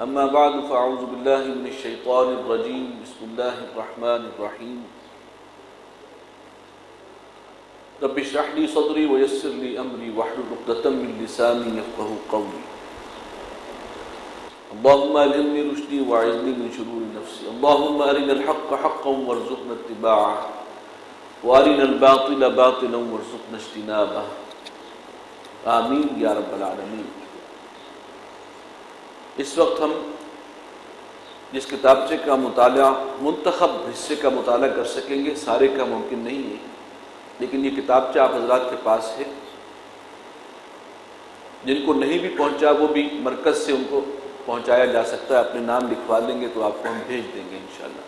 أما بعد فأعوذ بالله من الشيطان الرجيم بسم الله الرحمن الرحيم رب اشرح لي صدري ويسر لي أمري واحلل عقدة من لساني يفقهوا قولي اللهم ألهمني رشدي وأعذني من شرور نفسي اللهم أرنا الحق حقا وارزقنا اتباعه وأرنا الباطل باطلا وارزقنا اجتنابه آمین یا رب العالمین۔ اس وقت ہم جس کتابچے کا مطالعہ منتخب حصے کا مطالعہ کر سکیں گے، سارے کا ممکن نہیں ہے، لیکن یہ کتابچہ آپ حضرات کے پاس ہے۔ جن کو نہیں بھی پہنچا وہ بھی مرکز سے ان کو پہنچایا جا سکتا ہے، اپنے نام لکھوا لیں گے تو آپ کو ہم بھیج دیں گے انشاءاللہ۔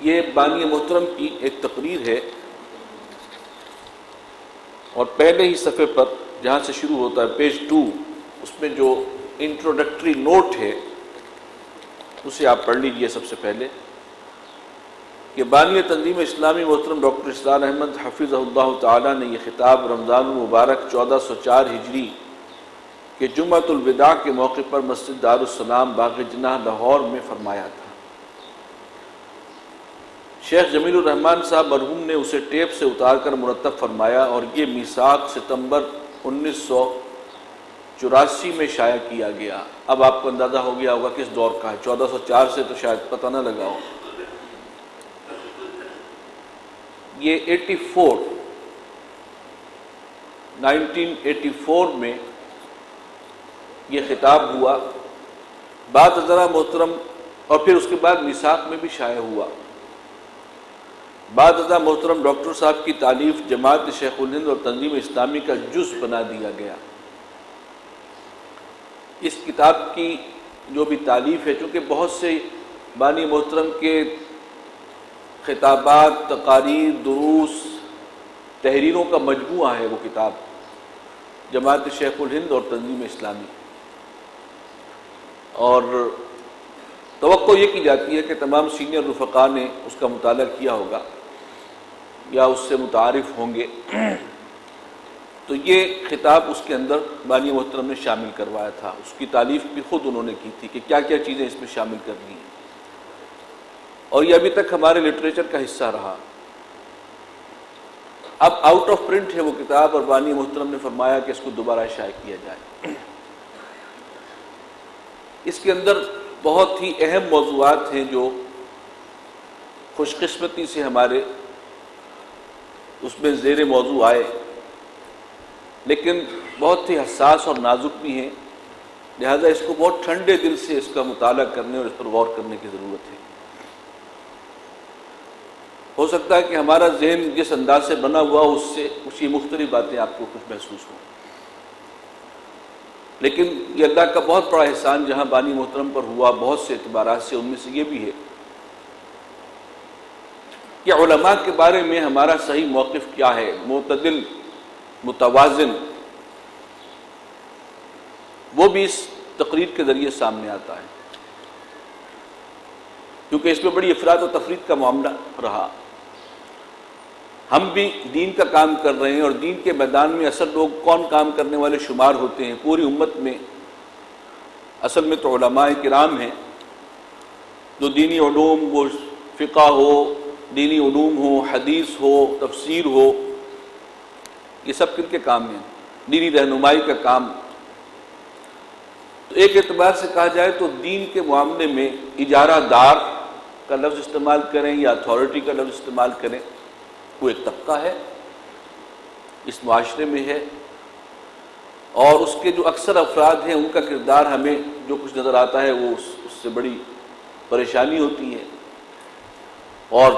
یہ بانی محترم کی ایک تقریر ہے، اور پہلے ہی صفحے پر جہاں سے شروع ہوتا ہے پیج 2، اس میں جو انٹروڈکٹری نوٹ ہے اسے آپ پڑھ لیجئے۔ سب سے پہلے کہ بانی تنظیم اسلامی محترم ڈاکٹر اسرار احمد حفظہ اللہ تعالی نے یہ خطاب رمضان المبارک 1404 ہجری کہ جمعۃ الوداع کے موقع پر مسجد دارالسلام باغ جناح لاہور میں فرمایا تھا۔ شیخ جمیل الرحمن صاحب مرحوم نے اسے ٹیپ سے اتار کر مرتب فرمایا، اور یہ میثاق ستمبر 1984 میں شائع کیا گیا۔ اب آپ کو اندازہ ہو گیا ہوگا کس دور کا ہے، 1404 سے تو شاید پتہ نہ لگا ہو۔ یہ 1984 میں یہ خطاب ہوا، بعد ذرا محترم، اور پھر اس کے بعد میثاق میں بھی شائع ہوا۔ بعد ازاں محترم ڈاکٹر صاحب کی تالیف جماعت شیخ الہند اور تنظیم اسلامی کا جز بنا دیا گیا۔ اس کتاب کی جو بھی تالیف ہے، چونکہ بہت سے بانی محترم کے خطابات، تقاریر، دروس، تحریروں کا مجموعہ ہے وہ کتاب، جماعت شیخ الہند اور تنظیم اسلامی، اور توقع یہ کی جاتی ہے کہ تمام سینئر رفقاء نے اس کا مطالعہ کیا ہوگا یا اس سے متعارف ہوں گے۔ تو یہ خطاب اس کے اندر بانی محترم نے شامل کروایا تھا، اس کی تالیف بھی خود انہوں نے کی تھی کہ کیا کیا چیزیں اس میں شامل کرنی ہیں، اور یہ ابھی تک ہمارے لٹریچر کا حصہ رہا۔ اب آؤٹ آف پرنٹ ہے وہ کتاب، اور بانی محترم نے فرمایا کہ اس کو دوبارہ شائع کیا جائے۔ اس کے اندر بہت ہی اہم موضوعات ہیں جو خوش قسمتی سے ہمارے اس میں زیر موضوع آئے، لیکن بہت ہی حساس اور نازک بھی ہیں، لہذا اس کو بہت ٹھنڈے دل سے اس کا مطالعہ کرنے اور اس پر غور کرنے کی ضرورت ہے۔ ہو سکتا ہے کہ ہمارا ذہن جس انداز سے بنا ہوا اس سے اسی مختلف باتیں آپ کو کچھ محسوس ہوں، لیکن یہ اللہ کا بہت بڑا احسان جہاں بانی محترم پر ہوا بہت سے اعتبارات سے، ان میں سے یہ بھی ہے کہ علماء کے بارے میں ہمارا صحیح موقف کیا ہے، معتدل، متوازن، وہ بھی اس تقریر کے ذریعے سامنے آتا ہے، کیونکہ اس میں بڑی افراط و تفریط کا معاملہ رہا۔ ہم بھی دین کا کام کر رہے ہیں، اور دین کے میدان میں اصل لوگ کون کام کرنے والے شمار ہوتے ہیں پوری امت میں؟ اصل میں تو علماء کرام ہیں، جو دینی علوم، وہ فقہ ہو، دینی علوم ہو، حدیث ہو، تفسیر ہو، یہ سب کن کے کام ہیں؟ دینی رہنمائی کا کام۔ تو ایک اعتبار سے کہا جائے تو دین کے معاملے میں اجارہ دار کا لفظ استعمال کریں یا اتھارٹی کا لفظ استعمال کریں، وہ ایک طبقہ ہے، اس معاشرے میں ہے، اور اس کے جو اکثر افراد ہیں ان کا کردار ہمیں جو کچھ نظر آتا ہے وہ اس سے بڑی پریشانی ہوتی ہے۔ اور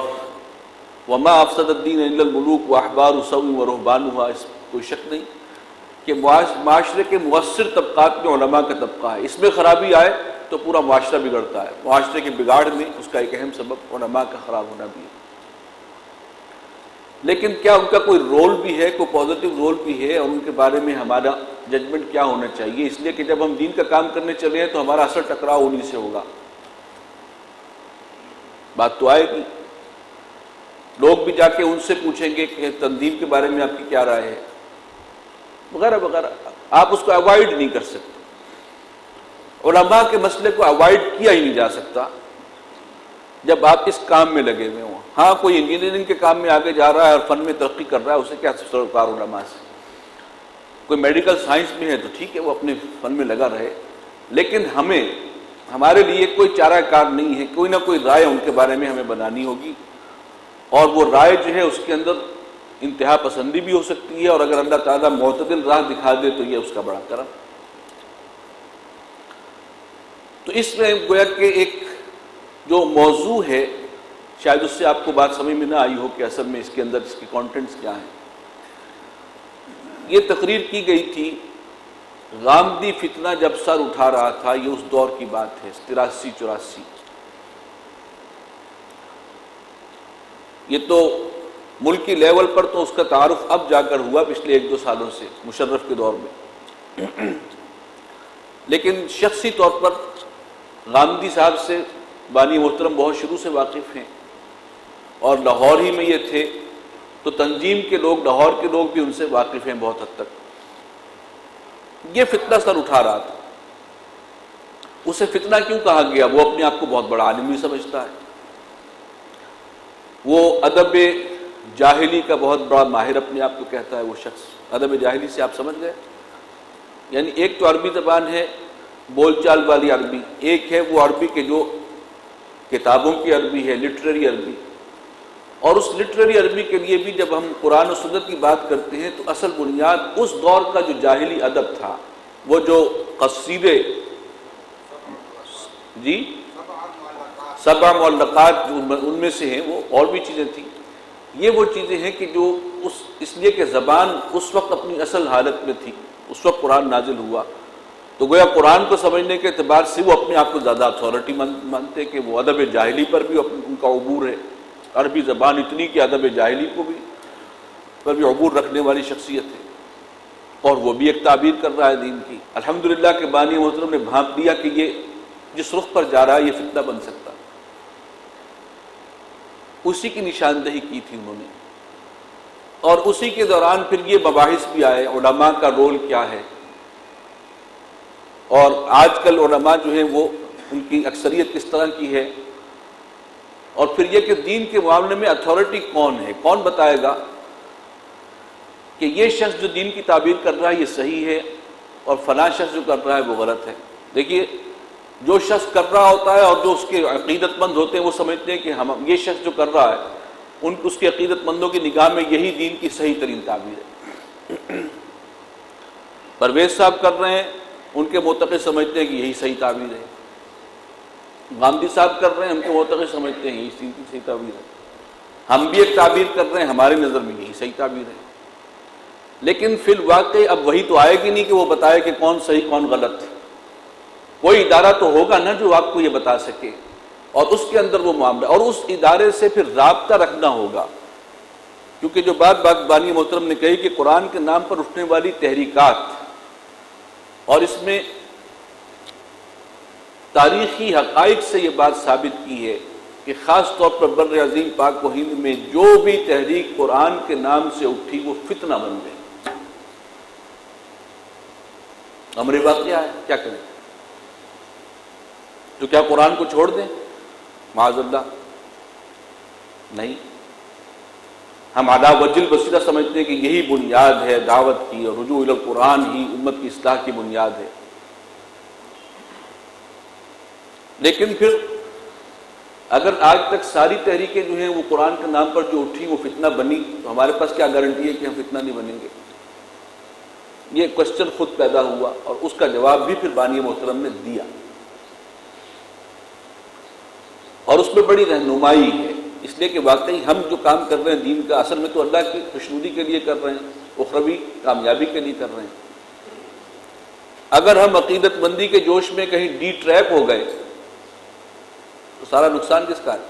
وما افسد الدین الا الملوک واحبار سوء ورہبانها، اس کوئی شک نہیں کہ معاشرے کے مؤثر طبقات میں علماء کا طبقہ ہے، اس میں خرابی آئے تو پورا معاشرہ بگڑتا ہے، معاشرے کے بگاڑ میں اس کا ایک اہم سبب علماء کا خراب ہونا بھی ہے۔ لیکن کیا ان کا کوئی رول بھی ہے، کوئی پازیٹیو رول بھی ہے، اور ان کے بارے میں ہمارا ججمنٹ کیا ہونا چاہیے؟ اس لیے کہ جب ہم دین کا کام کرنے چلے ہیں تو ہمارا اصل ٹکراؤ انہی سے ہوگا۔ بات تو آئے گی، لوگ بھی جا کے ان سے پوچھیں گے کہ تنظیم کے بارے میں آپ کی کیا رائے ہے، وغیرہ وغیرہ۔ آپ اس کو اوائڈ نہیں کر سکتے۔ علماء کے مسئلے کو اوائڈ کیا ہی نہیں جا سکتا جب آپ اس کام میں لگے ہوئے ہوں. ہاں کوئی انجینئرنگ کے کام میں آگے جا رہا ہے اور فن میں ترقی کر رہا ہے، اسے کیا سروکار علماء سے. کوئی میڈیکل سائنس میں ہے تو ٹھیک ہے، وہ اپنے فن میں لگا رہے، لیکن ہمارے لیے کوئی چارہ کار نہیں ہے. کوئی نہ کوئی رائے ان کے بارے میں ہمیں بنانی ہوگی، اور وہ رائے جو ہے اس کے اندر انتہا پسندی بھی ہو سکتی ہے، اور اگر اللہ تعالیٰ معتدل راہ دکھا دے تو یہ اس کا بڑا کرم. تو اس میں گویا کہ ایک جو موضوع ہے، شاید اس سے آپ کو بات سمجھ میں نہ آئی ہو کہ اصل میں اس کے اندر اس کے کانٹینٹس کیا ہیں. یہ تقریر کی گئی تھی غامدی فتنہ جب سر اٹھا رہا تھا، یہ اس دور کی بات ہے 83-84. یہ تو ملکی لیول پر تو اس کا تعارف اب جا کر ہوا پچھلے 1-2 سالوں سے مشرف کے دور میں، لیکن شخصی طور پر غامدی صاحب سے بانی محترم بہت شروع سے واقف ہیں، اور لاہور ہی میں یہ تھے تو تنظیم کے لوگ، لاہور کے لوگ بھی ان سے واقف ہیں بہت حد تک. یہ فتنہ سر اٹھا رہا تھا. اسے فتنہ کیوں کہا گیا؟ وہ اپنے آپ کو بہت بڑا عالم بھی سمجھتا ہے، وہ ادب جاہلی کا بہت بڑا ماہر اپنے آپ کو کہتا ہے. وہ شخص ادب جاہلی سے آپ سمجھ گئے، یعنی ایک تو عربی زبان ہے بول چال والی عربی، ایک ہے وہ عربی کے جو کتابوں کی عربی ہے، لٹریری عربی. اور اس لٹریری عربی کے لیے بھی جب ہم قرآن و سنت کی بات کرتے ہیں تو اصل بنیاد اس دور کا جو جاہلی ادب تھا، وہ جو قصیدے، جی 7 معلقات ان میں سے ہیں، وہ اور بھی چیزیں تھیں. یہ وہ چیزیں ہیں کہ جو اس لیے کہ زبان اس وقت اپنی اصل حالت میں تھی، اس وقت قرآن نازل ہوا، تو گویا قرآن کو سمجھنے کے اعتبار سے وہ اپنے آپ کو زیادہ اتھارٹی مانتے کہ وہ ادب جاہلی پر بھی ان کا عبور ہے. عربی زبان اتنی کہ ادب جاہلی کو بھی پر بھی عبور رکھنے والی شخصیت ہے، اور وہ بھی ایک تعبیر کر رہا ہے دین کی. الحمدللہ کہ بانی محترم نے بھانپ لیا کہ یہ جس رخ پر جا رہا ہے یہ فتنہ بن سکتا، اسی کی نشاندہی کی تھی انہوں نے. اور اسی کے دوران پھر یہ مباحث بھی آئے، علماء کا رول کیا ہے، اور آج کل علماء جو ہیں وہ ان کی اکثریت کس طرح کی ہے، اور پھر یہ کہ دین کے معاملے میں اتھارٹی کون ہے، کون بتائے گا کہ یہ شخص جو دین کی تعبیر کر رہا ہے یہ صحیح ہے اور فلاں شخص جو کر رہا ہے وہ غلط ہے. دیکھیے جو شخص کر رہا ہوتا ہے اور جو اس کے عقیدت مند ہوتے ہیں وہ سمجھتے ہیں کہ یہ شخص جو کر رہا ہے اس کے عقیدت مندوں کی نگاہ میں یہی دین کی صحیح ترین تعبیر ہے. پرویز صاحب کر رہے ہیں، ان کے معتقد سمجھتے ہیں کہ یہی صحیح تعبیر ہے. غامدی صاحب کر رہے ہیں، ہم کے معتقد سمجھتے ہیں یہی صحیح تعبیر ہے. ہم بھی ایک تعبیر کر رہے ہیں، ہماری نظر میں یہی صحیح تعبیر ہے. لیکن فی الواقع اب وہی تو آئے گی نہیں کہ وہ بتائے کہ کون صحیح کون غلط ہے. کوئی ادارہ تو ہوگا نا جو آپ کو یہ بتا سکے، اور اس کے اندر وہ معاملہ، اور اس ادارے سے پھر رابطہ رکھنا ہوگا. کیونکہ جو بات بانی محترم نے کہی کہ قرآن کے نام پر اٹھنے والی تحریکات، اور اس میں تاریخی حقائق سے یہ بات ثابت کی ہے کہ خاص طور پر بر عظیم پاک و ہند میں جو بھی تحریک قرآن کے نام سے اٹھی وہ فتنہ بن گئی. امر واقعہ ہے، کیا کریں؟ تو کیا قرآن کو چھوڑ دیں؟ معاذ اللہ نہیں. ہم علی وجہ البصیرہ سمجھتے ہیں کہ یہی بنیاد ہے دعوت کی، اور رجوع الی القرآن ہی امت کی اصلاح کی بنیاد ہے. لیکن پھر اگر آج تک ساری تحریکیں جو ہیں وہ قرآن کے نام پر جو اٹھی وہ فتنہ بنی، تو ہمارے پاس کیا گارنٹی ہے کہ ہم فتنہ نہیں بنیں گے؟ یہ کوشچن خود پیدا ہوا، اور اس کا جواب بھی پھر بانی محترم نے دیا، اور اس میں بڑی رہنمائی ہے. اس لیے کہ واقعی ہم جو کام کر رہے ہیں دین کا، اصل میں تو اللہ کی خوشنودی کے لیے کر رہے ہیں، اخروی کامیابی کے لیے کر رہے ہیں. اگر ہم عقیدت مندی کے جوش میں کہیں ڈی ٹریپ ہو گئے تو سارا نقصان کس کا ہے؟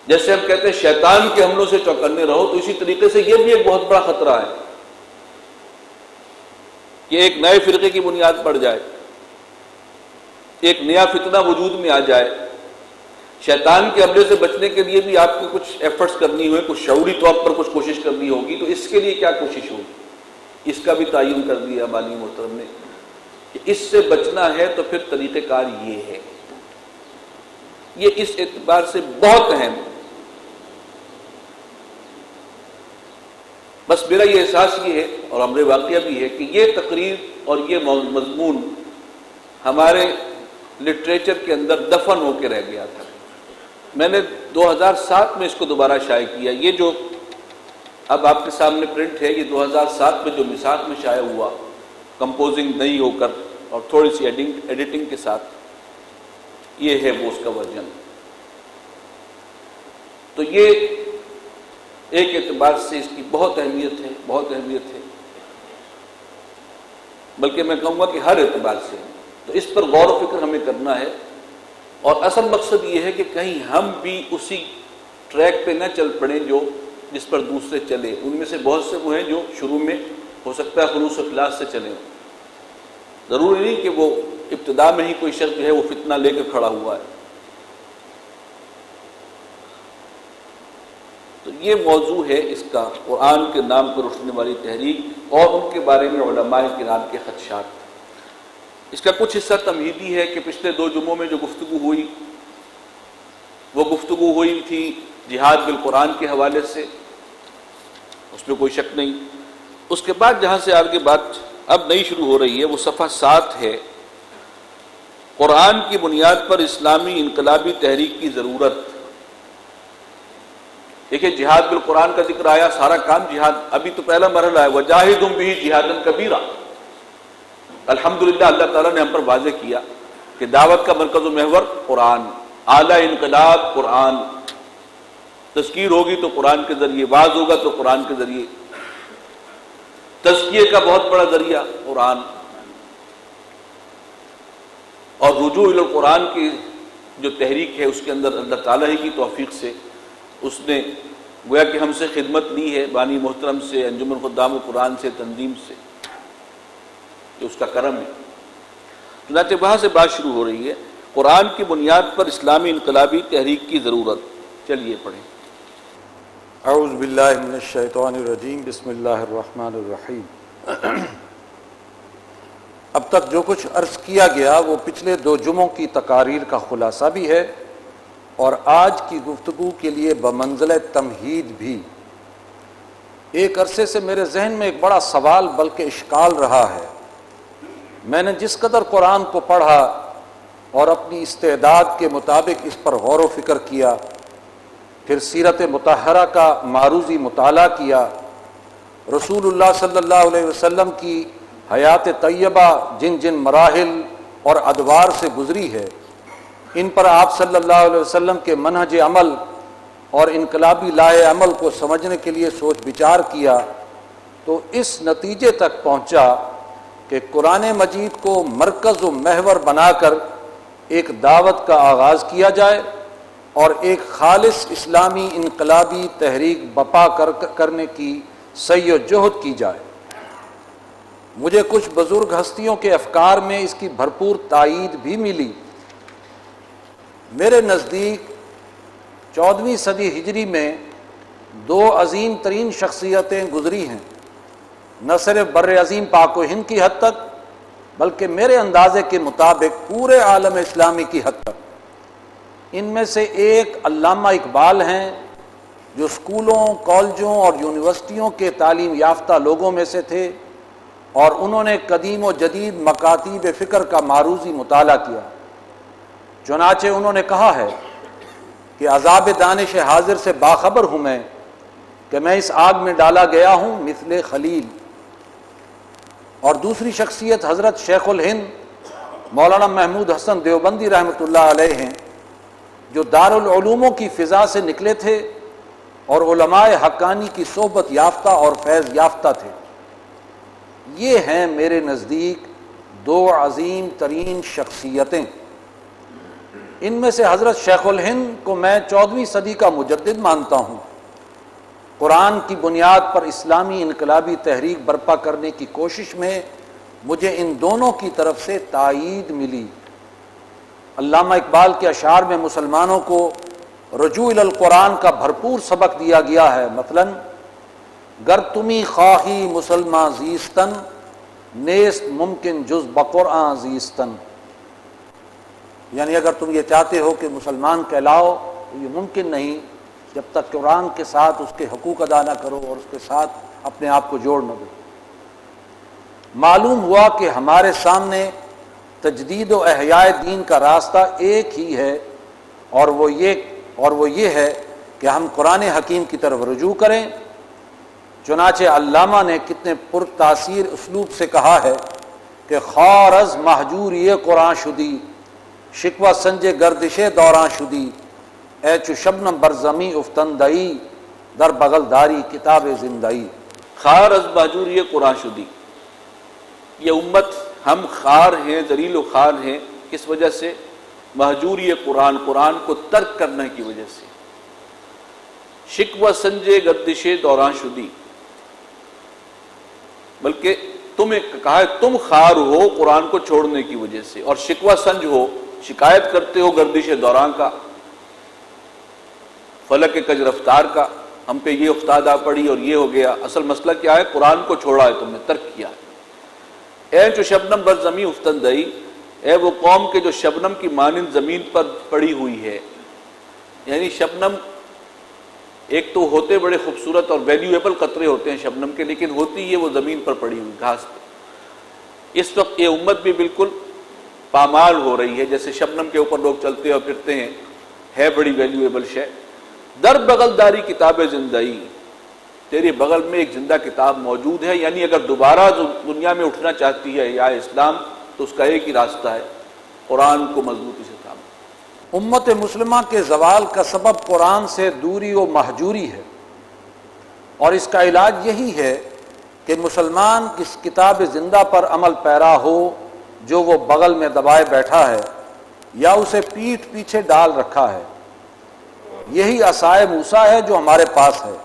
جیسے ہم کہتے ہیں شیطان کے حملوں سے چوکنے رہو، تو اسی طریقے سے یہ بھی ایک بہت بڑا خطرہ ہے کہ ایک نئے فرقے کی بنیاد پڑ جائے، ایک نیا فتنہ وجود میں آ جائے. شیطان کے حملے سے بچنے کے لیے بھی آپ کو کچھ ایفرٹس کرنی ہوئے، کچھ شعوری طور پر کچھ کوشش کرنی ہوگی. تو اس کے لیے کیا کوشش ہوگی؟ اس کا بھی تعین کر دیا بانی محترم نے کہ اس سے بچنا ہے تو پھر طریقہ کار یہ ہے. یہ اس اعتبار سے بہت اہم ہے. بس میرا یہ احساس یہ ہے اور امر واقعہ بھی ہے کہ یہ تقریر اور یہ مضمون ہمارے لٹریچر کے اندر دفن ہو کے رہ گیا تھا. میں نے 2007 میں اس کو دوبارہ شائع کیا. یہ جو اب آپ کے سامنے پرنٹ ہے، یہ 2007 میں جو مساق میں شائع ہوا، کمپوزنگ نہیں ہو کر اور تھوڑی سی ایڈیٹنگ کے ساتھ، یہ ہے وہ اس کا ورژن. تو یہ ایک اعتبار سے اس کی بہت اہمیت ہے، بہت اہمیت ہے، بلکہ میں کہوں گا کہ ہر اعتبار سے. تو اس پر غور و فکر ہمیں کرنا ہے، اور اصل مقصد یہ ہے کہ کہیں ہم بھی اسی ٹریک پہ نہ چل پڑیں جو جس پر دوسرے چلے. ان میں سے بہت سے وہ ہیں جو شروع میں ہو سکتا ہے خلوص و اخلاص سے چلیں. ضروری نہیں کہ وہ ابتدا میں ہی کوئی شخص جو ہے وہ فتنہ لے کر کھڑا ہوا ہے. تو یہ موضوع ہے اس کا، قرآن کے نام پر اٹھنے والی تحریک اور ان کے بارے میں علماء کرام کے خدشات. اس کا کچھ حصہ تمہیدی ہے کہ پچھلے 2 جمعوں میں جو گفتگو ہوئی وہ گفتگو ہوئی تھی جہاد بالقرآن کے حوالے سے، اس میں کوئی شک نہیں. اس کے بعد جہاں سے آگے بات اب نئی شروع ہو رہی ہے وہ صفحہ 7 ہے، قرآن کی بنیاد پر اسلامی انقلابی تحریک کی ضرورت. دیکھیں جہاد بالقرآن کا ذکر آیا، سارا کام جہاد. ابھی تو پہلا مرحلہ ہے وَجَاهِدْهُمْ بِهِ جِهَادًا كَبِيرًا. الحمدللہ اللہ تعالیٰ نے ہم پر واضح کیا کہ دعوت کا مرکز و محور قرآن، اعلیٰ انقلاب قرآن. تذکیر ہوگی تو قرآن کے ذریعے، واعظ ہوگا تو قرآن کے ذریعے، تزکیے کا بہت بڑا ذریعہ قرآن. اور رجوع الی القرآن کی جو تحریک ہے اس کے اندر اللہ تعالیٰ ہی کی توفیق سے اس نے گویا کہ ہم سے خدمت لی ہے، بانی محترم سے، انجمن خدام القرآن سے، تنظیم سے، یہ اس کا کرم ہے. چنانچہ وہاں سے بات شروع ہو رہی ہے، قرآن کی بنیاد پر اسلامی انقلابی تحریک کی ضرورت. چلیے پڑھیں. اعوذ باللہ من الشیطان الرجیم، بسم اللہ الرحمن الرحیم. اب تک جو کچھ عرض کیا گیا وہ پچھلے 2 جمعوں کی تقاریر کا خلاصہ بھی ہے اور آج کی گفتگو کے لیے بمنزلہ تمہید بھی. ایک عرصے سے میرے ذہن میں ایک بڑا سوال بلکہ اشکال رہا ہے. میں نے جس قدر قرآن کو پڑھا اور اپنی استعداد کے مطابق اس پر غور و فکر کیا، پھر سیرت مطہرہ کا معروضی مطالعہ کیا، رسول اللہ صلی اللہ علیہ وسلم کی حیات طیبہ جن جن مراحل اور ادوار سے گزری ہے، ان پر آپ صلی اللہ علیہ وسلم کے منہج عمل اور انقلابی لائحہ عمل کو سمجھنے کے لیے سوچ بچار کیا، تو اس نتیجے تک پہنچا کہ قرآن مجید کو مرکز و محور بنا کر ایک دعوت کا آغاز کیا جائے اور ایک خالص اسلامی انقلابی تحریک بپا کرنے کی سعی و جہد کی جائے. مجھے کچھ بزرگ ہستیوں کے افکار میں اس کی بھرپور تائید بھی ملی. میرے نزدیک 14ویں صدی ہجری میں 2 عظیم ترین شخصیتیں گزری ہیں، نہ صرف بر عظیم پاک و ہند کی حد تک بلکہ میرے اندازے کے مطابق پورے عالم اسلامی کی حد تک. ان میں سے ایک علامہ اقبال ہیں جو اسکولوں، کالجوں اور یونیورسٹیوں کے تعلیم یافتہ لوگوں میں سے تھے اور انہوں نے قدیم و جدید مکاتیب فکر کا معروضی مطالعہ کیا. چنانچہ انہوں نے کہا ہے کہ عذاب دانش حاضر سے باخبر ہوں میں کہ میں اس آگ میں ڈالا گیا ہوں مثل خلیل. اور دوسری شخصیت حضرت شیخ الہند مولانا محمود حسن دیوبندی رحمۃ اللہ علیہ ہیں، جو دارالعلوموں کی فضا سے نکلے تھے اور علماء حقانی کی صحبت یافتہ اور فیض یافتہ تھے. یہ ہیں میرے نزدیک 2 عظیم ترین شخصیتیں. ان میں سے حضرت شیخ الہند کو میں 14ویں صدی کا مجدد مانتا ہوں. قرآن کی بنیاد پر اسلامی انقلابی تحریک برپا کرنے کی کوشش میں مجھے ان دونوں کی طرف سے تائید ملی. علامہ اقبال کے اشعار میں مسلمانوں کو رجوع الی القرآن کا بھرپور سبق دیا گیا ہے. مثلا گر تمی خواہی مسلمان زیستن نیست ممکن جز بقرآن زیستن، یعنی اگر تم یہ چاہتے ہو کہ مسلمان کہلاؤ تو یہ ممکن نہیں جب تک قرآن کے ساتھ اس کے حقوق ادا نہ کرو اور اس کے ساتھ اپنے آپ کو جوڑ نہ دو۔ معلوم ہوا کہ ہمارے سامنے تجدید و احیاء دین کا راستہ ایک ہی ہے، اور وہ یہ ہے کہ ہم قرآن حکیم کی طرف رجوع کریں۔ چنانچہ علامہ نے کتنے پرتاثیر اسلوب سے کہا ہے کہ خار از محجوری قرآن شدی، شکوہ سنجے گردش دوران شدی، اے چو شبنم بر زمیں افتندئی، در بغل داری کتاب زندئی۔ خار از محجوری قرآن شدی، یہ امت ہم خار ہیں، ذلیل و خوار ہیں۔ کس وجہ سے؟ محجوری قرآن کو ترک کرنے کی وجہ سے۔ شکوہ سنجے گردش دوران شدی، بلکہ تمہیں کہا ہے تم خار ہو قرآن کو چھوڑنے کی وجہ سے، اور شکوہ سنج ہو، شکایت کرتے ہو گردش دوران کا، فلک کج رفتار کا، ہم پہ یہ افتاد آ پڑی اور یہ ہو گیا۔ اصل مسئلہ کیا ہے؟ قرآن کو چھوڑا ہے تم نے، ترک کیا ہے۔ اے جو شبنم بر زمیں افتندئی، اے وہ قوم کے جو شبنم کی مانند زمین پر پڑی ہوئی ہے، یعنی شبنم ایک تو ہوتے بڑے خوبصورت اور ویلیویبل قطرے ہوتے ہیں شبنم کے، لیکن ہوتی یہ وہ زمین پر پڑی ہوئی گھاس پہ۔ اس وقت یہ امت بھی بالکل پامال ہو رہی ہے، جیسے شبنم کے اوپر لوگ چلتے اور پھرتے ہیں، ہے بڑی ویلیویبل شے۔ در بغل داری کتاب زندئی، تیرے بغل میں ایک زندہ کتاب موجود ہے، یعنی اگر دوبارہ دنیا میں اٹھنا چاہتی ہے یا اسلام تو اس کا ایک ہی راستہ ہے، قرآن کو مضبوطی سے تھامو۔ امت مسلمہ کے زوال کا سبب قرآن سے دوری و مہجوری ہے، اور اس کا علاج یہی ہے کہ مسلمان کس کتاب زندہ پر عمل پیرا ہو جو وہ بغل میں دبائے بیٹھا ہے یا اسے پیٹھ پیچھے ڈال رکھا ہے۔ یہی عصائے موسیٰ ہے جو ہمارے پاس ہے،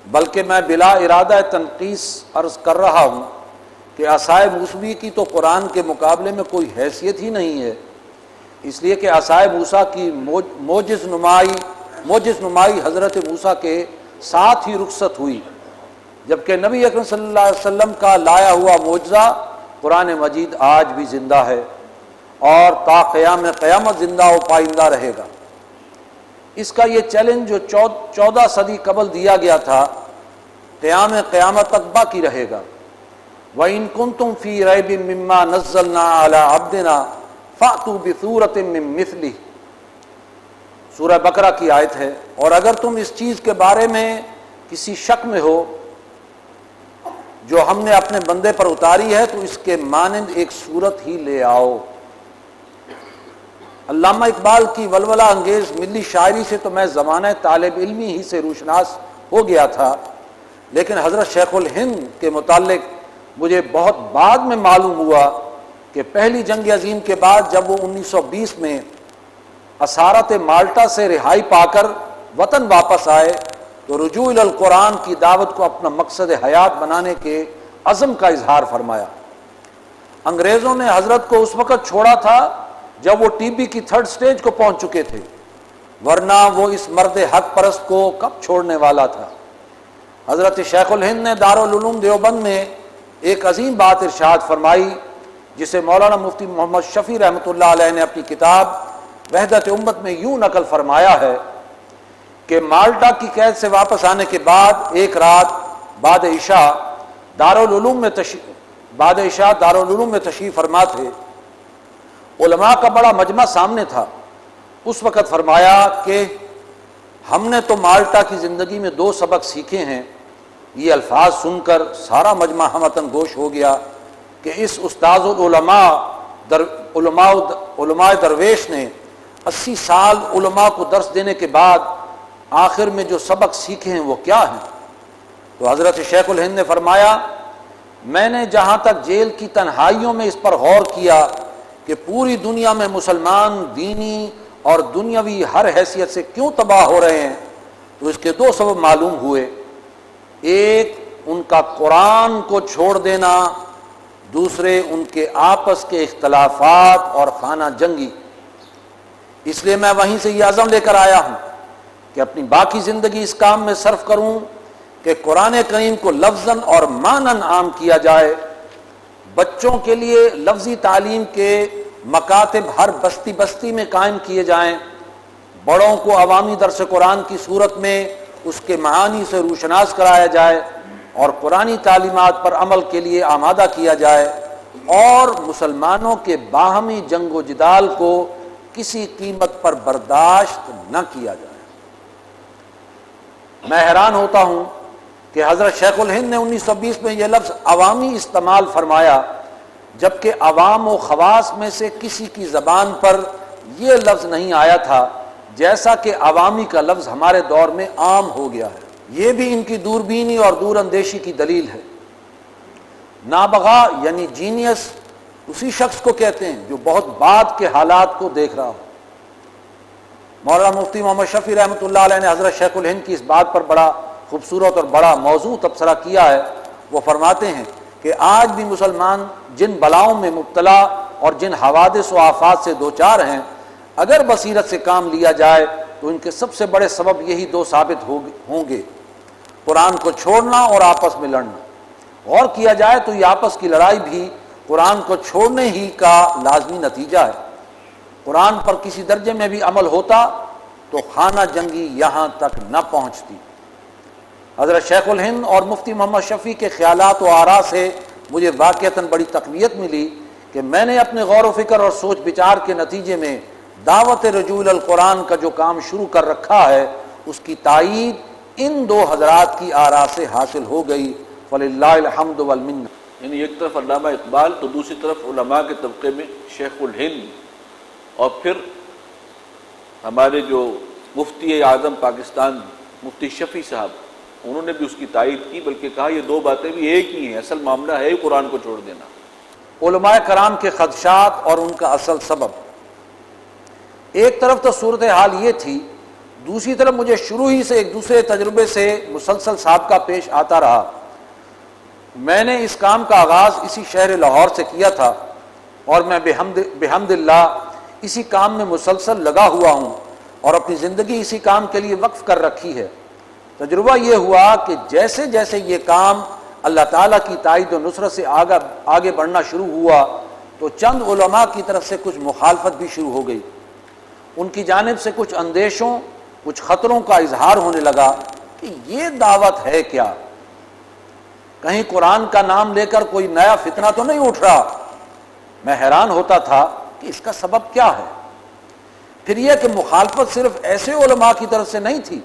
بلکہ میں بلا ارادہ تنقیص عرض کر رہا ہوں کہ عصائے موسوی کی تو قرآن کے مقابلے میں کوئی حیثیت ہی نہیں ہے، اس لیے کہ عصائے موسیٰ کی موجز نمائی حضرت موسیٰ کے ساتھ ہی رخصت ہوئی، جبکہ نبی اکرم صلی اللہ علیہ وسلم کا لایا ہوا معجزہ قرآن مجید آج بھی زندہ ہے اور تا قیامت زندہ و پائندہ رہے گا۔ اس کا یہ چیلنج جو 14 صدی قبل دیا گیا تھا قیامت تک باقی رہے گا۔ وَإِن كُنتُمْ فِي رَيْبٍ مِّمَّا نَزَّلْنَا عَلَىٰ عَبْدِنَا فَأْتُوا بِسُورَةٍ مِّن مِّثْلِهِ، سورہ بقرہ کی آیت ہے۔ اور اگر تم اس چیز کے بارے میں کسی شک میں ہو جو ہم نے اپنے بندے پر اتاری ہے تو اس کے مانند ایک صورت ہی لے آؤ۔ علامہ اقبال کی ولولہ انگیز ملی شاعری سے تو میں زمانہ طالب علمی ہی سے روشناس ہو گیا تھا، لیکن حضرت شیخ الہند کے متعلق مجھے بہت بعد میں معلوم ہوا کہ پہلی جنگ عظیم کے بعد جب وہ 1920 میں اسارت مالٹا سے رہائی پا کر وطن واپس آئے تو رجوع الی القرآن کی دعوت کو اپنا مقصد حیات بنانے کے عزم کا اظہار فرمایا۔ انگریزوں نے حضرت کو اس وقت چھوڑا تھا جب وہ ٹی بی کی 3rd سٹیج کو پہنچ چکے تھے، ورنہ وہ اس مرد حق پرست کو کب چھوڑنے والا تھا۔ حضرت شیخ الہند نے دارالعلوم دیوبند میں ایک عظیم بات ارشاد فرمائی، جسے مولانا مفتی محمد شفیع رحمۃ اللہ علیہ نے اپنی کتاب وحدت امت میں یوں نقل فرمایا ہے کہ مالٹا کی قید سے واپس آنے کے بعد ایک رات بعد عشاء دارالعلوم میں تشریف فرما تھے۔ علماء کا بڑا مجمع سامنے تھا۔ اس وقت فرمایا کہ ہم نے تو مالٹا کی زندگی میں 2 سبق سیکھے ہیں۔ یہ الفاظ سن کر سارا مجمع ہمتن گوش ہو گیا کہ اس استاذ علماء درویش نے 80 سال علماء کو درس دینے کے بعد آخر میں جو سبق سیکھے ہیں وہ کیا ہیں؟ تو حضرت شیخ الہند نے فرمایا، میں نے جہاں تک جیل کی تنہائیوں میں اس پر غور کیا کہ پوری دنیا میں مسلمان دینی اور دنیاوی ہر حیثیت سے کیوں تباہ ہو رہے ہیں، تو اس کے 2 سبب معلوم ہوئے۔ ایک ان کا قرآن کو چھوڑ دینا، دوسرے ان کے آپس کے اختلافات اور خانہ جنگی۔ اس لیے میں وہیں سے یہ عزم لے کر آیا ہوں کہ اپنی باقی زندگی اس کام میں صرف کروں کہ قرآن کریم کو لفظاً اور معناً عام کیا جائے، بچوں کے لیے لفظی تعلیم کے مکاتب ہر بستی بستی میں قائم کیے جائیں، بڑوں کو عوامی درس قرآن کی صورت میں اس کے معانی سے روشناس کرایا جائے اور قرآنی تعلیمات پر عمل کے لیے آمادہ کیا جائے، اور مسلمانوں کے باہمی جنگ و جدال کو کسی قیمت پر برداشت نہ کیا جائے۔ میں حیران ہوتا ہوں کہ حضرت شیخ الہند نے 1920 میں یہ لفظ عوامی استعمال فرمایا، جبکہ عوام و خواص میں سے کسی کی زبان پر یہ لفظ نہیں آیا تھا، جیسا کہ عوامی کا لفظ ہمارے دور میں عام ہو گیا ہے۔ یہ بھی ان کی دوربینی اور دور اندیشی کی دلیل ہے۔ نابغہ یعنی جینیس اسی شخص کو کہتے ہیں جو بہت بعد کے حالات کو دیکھ رہا ہو۔ مولانا مفتی محمد شفیع رحمۃ اللہ علیہ نے حضرت شیخ الہند کی اس بات پر بڑا خوبصورت اور بڑا موضوع تبصرہ کیا ہے۔ وہ فرماتے ہیں کہ آج بھی مسلمان جن بلاؤں میں مبتلا اور جن حوادث و آفات سے دوچار ہیں، اگر بصیرت سے کام لیا جائے تو ان کے سب سے بڑے سبب یہی دو ثابت ہوں گے: قرآن کو چھوڑنا اور آپس میں لڑنا۔ غور کیا جائے تو یہ آپس کی لڑائی بھی قرآن کو چھوڑنے ہی کا لازمی نتیجہ ہے۔ قرآن پر کسی درجے میں بھی عمل ہوتا تو خانہ جنگی یہاں تک نہ پہنچتی۔ حضرت شیخ الہند اور مفتی محمد شفیع کے خیالات و آراء سے مجھے واقعتاً بڑی تقویت ملی کہ میں نے اپنے غور و فکر اور سوچ بچار کے نتیجے میں دعوت رجوع القرآن کا جو کام شروع کر رکھا ہے اس کی تائید ان دو حضرات کی آراء سے حاصل ہو گئی، فللہ الحمد والمنہ۔ یعنی ایک طرف علامہ اقبال تو دوسری طرف علماء کے طبقے میں شیخ الہند، اور پھر ہمارے جو مفتی اعظم پاکستان مفتی شفیع صاحب، انہوں نے بھی اس کی تائید کی، بلکہ کہا یہ دو باتیں بھی ایک ہی ہیں، اصل معاملہ ہے قرآن کو چھوڑ دینا۔ علماء کرام کے خدشات اور ان کا اصل سبب، ایک طرف تو صورتحال یہ تھی، دوسری طرف مجھے شروع ہی سے ایک دوسرے تجربے سے مسلسل سابقہ پیش آتا رہا۔ میں نے اس کام کا آغاز اسی شہر لاہور سے کیا تھا اور میں بحمد اللہ اسی کام میں مسلسل لگا ہوا ہوں اور اپنی زندگی اسی کام کے لیے وقف کر رکھی ہے۔ تجربہ یہ ہوا کہ جیسے جیسے یہ کام اللہ تعالیٰ کی تائید و نصرت سے آگے بڑھنا شروع ہوا تو چند علماء کی طرف سے کچھ مخالفت بھی شروع ہو گئی۔ ان کی جانب سے کچھ اندیشوں، کچھ خطروں کا اظہار ہونے لگا کہ یہ دعوت ہے کیا؟ کہیں قرآن کا نام لے کر کوئی نیا فتنہ تو نہیں اٹھ رہا؟ میں حیران ہوتا تھا کہ اس کا سبب کیا ہے۔ پھر یہ کہ مخالفت صرف ایسے علماء کی طرف سے نہیں تھی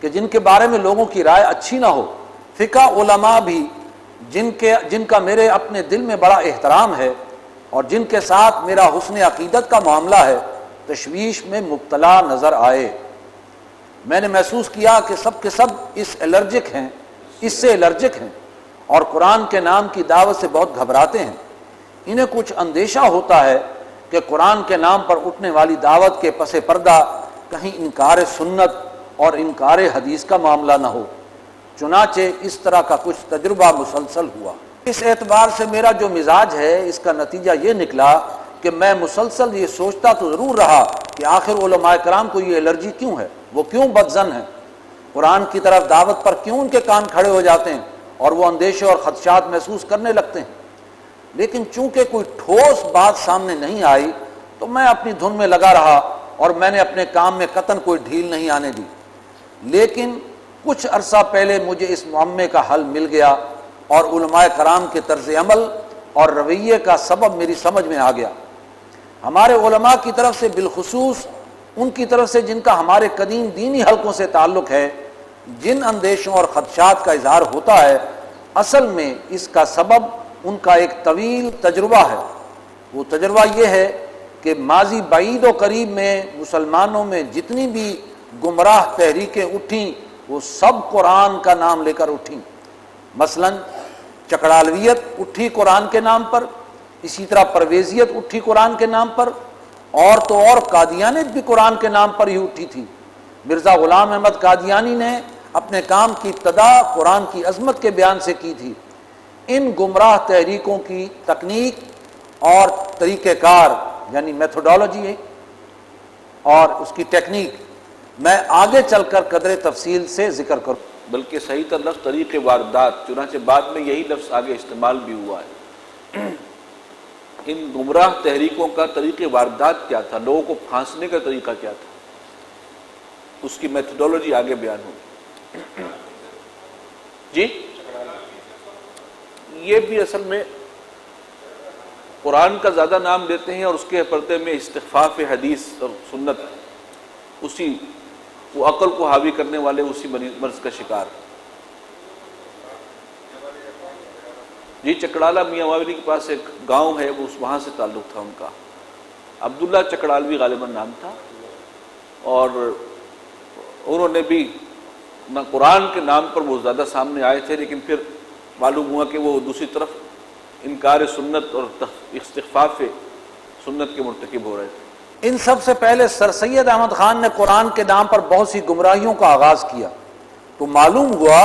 کہ جن کے بارے میں لوگوں کی رائے اچھی نہ ہو، فقہ علماء بھی جن کا میرے اپنے دل میں بڑا احترام ہے اور جن کے ساتھ میرا حسن عقیدت کا معاملہ ہے، تشویش میں مبتلا نظر آئے۔ میں نے محسوس کیا کہ سب کے سب اس سے الرجک ہیں اور قرآن کے نام کی دعوت سے بہت گھبراتے ہیں۔ انہیں کچھ اندیشہ ہوتا ہے کہ قرآن کے نام پر اٹھنے والی دعوت کے پس پردہ کہیں انکار سنت اور انکار حدیث کا معاملہ نہ ہو۔ چنانچہ اس طرح کا کچھ تجربہ مسلسل ہوا۔ اس اعتبار سے میرا جو مزاج ہے اس کا نتیجہ یہ نکلا کہ میں مسلسل یہ سوچتا تو ضرور رہا کہ آخر علماء کرام کو یہ الرجی کیوں ہے، وہ کیوں بدظن ہیں، قرآن کی طرف دعوت پر کیوں ان کے کان کھڑے ہو جاتے ہیں اور وہ اندیشے اور خدشات محسوس کرنے لگتے ہیں۔ لیکن چونکہ کوئی ٹھوس بات سامنے نہیں آئی تو میں اپنی دھن میں لگا رہا اور میں نے اپنے کام میں قطعاً کوئی ڈھیل نہیں آنے دی۔ لیکن کچھ عرصہ پہلے مجھے اس معمے کا حل مل گیا اور علماء کرام کے طرز عمل اور رویے کا سبب میری سمجھ میں آ گیا۔ ہمارے علماء کی طرف سے، بالخصوص ان کی طرف سے جن کا ہمارے قدیم دینی حلقوں سے تعلق ہے، جن اندیشوں اور خدشات کا اظہار ہوتا ہے، اصل میں اس کا سبب ان کا ایک طویل تجربہ ہے۔ وہ تجربہ یہ ہے کہ ماضی بعید و قریب میں مسلمانوں میں جتنی بھی گمراہ تحریکیں اٹھیں وہ سب قرآن کا نام لے کر اٹھیں۔ مثلا چکڑالویت اٹھی قرآن کے نام پر، اسی طرح پرویزیت اٹھی قرآن کے نام پر، اور تو اور قادیانیت بھی قرآن کے نام پر ہی اٹھی تھی۔ مرزا غلام احمد قادیانی نے اپنے کام کی ابتدا قرآن کی عظمت کے بیان سے کی تھی۔ ان گمراہ تحریکوں کی تکنیک اور طریقہ کار یعنی میتھوڈالوجی اور اس کی ٹیکنیک میں آگے چل کر قدر تفصیل سے ذکر کروں۔ بلکہ صحیح تر لفظ طریق واردات، چنانچہ بعد میں یہی لفظ آگے استعمال بھی ہوا ہے۔ ان گمراہ تحریکوں کا طریق واردات کیا تھا، لوگوں کو پھانسنے کا طریقہ کیا تھا، اس کی میتھڈولوجی آگے بیان ہوگی۔ جی یہ بھی اصل میں قرآن کا زیادہ نام لیتے ہیں اور اس کے پردے میں استخفاف حدیث اور سنت، اسی وہ عقل کو حاوی کرنے والے اسی مرض کا شکار۔ جی چکڑالہ میاں واویلی کے پاس ایک گاؤں ہے، وہ وہاں سے تعلق تھا ان کا، عبداللہ چکڑالوی غالباً نام تھا، اور انہوں نے بھی نہ قرآن کے نام پر وہ زیادہ سامنے آئے تھے، لیکن پھر معلوم ہوا کہ وہ دوسری طرف انکار سنت اور استخفاف سنت کے مرتکب ہو رہے تھے۔ ان سب سے پہلے سر سید احمد خان نے قرآن کے نام پر بہت سی گمراہیوں کا آغاز کیا، تو معلوم ہوا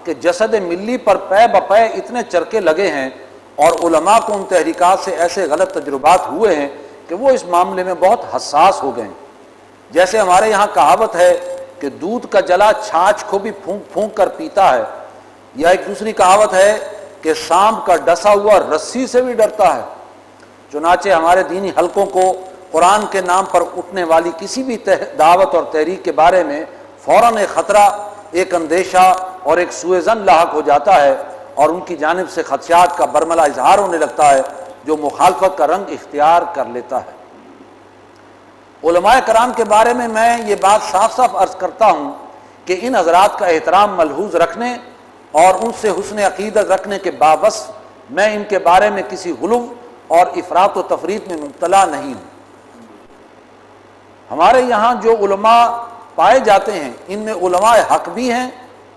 کہ جسد ملی پر پے بپے اتنے چرکے لگے ہیں اور علماء کو ان تحریکات سے ایسے غلط تجربات ہوئے ہیں کہ وہ اس معاملے میں بہت حساس ہو گئے ہیں۔ جیسے ہمارے یہاں کہاوت ہے کہ دودھ کا جلا چھاچھ کو بھی پھونک پھونک کر پیتا ہے، یا ایک دوسری کہاوت ہے کہ سانپ کا ڈسا ہوا رسی سے بھی ڈرتا ہے۔ چنانچہ ہمارے دینی حلقوں کو قرآن کے نام پر اٹھنے والی کسی بھی دعوت اور تحریک کے بارے میں فوراً ایک خطرہ، ایک اندیشہ اور ایک سوء ظن لاحق ہو جاتا ہے، اور ان کی جانب سے خدشات کا برملا اظہار ہونے لگتا ہے جو مخالفت کا رنگ اختیار کر لیتا ہے۔ علماء کرام کے بارے میں یہ بات صاف صاف عرض کرتا ہوں کہ ان حضرات کا احترام ملحوظ رکھنے اور ان سے حسن عقیدت رکھنے کے باوجود میں ان کے بارے میں کسی غلو اور افراط و تفریط میں مبتلا نہیں ہوں۔ ہمارے یہاں جو علماء پائے جاتے ہیں ان میں علماء حق بھی ہیں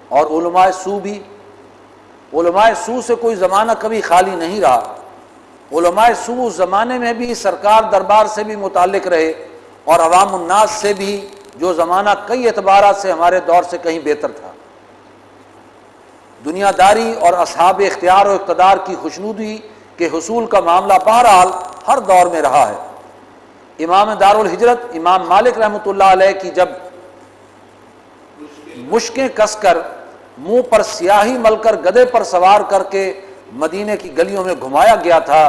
اور علماء سو بھی۔ علماء سو سے کوئی زمانہ کبھی خالی نہیں رہا۔ علماء سو اس زمانے میں بھی سرکار دربار سے بھی متعلق رہے اور عوام الناس سے بھی، جو زمانہ کئی اعتبارات سے ہمارے دور سے کہیں بہتر تھا۔ دنیا داری اور اصحاب اختیار و اقتدار کی خوشنودی کے حصول کا معاملہ بہرحال ہر دور میں رہا ہے۔ امام دارالہجرت امام مالک رحمۃ اللہ علیہ کی جب مشکیں کس کر منہ پر سیاہی مل کر گدھے پر سوار کر کے مدینے کی گلیوں میں گھمایا گیا تھا،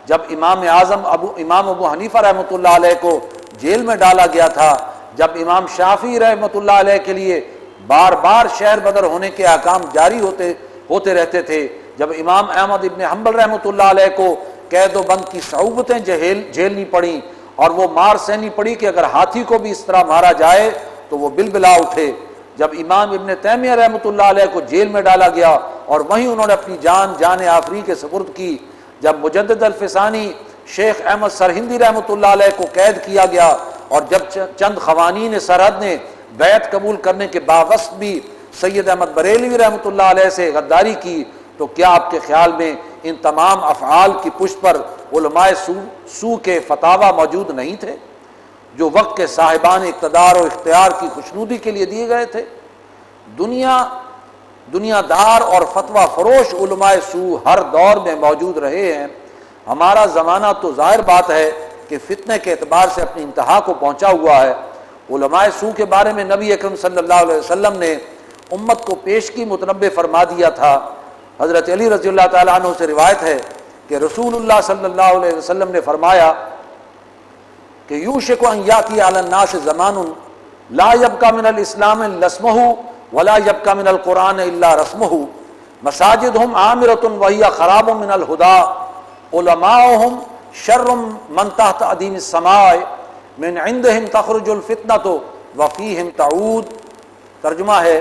جب امام اعظم امام ابو حنیفہ رحمۃ اللہ علیہ کو جیل میں ڈالا گیا تھا، جب امام شافعی رحمۃ اللہ علیہ کے لیے بار بار شہر بدر ہونے کے احکام جاری ہوتے رہتے تھے، جب امام احمد ابن حنبل رحمۃ اللہ علیہ کو قید و بند کی صعوبتیں جھیلنی پڑیں اور وہ مار سہنی پڑی کہ اگر ہاتھی کو بھی اس طرح مارا جائے تو وہ بلبلا اٹھے، جب امام ابن تیمیہ رحمۃ اللہ علیہ کو جیل میں ڈالا گیا اور وہیں انہوں نے اپنی جان آفری کے سپرد کی، جب مجدد الفسانی شیخ احمد سرہندی رحمۃ اللہ علیہ کو قید کیا گیا، اور جب چند قوانین سرحد نے بیعت قبول کرنے کے باوجود بھی سید احمد بریلوی رحمۃ اللہ علیہ سے غداری کی، تو کیا آپ کے خیال میں ان تمام افعال کی پشت پر علماء سو کے فتاوی موجود نہیں تھے جو وقت کے صاحبان اقتدار و اختیار کی خوشنودی کے لیے دیے گئے تھے؟ دنیا دار اور فتویٰ فروش علماء سو ہر دور میں موجود رہے ہیں۔ ہمارا زمانہ تو ظاہر بات ہے کہ فتنے کے اعتبار سے اپنی انتہا کو پہنچا ہوا ہے۔ علماء سو کے بارے میں نبی اکرم صلی اللہ علیہ وسلم نے امت کو پیشگی متنبع فرما دیا تھا۔ حضرت علی رضی اللہ تعالیٰ عنہ سے روایت ہے کہ رسول اللہ صلی اللہ علیہ وسلم نے فرمایا کہ یوشک ان یاتی علی الناس زمان لا یبقى من الاسلام الا اسمہ ولا یبقى من القرآن الا رسمہ مساجدہم عامرۃ وہی خراب من الہدى علماؤہم شر من تحت ادیم السماء من عندہم تخرج الفتنۃ وفیہم تعود۔ ترجمہ ہے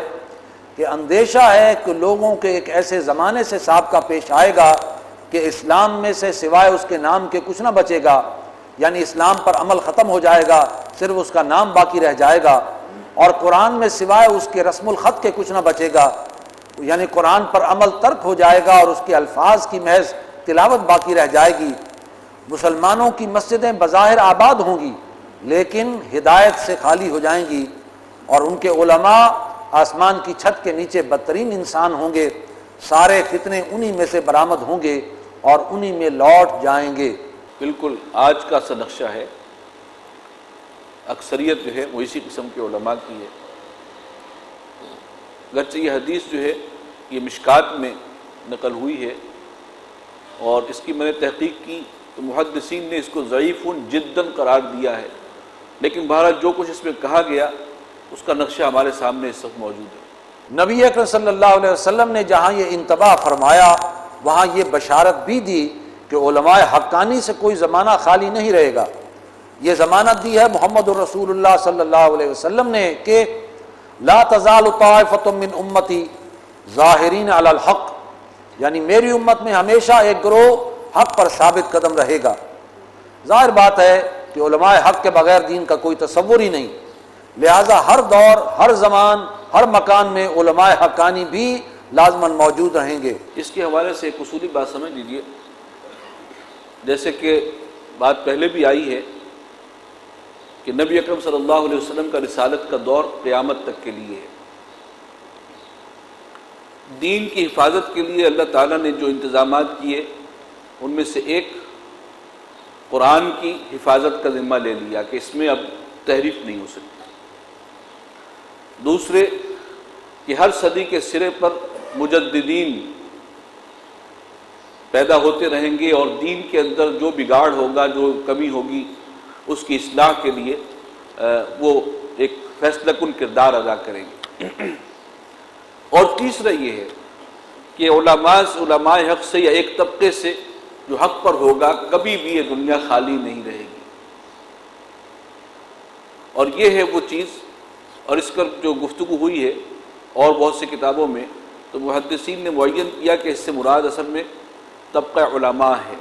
کہ اندیشہ ہے کہ لوگوں کے ایک ایسے زمانے سے سابقہ پیش آئے گا کہ اسلام میں سے سوائے اس کے نام کے کچھ نہ بچے گا، یعنی اسلام پر عمل ختم ہو جائے گا، صرف اس کا نام باقی رہ جائے گا، اور قرآن میں سوائے اس کے رسم الخط کے کچھ نہ بچے گا، یعنی قرآن پر عمل ترک ہو جائے گا اور اس کے الفاظ کی محض تلاوت باقی رہ جائے گی۔ مسلمانوں کی مسجدیں بظاہر آباد ہوں گی لیکن ہدایت سے خالی ہو جائیں گی، اور ان کے علماء آسمان کی چھت کے نیچے بدترین انسان ہوں گے، سارے فتنے انہی میں سے برآمد ہوں گے اور انہی میں لوٹ جائیں گے۔ بالکل آج کا سا نقشہ ہے، اکثریت جو ہے وہ اسی قسم کے علماء کی ہے۔ اگرچہ یہ حدیث جو ہے یہ مشکات میں نقل ہوئی ہے اور اس کی میں نے تحقیق کی تو محدثین نے اس کو ضعیف جداً قرار دیا ہے، لیکن بہرحال جو کچھ اس میں کہا گیا اس کا نقشہ ہمارے سامنے اس وقت موجود ہے۔ نبی اکرم صلی اللہ علیہ وسلم نے جہاں یہ انتباہ فرمایا وہاں یہ بشارت بھی دی کہ علماء حقانی سے کوئی زمانہ خالی نہیں رہے گا۔ یہ ضمانت دی ہے محمد الرسول اللہ صلی اللہ علیہ وسلم نے کہ لا تزال طائفۃ من امتی ظاہرین علی الحق، یعنی میری امت میں ہمیشہ ایک گروہ حق پر ثابت قدم رہے گا۔ ظاہر بات ہے کہ علماء حق کے بغیر دین کا کوئی تصور ہی نہیں، لہذا ہر دور، ہر زمان، ہر مکان میں علماء حقانی بھی لازماً موجود رہیں گے۔ اس کے حوالے سے ایک اصولی بات سمجھ لیجئے، جیسے کہ بات پہلے بھی آئی ہے کہ نبی اکرم صلی اللہ علیہ وسلم کا رسالت کا دور قیامت تک کے لیے ہے۔ دین کی حفاظت کے لیے اللہ تعالیٰ نے جو انتظامات کیے ان میں سے ایک قرآن کی حفاظت کا ذمہ لے لیا کہ اس میں اب تحریف نہیں ہو سکتی۔ دوسرے کہ ہر صدی کے سرے پر مجددین پیدا ہوتے رہیں گے اور دین کے اندر جو بگاڑ ہوگا، جو کمی ہوگی، اس کی اصلاح کے لیے وہ ایک فیصلہ کن کردار ادا کریں گے۔ اور تیسرا یہ ہے کہ علماء حق سے یا ایک طبقے سے جو حق پر ہوگا کبھی بھی یہ دنیا خالی نہیں رہے گی۔ اور یہ ہے وہ چیز، اور اس پر جو گفتگو ہوئی ہے اور بہت سی کتابوں میں، تو محدثین نے معین کیا کہ اس سے مراد اصل میں طبقہ علماء ہے،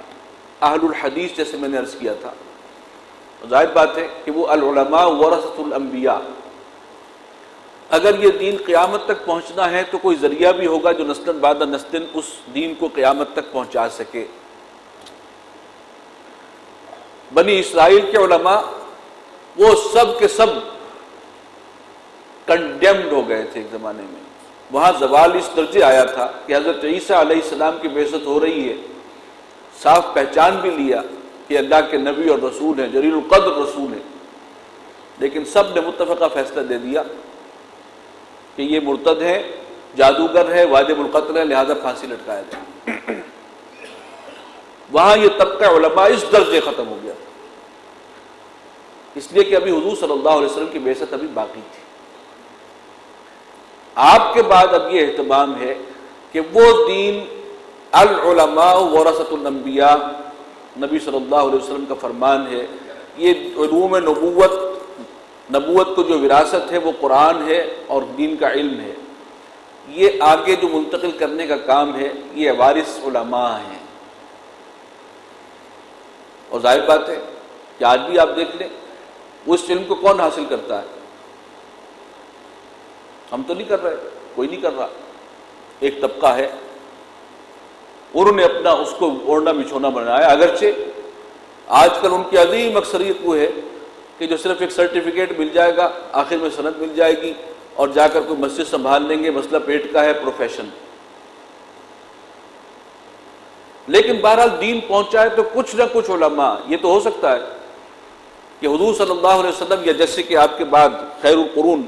اہل الحدیث، جیسے میں نے عرض کیا تھا۔ ظاہر بات ہے کہ وہ العلماء ورثۃ الانبیاء، اگر یہ دین قیامت تک پہنچنا ہے تو کوئی ذریعہ بھی ہوگا جو نسل بعد نسل اس دین کو قیامت تک پہنچا سکے۔ بنی اسرائیل کے علماء وہ سب کے سب کنڈیمڈ ہو گئے تھے ایک زمانے میں، وہاں زوال اس درجے آیا تھا کہ حضرت عیسیٰ علیہ السلام کی بعثت ہو رہی ہے، صاف پہچان بھی لیا کہ اللہ کے نبی اور رسول ہیں، جلیل القدر رسول ہیں، لیکن سب نے متفقہ فیصلہ دے دیا کہ یہ مرتد ہے، جادوگر ہے، واجب القتل ہے، لہذا پھانسی لٹکایا جائے۔ وہاں یہ طبقہ علماء اس درجے ختم ہو گیا، اس لیے کہ ابھی حضور صلی اللہ علیہ وسلم کی بعثت ابھی باقی تھی۔ آپ کے بعد اب یہ اہتمام ہے کہ وہ دین العلماء ورثۃ الانبیاء، نبی صلی اللہ علیہ وسلم کا فرمان ہے، یہ علوم نبوت کو جو وراثت ہے وہ قرآن ہے اور دین کا علم ہے، یہ آگے جو منتقل کرنے کا کام ہے یہ وارث علماء ہیں۔ اور ظاہر بات ہے کہ آج بھی آپ دیکھ لیں اس علم کو کون حاصل کرتا ہے؟ ہم تو نہیں کر رہے، کوئی نہیں کر رہا، ایک طبقہ ہے، انہوں نے اپنا اس کو اوڑھنا بچھونا بنایا۔ اگرچہ آج کل ان کی عظیم اکثریت وہ ہے کہ جو صرف ایک سرٹیفکیٹ مل جائے گا، آخر میں سند مل جائے گی اور جا کر کوئی مسجد سنبھال لیں گے، مسئلہ پیٹ کا ہے، پروفیشن۔ لیکن بہرحال دین پہنچائے تو کچھ نہ کچھ علماء، یہ تو ہو سکتا ہے کہ حضور صلی اللہ علیہ وسلم یا جیسے کہ آپ کے بعد خیر القرون،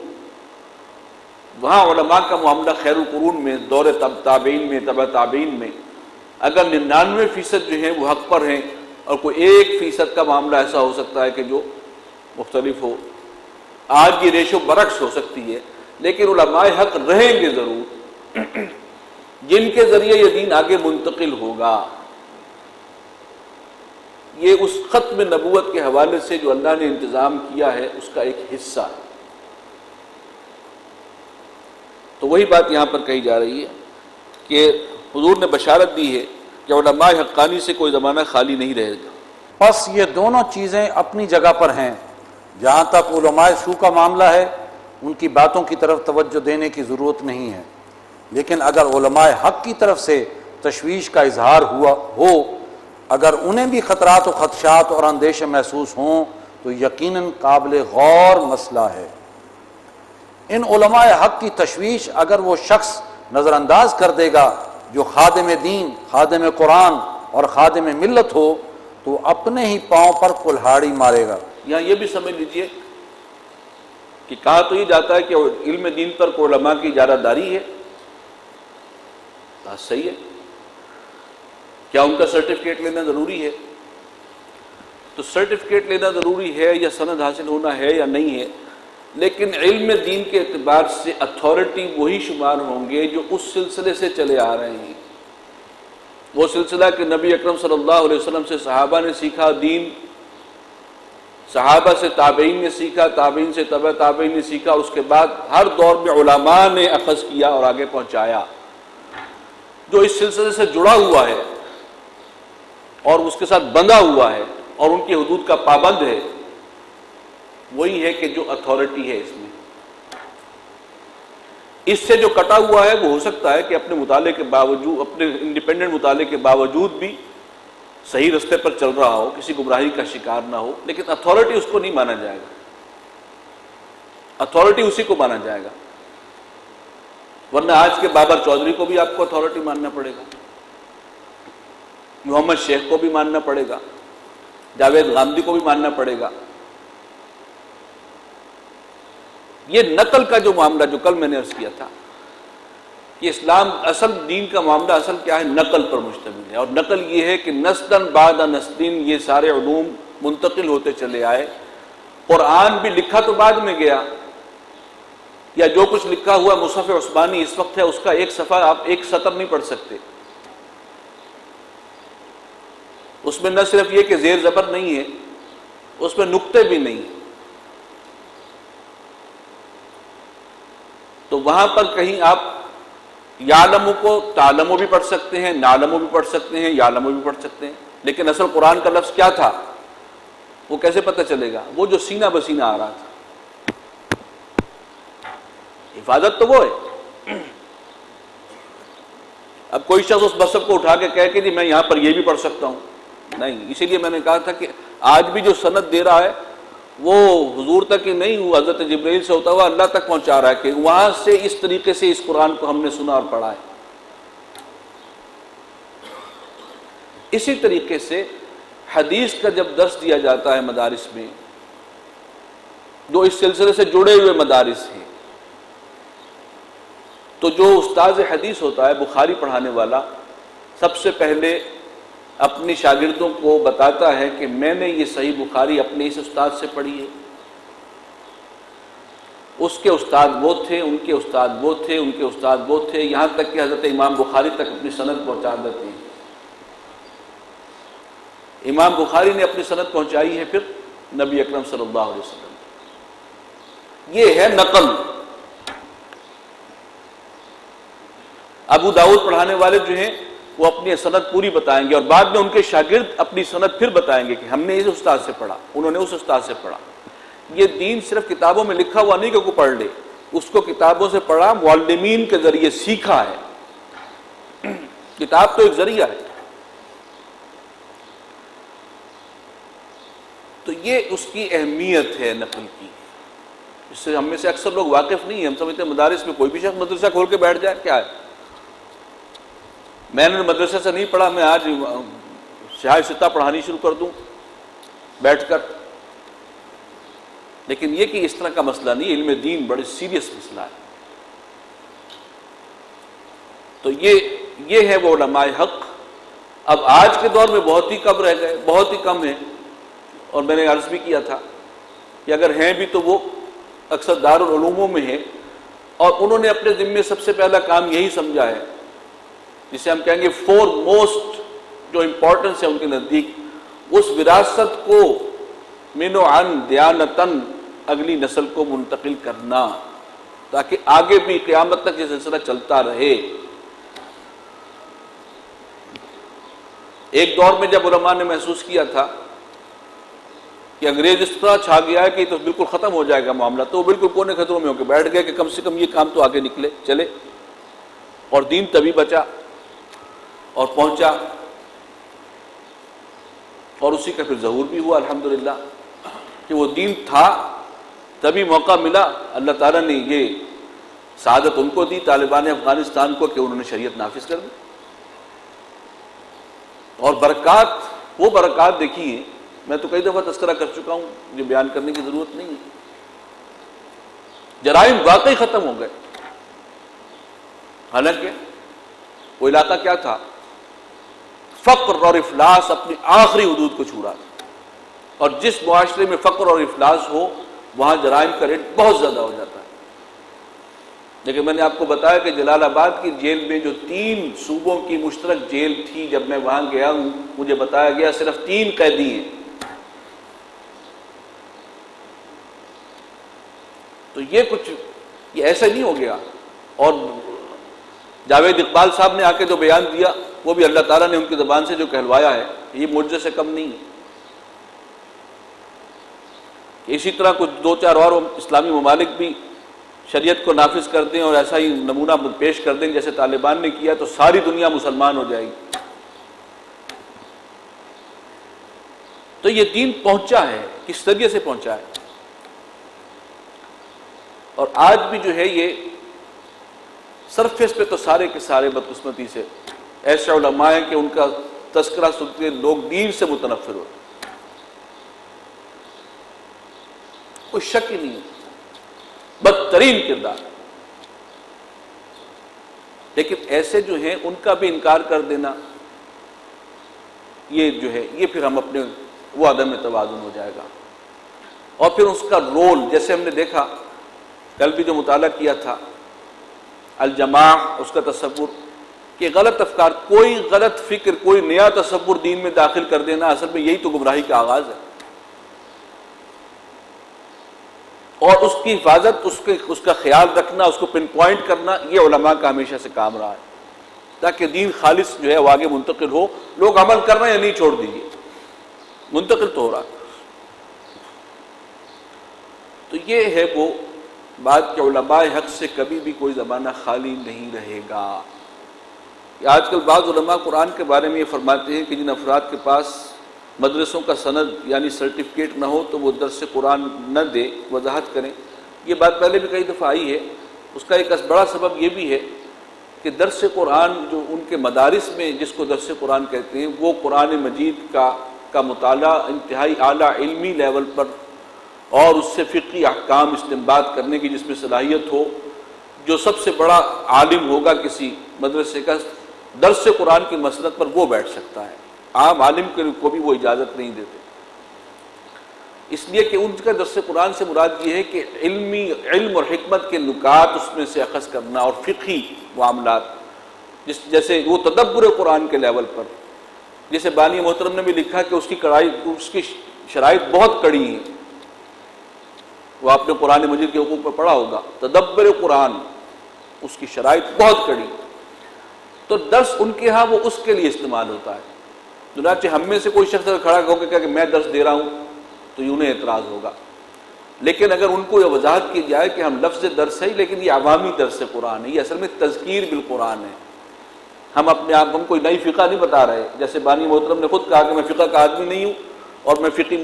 وہاں علماء کا معاملہ خیر القرون میں، دور تابعین میں، تبع تابعین میں اگر 99% جو ہیں وہ حق پر ہیں اور کوئی 1% کا معاملہ ایسا ہو سکتا ہے کہ جو مختلف ہو، آج یہ ریشو برعکس ہو سکتی ہے، لیکن علماء حق رہیں گے ضرور جن کے ذریعے یہ دین آگے منتقل ہوگا۔ یہ اس ختم نبوت کے حوالے سے جو اللہ نے انتظام کیا ہے اس کا ایک حصہ ہے۔ تو وہی بات یہاں پر کہی جا رہی ہے کہ حضور نے بشارت دی ہے کہ علماء حقانی سے کوئی زمانہ خالی نہیں رہے گا۔ بس یہ دونوں چیزیں اپنی جگہ پر ہیں۔ جہاں تک علماء سو کا معاملہ ہے ان کی باتوں کی طرف توجہ دینے کی ضرورت نہیں ہے، لیکن اگر علماء حق کی طرف سے تشویش کا اظہار ہو، اگر انہیں بھی خطرات و خدشات اور اندیشے محسوس ہوں تو یقیناً قابل غور مسئلہ ہے۔ ان علماء حق کی تشویش اگر وہ شخص نظر انداز کر دے گا جو خادم دین، خادم قرآن اور خادم ملت ہو تو وہ اپنے ہی پاؤں پر کلہاڑی مارے گا۔ یہاں یہ بھی سمجھ لیجئے کہ کہا تو یہ جاتا ہے کہ علم دین پر علماء کی اجارہ داری ہے، بات صحیح ہے، کیا ان کا سرٹیفکیٹ لینا ضروری ہے؟ تو سرٹیفکیٹ لینا ضروری ہے یا سند حاصل ہونا ہے یا نہیں ہے، لیکن علم دین کے اعتبار سے اتھارٹی وہی شمار ہوں گے جو اس سلسلے سے چلے آ رہے ہیں، وہ سلسلہ کہ نبی اکرم صلی اللہ علیہ وسلم سے صحابہ نے سیکھا دین، صحابہ سے تابعین نے سیکھا، تابعین سے تبع تابعین نے سیکھا، اس کے بعد ہر دور میں علماء نے اخذ کیا اور آگے پہنچایا۔ جو اس سلسلے سے جڑا ہوا ہے اور اس کے ساتھ بندھا ہوا ہے اور ان کی حدود کا پابند ہے، وہی ہے کہ جو اتھارٹی ہے اس میں۔ اس سے جو کٹا ہوا ہے وہ ہو سکتا ہے کہ اپنے مطالعے کے باوجود، اپنے انڈیپینڈنٹ مطالعے کے باوجود بھی صحیح رستے پر چل رہا ہو، کسی گمراہی کا شکار نہ ہو، لیکن اتھارٹی اس کو نہیں مانا جائے گا، اتھارٹی اسی کو مانا جائے گا۔ ورنہ آج کے بابر چودھری کو بھی آپ کو اتھارٹی ماننا پڑے گا، محمد شیخ کو بھی ماننا پڑے گا، جاوید غامدی کو بھی ماننا پڑے گا۔ یہ نقل کا جو معاملہ جو کل میں نے عرض کیا تھا کہ اسلام اصل دین کا معاملہ اصل کیا ہے، نقل پر مشتمل ہے، اور نقل یہ ہے کہ نسلاً بعد نسلین یہ سارے علوم منتقل ہوتے چلے آئے۔ قرآن بھی لکھا تو بعد میں گیا، یا جو کچھ لکھا ہوا مصحف عثمانی اس وقت ہے اس کا ایک صفحہ آپ ایک سطر نہیں پڑھ سکتے، اس میں نہ صرف یہ کہ زیر زبر نہیں ہے، اس میں نقطے بھی نہیں ہیں۔ تو وہاں پر کہیں آپ یعلمو کو تعلمو بھی پڑھ سکتے ہیں، نعلمو بھی پڑھ سکتے ہیں، یعلمو بھی پڑھ سکتے ہیں، لیکن اصل قرآن کا لفظ کیا تھا وہ کیسے پتہ چلے گا؟ وہ جو سینہ بسینہ آ رہا تھا۔ حفاظت تو وہ ہے۔ اب کوئی شخص اس مصحف کو اٹھا کے کہے کہ جی میں یہاں پر یہ بھی پڑھ سکتا ہوں، نہیں۔ اسی لیے میں نے کہا تھا کہ آج بھی جو سند دے رہا ہے وہ حضور تک ہی نہیں، وہ حضرت جبرائیل سے ہوتا ہوا اللہ تک پہنچا رہا ہے کہ وہاں سے اس طریقے سے اس قرآن کو ہم نے سنا اور پڑھا ہے۔ اسی طریقے سے حدیث کا جب درس دیا جاتا ہے مدارس میں، جو اس سلسلے سے جڑے ہوئے مدارس ہیں، تو جو استاد حدیث ہوتا ہے بخاری پڑھانے والا، سب سے پہلے اپنی شاگردوں کو بتاتا ہے کہ میں نے یہ صحیح بخاری اپنے اس استاد سے پڑھی ہے، اس کے استاد وہ تھے، ان کے استاد وہ تھے، ان کے استاد وہ تھے، یہاں تک کہ حضرت امام بخاری تک اپنی سند پہنچا دیتے ہیں۔ امام بخاری نے اپنی سند پہنچائی ہے پھر نبی اکرم صلی اللہ علیہ وسلم۔ یہ ہے نقل۔ ابو داؤد پڑھانے والے جو ہیں وہ اپنی سند پوری بتائیں گے، اور بعد میں ان کے شاگرد اپنی سند پھر بتائیں گے کہ ہم نے اس استاد سے پڑھا، انہوں نے اس استاد سے پڑھا۔ یہ دین صرف کتابوں میں لکھا ہوا نہیں کہ کوئی پڑھ لے، اس کو کتابوں سے پڑھا، معلمین کے ذریعے سیکھا ہے۔ کتاب تو ایک ذریعہ ہے۔ تو یہ اس کی اہمیت ہے نقل کی، اس سے ہم میں سے اکثر لوگ واقف نہیں ہیں۔ ہم سمجھتے ہیں مدارس میں کوئی بھی شخص مدرسہ کھول کے بیٹھ جائے، کیا ہے، میں نے مدرسے سے نہیں پڑھا، میں آج سیاہ ستہ پڑھانی شروع کر دوں بیٹھ کر۔ لیکن یہ کہ اس طرح کا مسئلہ نہیں، علم دین بڑے سیریس مسئلہ ہے۔ تو یہ ہے وہ علماء حق۔ اب آج کے دور میں بہت ہی کم رہ گئے، بہت ہی کم ہیں، اور میں نے عرض بھی کیا تھا کہ اگر ہیں بھی تو وہ اکثر دارالعلوموں میں ہیں، اور انہوں نے اپنے ذمے سب سے پہلا کام یہی سمجھا ہے، جسے ہم کہیں گے فور موسٹ جو امپورٹنس ہے ان کے نزدیک، اس وراثت کو من و عن دیانتاً اگلی نسل کو منتقل کرنا، تاکہ آگے بھی قیامت تک یہ سلسلہ چلتا رہے۔ ایک دور میں جب علماء نے محسوس کیا تھا کہ انگریز اس طرح چھا گیا ہے کہ تو بالکل ختم ہو جائے گا معاملہ، تو وہ بالکل کونے خطروں میں ہو کے بیٹھ گئے کہ کم سے کم یہ کام تو آگے نکلے چلے، اور دین تبھی بچا اور پہنچا، اور اسی کا پھر ظہور بھی ہوا الحمدللہ کہ وہ دین تھا، تبھی موقع ملا، اللہ تعالیٰ نے یہ سعادت ان کو دی، طالبان افغانستان کو، کہ انہوں نے شریعت نافذ کر دی۔ اور برکات، وہ برکات دیکھیے، میں تو کئی دفعہ تذکرہ کر چکا ہوں، یہ بیان کرنے کی ضرورت نہیں ہے۔ جرائم واقعی ختم ہو گئے. حالانکہ وہ علاقہ کیا تھا؟ فقر اور افلاس اپنی آخری حدود کو چھو رہا تھا. اور جس معاشرے میں فقر اور افلاس ہو وہاں جرائم کا ریٹ بہت زیادہ ہو جاتا ہے. لیکن میں نے آپ کو بتایا کہ جلال آباد کی جیل میں جو 3 صوبوں کی مشترک جیل تھی، جب میں وہاں گیا ہوں مجھے بتایا گیا صرف 3 قیدی ہیں. تو یہ ایسا نہیں ہو گیا. اور جاوید اقبال صاحب نے آ کے جو بیان دیا وہ بھی اللہ تعالیٰ نے ان کی زبان سے جو کہلوایا ہے یہ معجزے سے کم نہیں ہے. اسی طرح کچھ 2-4 اور اسلامی ممالک بھی شریعت کو نافذ کر دیں اور ایسا ہی نمونہ پیش کر دیں جیسے طالبان نے کیا تو ساری دنیا مسلمان ہو جائے گی. تو یہ دین پہنچا ہے، کس ذریعے سے پہنچا ہے. اور آج بھی جو ہے یہ سرفیس پہ تو سارے کے سارے بدقسمتی سے ایسے علماء ہیں کہ ان کا تذکرہ سن کے لوگ دین سے متنفر ہوتے. کوئی شک ہی نہیں ہے، بدترین کردار. لیکن ایسے جو ہیں ان کا بھی انکار کر دینا یہ جو ہے یہ پھر ہم اپنے وہ عدم توازن ہو جائے گا. اور پھر اس کا رول جیسے ہم نے دیکھا کل بھی جو مطالعہ کیا تھا الجماع، اس کا تصور کہ غلط افکار، کوئی غلط فکر، کوئی نیا تصور دین میں داخل کر دینا اصل میں یہی تو گمراہی کا آغاز ہے. اور اس کی حفاظت، اس کا خیال رکھنا، اس کو پن پوائنٹ کرنا یہ علماء کا ہمیشہ سے کام رہا ہے تاکہ دین خالص جو ہے وہ آگے منتقل ہو. لوگ عمل کر رہے ہیں یا نہیں چھوڑ دیجیے، منتقل تو ہو رہا. تو یہ ہے وہ بات کہ علماء حق سے کبھی بھی کوئی زمانہ خالی نہیں رہے گا. آج کل بعض علماء قرآن کے بارے میں یہ فرماتے ہیں کہ جن افراد کے پاس مدرسوں کا سند یعنی سرٹیفکیٹ نہ ہو تو وہ درس قرآن نہ دے. وضاحت کریں، یہ بات پہلے بھی کئی دفعہ آئی ہے. اس کا ایک بڑا سبب یہ بھی ہے کہ درس قرآن جو ان کے مدارس میں جس کو درس قرآن کہتے ہیں وہ قرآن مجید کا مطالعہ انتہائی اعلیٰ علمی لیول پر اور اس سے فقہی احکام استنباط کرنے کی جس میں صلاحیت ہو. جو سب سے بڑا عالم ہوگا کسی مدرسے کا درس قرآن کی مسند پر وہ بیٹھ سکتا ہے. عام عالم کو بھی وہ اجازت نہیں دیتے، اس لیے کہ ان کا درس قرآن سے مراد یہ ہے کہ علم اور حکمت کے نکات اس میں سے اخذ کرنا اور فقہی معاملات جیسے وہ تدبر قرآن کے لیول پر. جیسے بانی محترم نے بھی لکھا کہ اس کی شرائط بہت کڑی ہیں. وہ آپ نے قرآن مجید کے حقوق میں پڑھا ہوگا، تدبر قرآن اس کی شرائط بہت کڑی. تو درس ان کے ہاں وہ اس کے لیے استعمال ہوتا ہے. چنانچہ ہم میں سے کوئی شخص اگر کھڑا ہو کے کہا کہ میں درس دے رہا ہوں تو انہیں اعتراض ہوگا. لیکن اگر ان کو یہ وضاحت کی جائے کہ ہم لفظ درس ہے لیکن یہ عوامی درس قرآن ہے، یہ اصل میں تذکیر بالقرآن ہے. ہم اپنے آپ ہم کوئی نئی فقہ نہیں بتا رہے. جیسے بانی محترم نے خود کہا کہ میں فقہ کا آدمی نہیں ہوں اور میں فقہ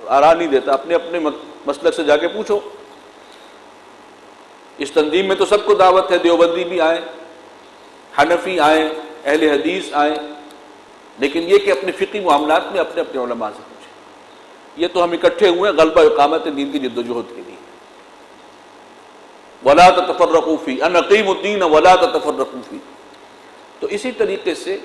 آرا نہیں دیتا. اپنے مسلک سے جا کے پوچھو. اس تنظیم میں تو سب کو دعوت ہے، دیوبندی بھی آئیں، حنفی آئیں، اہل حدیث آئیں، لیکن یہ کہ اپنے فقہی معاملات میں اپنے علماء سے پوچھیں. یہ تو ہم اکٹھے ہوئے ہیں غلبہ اقامت دین کی جدوجہد کے لیے. وَلَا تَتَفَرَّقُوا فِيهِ أَنْ أَقِيمُوا الدِّينَ وَلَا تَتَفَرَّقُوا فِيهِ. تو اسی طریقے سے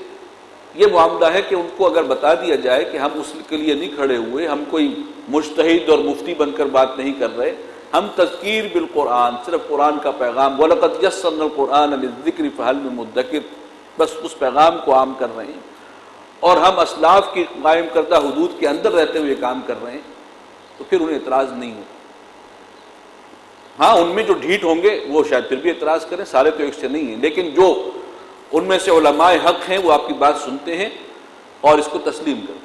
یہ معاملہ ہے کہ ان کو اگر بتا دیا جائے کہ ہم اس کے لیے نہیں کھڑے ہوئے، ہم کوئی مجتہد اور مفتی بن کر بات نہیں کر رہے، ہم تذکیر بالقرآن، صرف قرآن کا پیغام وَلَقَدْ يَسَّرْنَا الْقُرْآنَ لِلذِّكْرِ فَهَلْ مِن مُدَّكِرٍ، بس اس پیغام کو عام کر رہے ہیں. اور ہم اسلاف کی قائم کردہ حدود کے اندر رہتے ہوئے کام کر رہے ہیں تو پھر انہیں اعتراض نہیں ہو. ہاں ان میں جو ڈھیٹ ہوں گے وہ شاید پھر بھی اعتراض کریں، سارے تو ایک سے نہیں ہیں، لیکن جو ان میں سے علماء حق ہیں وہ آپ کی بات سنتے ہیں اور اس کو تسلیم کرتے ہیں.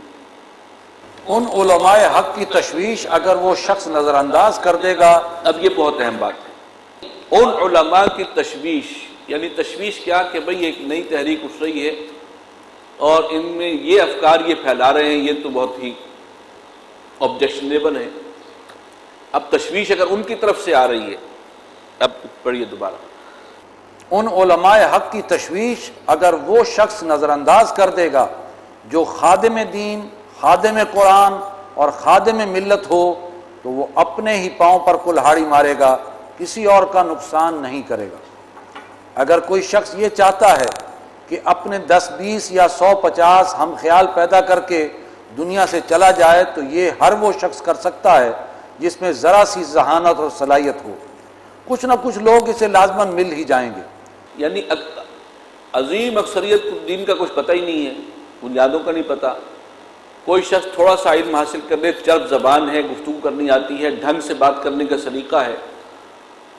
ان علماء حق کی تشویش اگر وہ شخص نظر انداز کر دے گا، اب یہ بہت اہم بات ہے. ان علماء کی تشویش، یعنی تشویش کیا کہ بھئی ایک نئی تحریک اٹھ رہی ہے اور ان میں یہ افکار یہ پھیلا رہے ہیں، یہ تو بہت ہی آبجیکشنیبل ہے. اب تشویش اگر ان کی طرف سے آ رہی ہے، اب پڑھیے دوبارہ. ان علماء حق کی تشویش اگر وہ شخص نظر انداز کر دے گا جو خادم دین، خادم قرآن اور خادم ملت ہو تو وہ اپنے ہی پاؤں پر کلہاڑی مارے گا کسی اور کا نقصان نہیں کرے گا۔ اگر کوئی شخص یہ چاہتا ہے کہ اپنے 10 20 یا 100 50 ہم خیال پیدا کر کے دنیا سے چلا جائے تو یہ ہر وہ شخص کر سکتا ہے جس میں ذرا سی ذہانت اور صلاحیت ہو۔ کچھ نہ کچھ لوگ اسے لازماً مل ہی جائیں گے۔ یعنی عظیم اکثریت کو دین کا کچھ پتہ ہی نہیں ہے، بنیادوں کا نہیں پتہ۔ کوئی شخص تھوڑا سا علم حاصل کر لے، چرب زبان ہے، گفتگو کرنی آتی ہے، ڈھنگ سے بات کرنے کا سلیقہ ہے،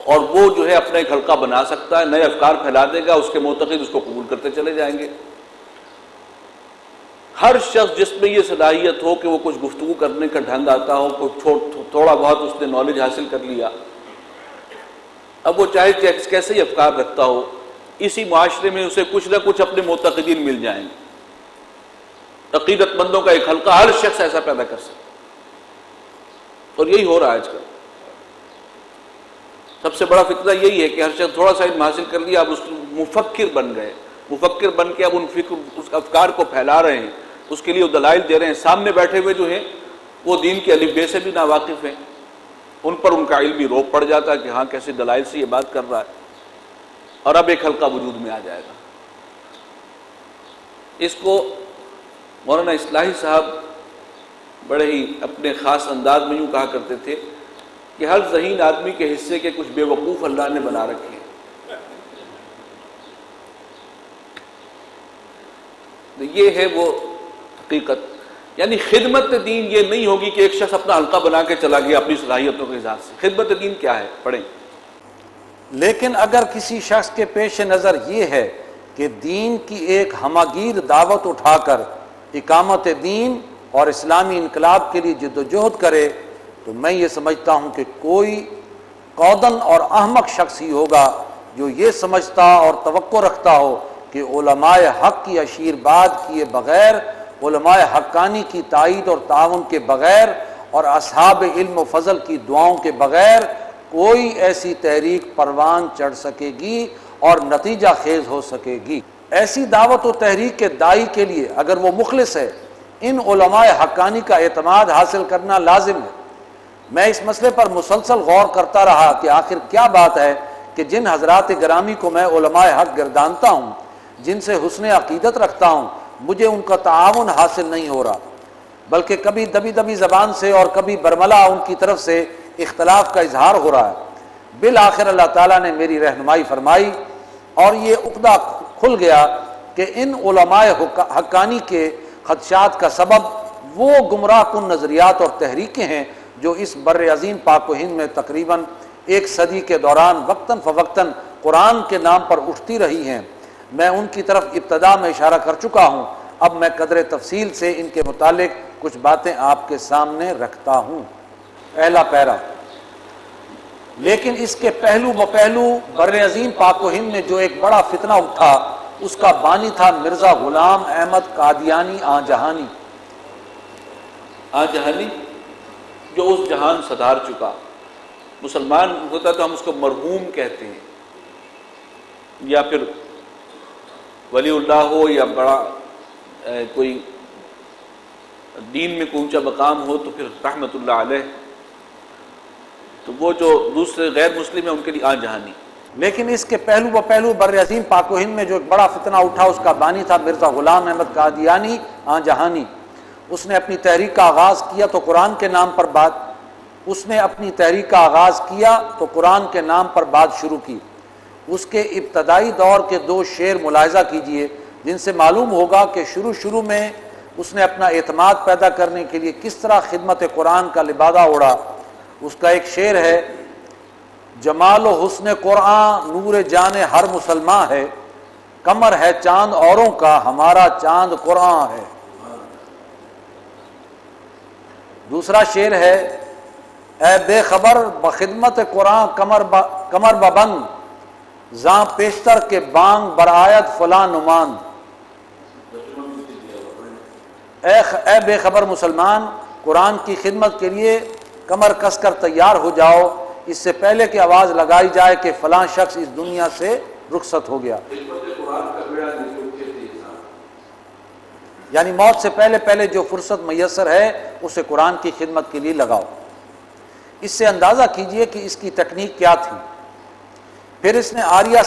اور وہ جو ہے اپنا ایک حلقہ بنا سکتا ہے، نئے افکار پھیلا دے گا، اس کے معتقد اس کو قبول کرتے چلے جائیں گے۔ ہر شخص جس میں یہ صلاحیت ہو کہ وہ کچھ گفتگو کرنے کا ڈھنگ آتا ہو، کوئی تھوڑا بہت اس نے نالج حاصل کر لیا، اب وہ چاہے کیسے ہی افکار رکھتا ہو، اسی معاشرے میں اسے کچھ نہ کچھ اپنے معتقدین مل جائیں گے۔ عقیدت مندوں کا ایک حلقہ ہر شخص ایسا پیدا کر سکتا، اور یہی ہو رہا ہے آج کل۔ سب سے بڑا فتنہ یہی ہے کہ ہر شخص تھوڑا سا علم حاصل کر لیا، اب اس مفکر بن گئے، مفکر بن کے اب اس افکار کو پھیلا رہے ہیں، اس کے لیے وہ دلائل دے رہے ہیں۔ سامنے بیٹھے ہوئے جو ہیں وہ دین کے الف بے سے بھی ناواقف ہیں، ان پر ان کا علمی روب پڑ جاتا ہے کہ ہاں کیسے دلائل سے یہ بات کر رہا ہے، اور اب ایک حلقہ وجود میں آ جائے گا۔ اس کو مولانا اصلاحی صاحب بڑے ہی اپنے خاص انداز میں یوں کہا کرتے تھے کہ ہر ذہین آدمی کے حصے کے کچھ بے وقوف اللہ نے بنا رکھے ہیں۔ یہ ہے وہ حقیقت، یعنی خدمت دین یہ نہیں ہوگی کہ ایک شخص اپنا حلقہ بنا کے چلا گیا اپنی صلاحیتوں کے حساب سے۔ خدمت دین کیا ہے؟ پڑھیں۔ لیکن اگر کسی شخص کے پیش نظر یہ ہے کہ دین کی ایک ہماگیر دعوت اٹھا کر اقامت دین اور اسلامی انقلاب کے لیے جد و جہد کرے تو میں یہ سمجھتا ہوں کہ کوئی قودن اور احمق شخص ہی ہوگا جو یہ سمجھتا اور توقع رکھتا ہو کہ علماء حق کی اشیرباد کیے بغیر، علماء حقانی کی تائید اور تعاون کے بغیر، اور اصحاب علم و فضل کی دعاؤں کے بغیر کوئی ایسی تحریک پروان چڑھ سکے گی اور نتیجہ خیز ہو سکے گی۔ ایسی دعوت و تحریک کے داعی کے لیے اگر وہ مخلص ہے، ان علماء حقانی کا اعتماد حاصل کرنا لازم ہے۔ میں اس مسئلے پر مسلسل غور کرتا رہا کہ آخر کیا بات ہے کہ جن حضرات گرامی کو میں علماء حق گردانتا ہوں، جن سے حسن عقیدت رکھتا ہوں، مجھے ان کا تعاون حاصل نہیں ہو رہا، بلکہ کبھی دبی دبی زبان سے اور کبھی برملا ان کی طرف سے اختلاف کا اظہار ہو رہا ہے۔ بالآخر اللہ تعالیٰ نے میری رہنمائی فرمائی اور یہ عقدہ کھل گیا کہ ان علماء حقانی کے خدشات کا سبب وہ گمراہ کن نظریات اور تحریکیں ہیں جو اس بر عظیم پاک و ہند میں تقریباً 1 صدی کے دوران وقتاً فوقتاً قرآن کے نام پر اٹھتی رہی ہیں۔ میں ان کی طرف ابتدا میں اشارہ کر چکا ہوں، اب میں قدر تفصیل سے ان کے متعلق کچھ باتیں آپ کے سامنے رکھتا ہوں۔ پہلا پیرا۔ لیکن اس کے پہلو بپہلو بر عظیم پاک و ہند میں جو ایک بڑا فتنہ اٹھا، اس کا بانی تھا مرزا غلام احمد قادیانی آن جہانی۔ آن جہانی جو اس جہان صدار چکا، مسلمان ہوتا تو ہم اس کو مرحوم کہتے ہیں، یا پھر ولی اللہ ہو یا بڑا کوئی دین میں کوئی اونچا مقام ہو تو پھر رحمت اللہ علیہ، تو وہ جو دوسرے غیر مسلم ہیں ان کے لیے آن جہانی۔ لیکن اس کے پہلو بپہلو بر عظیم پاک و ہند میں جو ایک بڑا فتنہ اٹھا، اس کا بانی تھا مرزا غلام احمد قادیانی آن جہانی۔ اس نے اپنی تحریک کا آغاز کیا تو قرآن کے نام پر بات شروع کی۔ اس کے ابتدائی دور کے 2 شعر ملاحظہ کیجئے جن سے معلوم ہوگا کہ شروع میں اس نے اپنا اعتماد پیدا کرنے کے لیے کس طرح خدمت قرآن کا لبادہ اوڑھا۔ اس کا ایک شعر ہے: جمال و حسن قرآن نور جان ہر مسلمان ہے، قمر ہے چاند اوروں کا ہمارا چاند قرآن ہے۔ دوسرا شعر ہے: اے بے خبر بخدمت قرآن کمر ببند، زاں پیشتر کے بانگ برآیت فلاں نماند۔ اے بے خبر مسلمان، قرآن کی خدمت کے لیے کمر کس کر تیار ہو جاؤ، اس سے پہلے کہ آواز لگائی جائے کہ فلاں شخص اس دنیا سے رخصت ہو گیا، یعنی موت سے پہلے جو فرصت میسر ہے اسے قرآن کی خدمت کے لیے لگاؤ۔ اس سے اندازہ کیجئے کہ اس کی تکنیک کیا تھی۔ پھر اس نے آریہ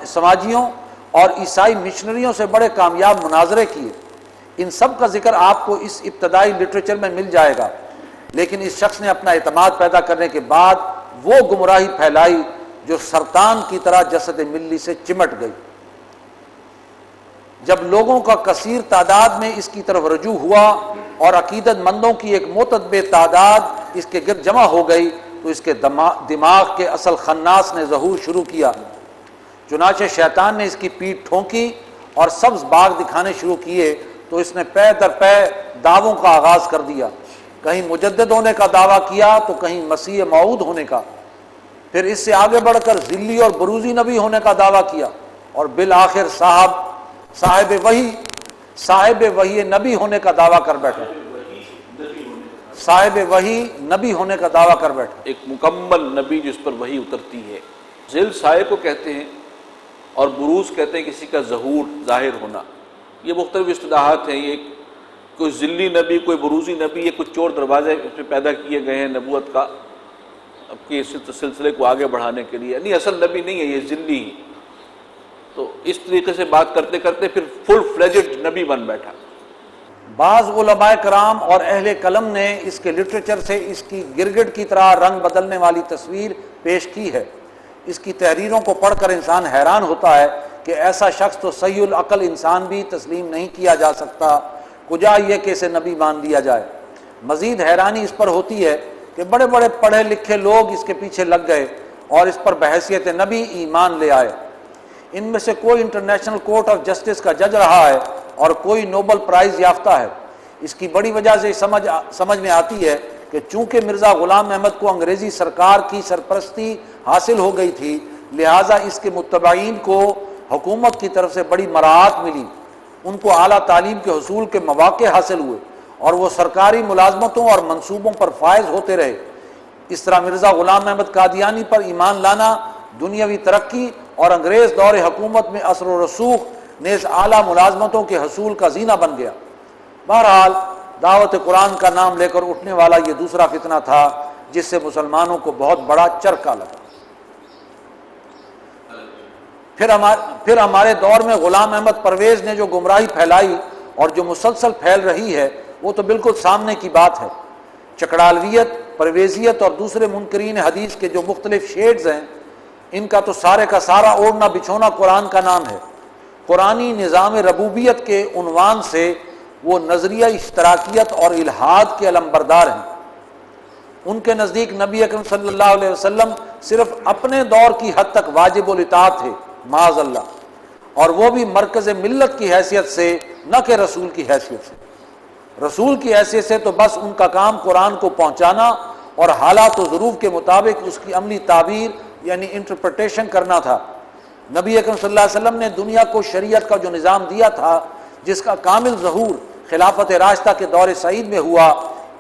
سماجیوں اور عیسائی مشنریوں سے بڑے کامیاب مناظرے کیے۔ ان سب کا ذکر آپ کو اس ابتدائی لٹریچر میں مل جائے گا، لیکن اس شخص نے اپنا اعتماد پیدا کرنے کے بعد وہ گمراہی پھیلائی جو سرطان کی طرح جسد ملی سے چمٹ گئی۔ جب لوگوں کا کثیر تعداد میں اس کی طرف رجوع ہوا اور عقیدت مندوں کی ایک متتبع تعداد اس کے گرد جمع ہو گئی تو اس کے دماغ کے اصل خناس نے ظہور شروع کیا۔ چنانچہ شیطان نے اس کی پیٹھ ٹھونکی اور سبز باغ دکھانے شروع کیے تو اس نے پے در پے دعووں کا آغاز کر دیا، کہیں مجدد ہونے کا دعویٰ کیا تو کہیں مسیح موعود ہونے کا، پھر اس سے آگے بڑھ کر ذلی اور بروزی نبی ہونے کا دعویٰ کیا، اور بالآخر صاحب وحی نبی ہونے کا دعویٰ کر بیٹھا۔ صاحب وحی نبی ہونے کا دعویٰ کر بیٹھا، ایک مکمل نبی جس پر وحی اترتی ہے۔ ذل سائے کو کہتے ہیں اور بروز کہتے ہیں کسی کا ظہور، ظاہر ہونا۔ یہ مختلف اصطلاحات ہیں، یہ کوئی ذلی نبی، کوئی بروزی نبی، یہ کچھ چور دروازے اس پہ پیدا کیے گئے ہیں نبوت کا اب کے سلسلے کو آگے بڑھانے کے لیے، نہیں اصل نبی نہیں ہے یہ، ذلی ہی۔ تو اس طریقے سے بات کرتے کرتے پھر فل فلیجڈ نبی بن بیٹھا۔ بعض علماء کرام اور اہل قلم نے اس کے لٹریچر سے اس کی گرگٹ کی طرح رنگ بدلنے والی تصویر پیش کی ہے۔ اس کی تحریروں کو پڑھ کر انسان حیران ہوتا ہے کہ ایسا شخص تو صحیح العقل انسان بھی تسلیم نہیں کیا جا سکتا، کجا یہ کہ اسے نبی مان لیا جائے۔ مزید حیرانی اس پر ہوتی ہے کہ بڑے بڑے پڑھے لکھے لوگ اس کے پیچھے لگ گئے اور اس پر بحیثیت نبی ایمان لے آئے۔ ان میں سے کوئی انٹرنیشنل کورٹ آف جسٹس کا جج رہا ہے اور کوئی نوبل پرائز یافتہ ہے۔ اس کی بڑی وجہ سے سمجھ میں آتی ہے کہ چونکہ مرزا غلام احمد کو انگریزی سرکار کی سرپرستی حاصل ہو گئی تھی، لہٰذا اس کے متبعین کو حکومت کی طرف سے بڑی مراعات ملی، ان کو اعلیٰ تعلیم کے حصول کے مواقع حاصل ہوئے اور وہ سرکاری ملازمتوں اور منصوبوں پر فائز ہوتے رہے۔ اس طرح مرزا غلام احمد قادیانی پر ایمان لانا دنیاوی ترقی اور انگریز دور حکومت میں اثر و رسوخ نیز اعلیٰ ملازمتوں کے حصول کا زینہ بن گیا۔ بہرحال دعوت قرآن کا نام لے کر اٹھنے والا یہ دوسرا فتنہ تھا جس سے مسلمانوں کو بہت بڑا چرکا لگا۔ پھر ہمارے دور میں غلام احمد پرویز نے جو گمراہی پھیلائی اور جو مسلسل پھیل رہی ہے وہ تو بالکل سامنے کی بات ہے۔ چکڑالویت، پرویزیت اور دوسرے منکرین حدیث کے جو مختلف شیڈز ہیں، ان کا تو سارے کا سارا اوڑھنا بچھونا قرآن کا نام ہے۔ قرآنی نظام ربوبیت کے عنوان سے وہ نظریہ اشتراکیت اور الحاد کے علمبردار ہیں۔ ان کے نزدیک نبی اکرم صلی اللہ علیہ وسلم صرف اپنے دور کی حد تک واجب الاطاعت تھے، معاذ اللہ، اور وہ بھی مرکز ملت کی حیثیت سے، نہ کہ رسول کی حیثیت سے۔ رسول کی حیثیت سے تو بس ان کا کام قرآن کو پہنچانا اور حالات و ظروف کے مطابق اس کی عملی تعبیر یعنی انٹرپریٹیشن کرنا تھا۔ نبی اکرم صلی اللہ علیہ وسلم نے دنیا کو شریعت کا جو نظام دیا تھا، جس کا کامل ظہور خلافت راشدہ کے دور سعید میں ہوا،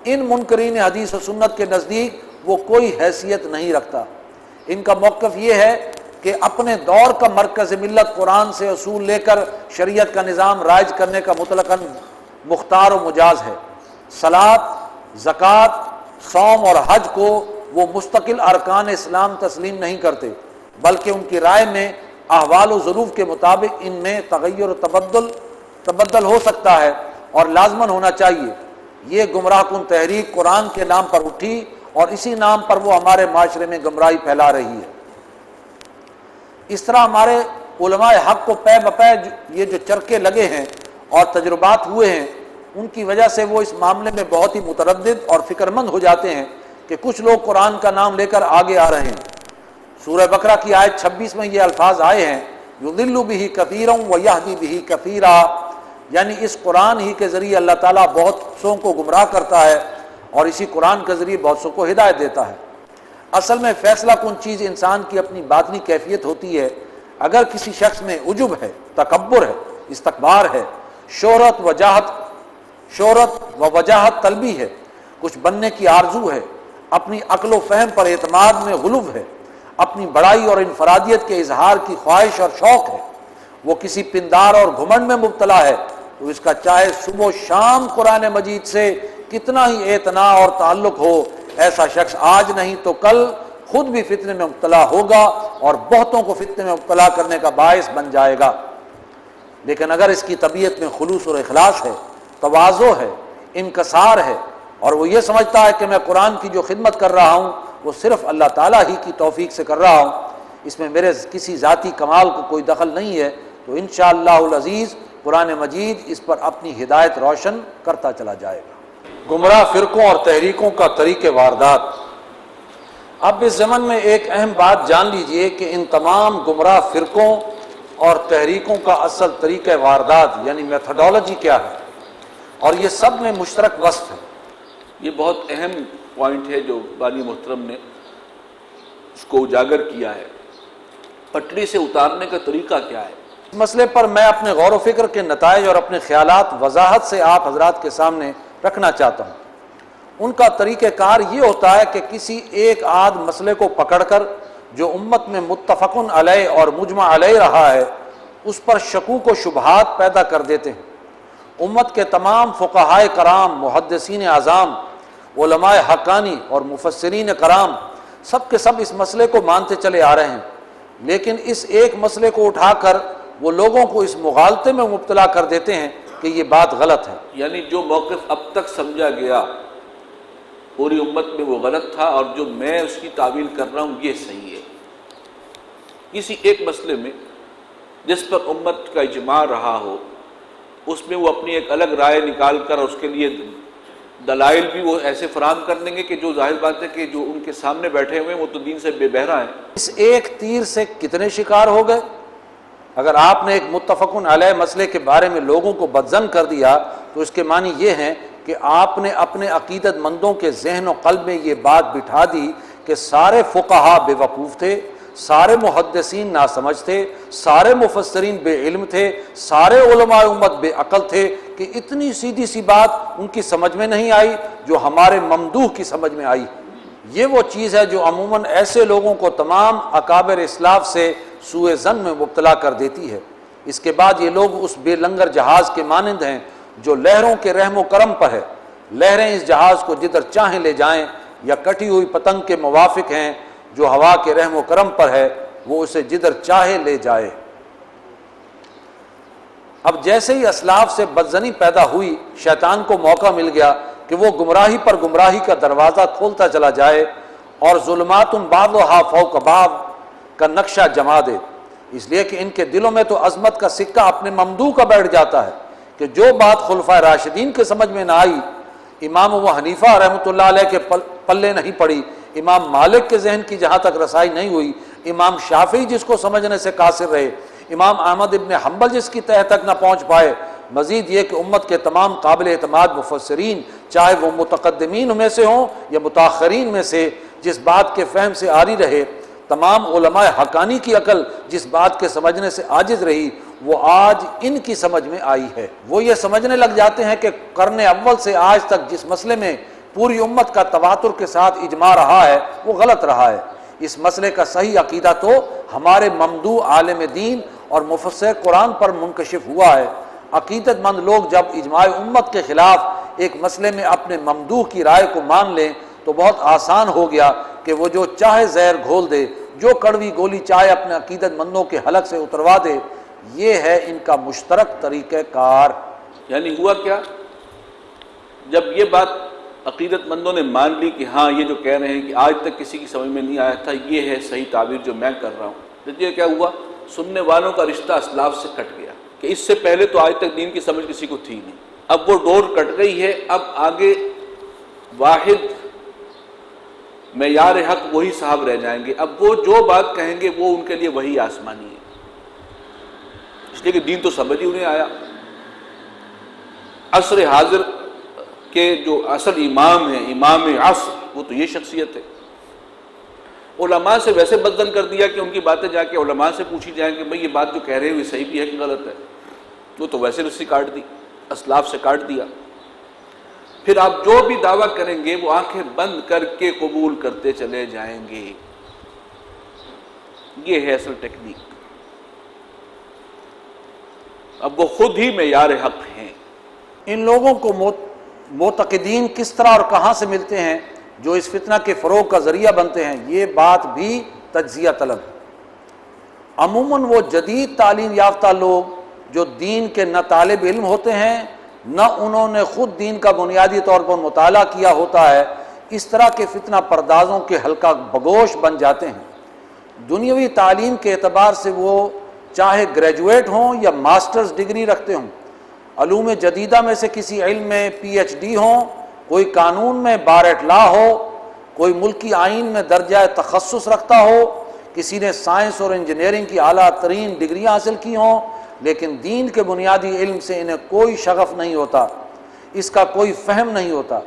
ان منکرین حدیث و سنت کے نزدیک وہ کوئی حیثیت نہیں رکھتا۔ ان کا موقف یہ ہے کہ اپنے دور کا مرکز ملت قرآن سے اصول لے کر شریعت کا نظام رائج کرنے کا مطلقاً مختار و مجاز ہے۔ صلاۃ، زکوٰۃ، صوم اور حج کو وہ مستقل ارکان اسلام تسلیم نہیں کرتے، بلکہ ان کی رائے میں احوال و ظروف کے مطابق ان میں تغیر و تبدل ہو سکتا ہے اور لازماً ہونا چاہیے۔ یہ گمراہ کن تحریک قرآن کے نام پر اٹھی اور اسی نام پر وہ ہمارے معاشرے میں گمراہی پھیلا رہی ہے۔ اس طرح ہمارے علماء حق کو پے بپے یہ جو چرکے لگے ہیں اور تجربات ہوئے ہیں، ان کی وجہ سے وہ اس معاملے میں بہت ہی متردد اور فکر مند ہو جاتے ہیں کہ کچھ لوگ قرآن کا نام لے کر آگے آ رہے ہیں۔ سورہ بقرہ کی آیت 26 میں یہ الفاظ آئے ہیں، یضل بہ کثیرا ویہدی بہ کثیرا، یعنی اس قرآن ہی کے ذریعے اللہ تعالیٰ بہت سوں کو گمراہ کرتا ہے اور اسی قرآن کے ذریعے بہت سوں کو ہدایت دیتا ہے۔ اصل میں فیصلہ کن چیز انسان کی اپنی باطنی کیفیت ہوتی ہے۔ اگر کسی شخص میں عجب ہے، تکبر ہے، استکبار ہے، شہرت و وجاہت طلبی ہے، کچھ بننے کی آرزو ہے، اپنی عقل و فہم پر اعتماد میں غلو ہے، اپنی بڑائی اور انفرادیت کے اظہار کی خواہش اور شوق ہے، وہ کسی پندار اور گھمنڈ میں مبتلا ہے، تو اس کا چاہے صبح و شام قرآن مجید سے کتنا ہی اعتناء اور تعلق ہو، ایسا شخص آج نہیں تو کل خود بھی فتنے میں مبتلا ہوگا اور بہتوں کو فتنے میں مبتلا کرنے کا باعث بن جائے گا۔ لیکن اگر اس کی طبیعت میں خلوص اور اخلاص ہے، تواضع ہے، انکسار ہے، اور وہ یہ سمجھتا ہے کہ میں قرآن کی جو خدمت کر رہا ہوں وہ صرف اللہ تعالیٰ ہی کی توفیق سے کر رہا ہوں، اس میں میرے کسی ذاتی کمال کو کوئی دخل نہیں ہے، تو انشاءاللہ العزیز قرآن مجید اس پر اپنی ہدایت روشن کرتا چلا جائے گا۔ گمراہ فرقوں اور تحریکوں کا طریق واردات۔ اب اس زمن میں ایک اہم بات جان لیجئے کہ ان تمام گمراہ فرقوں اور تحریکوں کا اصل طریقہ واردات یعنی میتھڈولوجی کیا ہے، اور یہ سب میں مشترک وصف ہے۔ یہ بہت اہم پوائنٹ ہے جو بانی محترم نے اس کو اجاگر کیا ہے۔ پٹڑی سے اتارنے کا طریقہ کیا ہے؟ اس مسئلے پر میں اپنے غور و فکر کے نتائج اور اپنے خیالات وضاحت سے آپ حضرات کے سامنے رکھنا چاہتا ہوں۔ ان کا طریقہ کار یہ ہوتا ہے کہ کسی ایک آدھ مسئلے کو پکڑ کر جو امت میں متفقن علیہ اور مجمع علیہ رہا ہے اس پر شکوک و شبہات پیدا کر دیتے ہیں۔ امت کے تمام فقہائے کرام، محدثین اعظام، علماء حقانی اور مفسرین کرام سب کے سب اس مسئلے کو مانتے چلے آ رہے ہیں، لیکن اس ایک مسئلے کو اٹھا کر وہ لوگوں کو اس مغالطے میں مبتلا کر دیتے ہیں کہ یہ بات غلط ہے۔ یعنی جو موقف اب تک سمجھا گیا پوری امت میں وہ غلط تھا، اور جو میں اس کی تعویل کر رہا ہوں یہ صحیح ہے۔ کسی ایک مسئلے میں جس پر امت کا اجماع رہا ہو اس میں وہ اپنی ایک الگ رائے نکال کر اس کے لیے دلائل بھی وہ ایسے فراہم کر دیں گے کہ جو ظاہر بات ہے کہ جو ان کے سامنے بیٹھے ہوئے ہیں وہ تو دین سے بے بہرہ ہیں۔ اس ایک تیر سے کتنے شکار ہو گئے؟ اگر آپ نے ایک متفقن علیہ مسئلے کے بارے میں لوگوں کو بدظن کر دیا تو اس کے معنی یہ ہیں کہ آپ نے اپنے عقیدت مندوں کے ذہن و قلب میں یہ بات بٹھا دی کہ سارے فقہا بے وقوف تھے، سارے محدثین ناسمجھ تھے، سارے مفسرین بے علم تھے، سارے علماء امت بے عقل تھے، کہ اتنی سیدھی سی بات ان کی سمجھ میں نہیں آئی جو ہمارے ممدوح کی سمجھ میں آئی۔ یہ وہ چیز ہے جو عموماً ایسے لوگوں کو تمام اکابر اسلاف سے سوء ظن میں مبتلا کر دیتی ہے۔ اس کے بعد یہ لوگ اس بے لنگر جہاز کے مانند ہیں جو لہروں کے رحم و کرم پر ہے، لہریں اس جہاز کو جدھر چاہیں لے جائیں، یا کٹی ہوئی پتنگ کے موافق ہیں جو ہوا کے رحم و کرم پر ہے وہ اسے جدھر چاہے لے جائے۔ اب جیسے ہی اسلاف سے بدظنی پیدا ہوئی، شیطان کو موقع مل گیا کہ وہ گمراہی پر گمراہی کا دروازہ کھولتا چلا جائے اور ظلمات بعضها فوق بعض کا نقشہ جما دے، اس لیے کہ ان کے دلوں میں تو عظمت کا سکہ اپنے ممدوح کا بیٹھ جاتا ہے کہ جو بات خلفائے راشدین کے سمجھ میں نہ آئی، امام ابو حنیفہ رحمۃ اللہ علیہ کے پلے نہیں پڑی، امام مالک کے ذہن کی جہاں تک رسائی نہیں ہوئی، امام شافعی جس کو سمجھنے سے قاصر رہے، امام احمد ابن حنبل جس کی تہہ تک نہ پہنچ پائے، مزید یہ کہ امت کے تمام قابل اعتماد مفسرین چاہے وہ متقدمین میں سے ہوں یا متاخرین میں سے جس بات کے فہم سے عاری رہے، تمام علماء حقانی کی عقل جس بات کے سمجھنے سے عاجز رہی، وہ آج ان کی سمجھ میں آئی ہے۔ وہ یہ سمجھنے لگ جاتے ہیں کہ قرن اول سے آج تک جس مسئلے میں پوری امت کا تواتر کے ساتھ اجماع رہا ہے وہ غلط رہا ہے۔ اس مسئلے کا صحیح عقیدہ تو ہمارے ممدوح عالم دین اور مفسر قرآن پر منکشف ہوا ہے۔ عقیدت مند لوگ جب اجماع امت کے خلاف ایک مسئلے میں اپنے ممدوح کی رائے کو مان لیں تو بہت آسان ہو گیا کہ وہ جو چاہے زہر گھول دے، جو کڑوی گولی چاہے اپنے عقیدت مندوں کے حلق سے اتروا دے۔ یہ ہے ان کا مشترک طریقہ کار۔ یعنی ہوا کیا؟ جب یہ بات عقیدت مندوں نے مان لی کہ ہاں یہ جو کہہ رہے ہیں کہ آج تک کسی کی سمجھ میں نہیں آیا تھا یہ ہے صحیح تعبیر جو میں کر رہا ہوں، تو یہ کیا ہوا؟ سننے والوں کا رشتہ اسلاف سے کٹ گیا کہ اس سے پہلے تو آج تک دین کی سمجھ کسی کو تھی نہیں، اب وہ ڈور کٹ گئی ہے، اب آگے واحد معیار حق وہی صاحب رہ جائیں گے، اب وہ جو بات کہیں گے وہ ان کے لیے وہی آسمانی ہے، اس لیے کہ دین تو سمجھ ہی انہیں آیا۔ عصر حاضر کے جو اصل امام ہیں، امام عصر، وہ تو یہ شخصیت ہے۔ علماء سے ویسے بدظن کر دیا کہ ان کی باتیں جا کے علماء سے پوچھی جائیں کہ بھئی یہ بات جو کہہ رہے ہیں وہ صحیح بھی ہے کہ غلط ہے، وہ تو ویسے رسی کاٹ دی، اسلاف سے کاٹ دیا۔ پھر آپ جو بھی دعویٰ کریں گے وہ آنکھیں بند کر کے قبول کرتے چلے جائیں گے۔ یہ ہے اصل ٹیکنیک۔ اب وہ خود ہی معیار حق ہیں۔ ان لوگوں کو معتقدین کس طرح اور کہاں سے ملتے ہیں جو اس فتنہ کے فروغ کا ذریعہ بنتے ہیں، یہ بات بھی تجزیہ طلب ہے۔ عموماً وہ جدید تعلیم یافتہ لوگ جو دین کے نہ طالب علم ہوتے ہیں، نہ انہوں نے خود دین کا بنیادی طور پر مطالعہ کیا ہوتا ہے، اس طرح کے فتنہ پردازوں کے حلقہ بگوش بن جاتے ہیں۔ دنیاوی تعلیم کے اعتبار سے وہ چاہے گریجویٹ ہوں یا ماسٹرز ڈگری رکھتے ہوں، علوم جدیدہ میں سے کسی علم میں پی ایچ ڈی ہوں، کوئی قانون میں بار ایٹ لا ہو، کوئی ملکی آئین میں درجہ تخصص رکھتا ہو، کسی نے سائنس اور انجینئرنگ کی اعلیٰ ترین ڈگریاں حاصل کی ہوں، لیکن دین کے بنیادی علم سے انہیں کوئی شغف نہیں ہوتا، اس کا کوئی فہم نہیں ہوتا،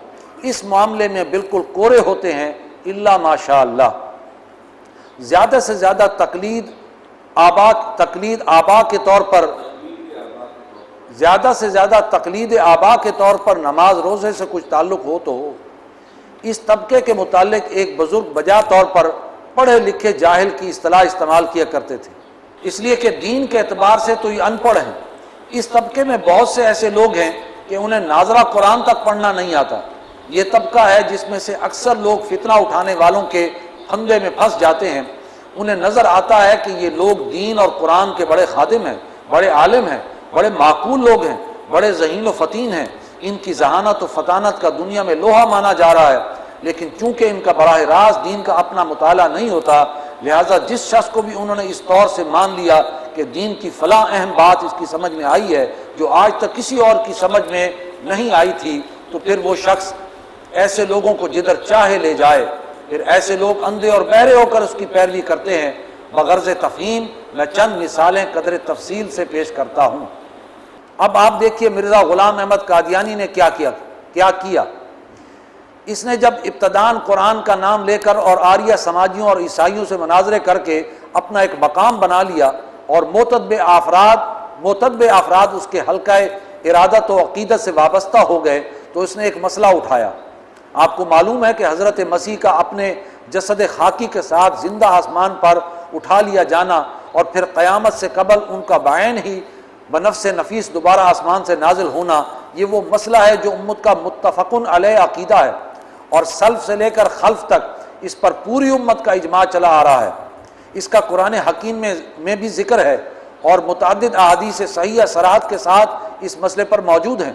اس معاملے میں بالکل کورے ہوتے ہیں، الا ماشاء اللہ۔ زیادہ سے زیادہ تقلید آبا کے طور پر نماز روزے سے کچھ تعلق ہو تو ہو۔ اس طبقے کے متعلق ایک بزرگ بجا طور پر پڑھے لکھے جاہل کی اصطلاح استعمال کیا کرتے تھے، اس لیے کہ دین کے اعتبار سے تو یہ ان پڑھ ہیں۔ اس طبقے میں بہت سے ایسے لوگ ہیں کہ انہیں ناظرہ قرآن تک پڑھنا نہیں آتا۔ یہ طبقہ ہے جس میں سے اکثر لوگ فتنہ اٹھانے والوں کے پھندے میں پھنس جاتے ہیں۔ انہیں نظر آتا ہے کہ یہ لوگ دین اور قرآن کے بڑے خادم ہیں، بڑے عالم ہیں، بڑے معقول لوگ ہیں، بڑے ذہین و فطین ہیں، ان کی ذہانت و فطانت کا دنیا میں لوہا مانا جا رہا ہے، لیکن چونکہ ان کا براہ راست دین کا اپنا مطالعہ نہیں ہوتا، لہٰذا جس شخص کو بھی انہوں نے اس طور سے مان لیا کہ دین کی فلاں اہم بات اس کی سمجھ میں آئی ہے جو آج تک کسی اور کی سمجھ میں نہیں آئی تھی، تو پھر وہ شخص ایسے لوگوں کو جدھر چاہے لے جائے۔ پھر ایسے لوگ اندھے اور بہرے ہو کر اس کی پیروی کرتے ہیں۔ بغرض تفہیم میں چند مثالیں قدر تفصیل سے پیش کرتا ہوں۔ اب آپ دیکھیے مرزا غلام احمد قادیانی نے کیا کیا۔ اس نے جب ابتداً قرآن کا نام لے کر اور آریہ سماجیوں اور عیسائیوں سے مناظرے کر کے اپنا ایک مقام بنا لیا اور معتدب افراد اس کے حلقہ ارادت و عقیدت سے وابستہ ہو گئے، تو اس نے ایک مسئلہ اٹھایا۔ آپ کو معلوم ہے کہ حضرت مسیح کا اپنے جسد خاکی کے ساتھ زندہ آسمان پر اٹھا لیا جانا اور پھر قیامت سے قبل ان کا بعین ہی بنفس نفیس دوبارہ آسمان سے نازل ہونا، یہ وہ مسئلہ ہے جو امت کا متفقن علیہ عقیدہ ہے، اور سلف سے لے کر خلف تک اس پر پوری امت کا اجماع چلا آ رہا ہے۔ اس کا قرآن حکیم میں بھی ذکر ہے، اور متعدد احادیث صحیحہ صراحت کے ساتھ اس مسئلے پر موجود ہیں۔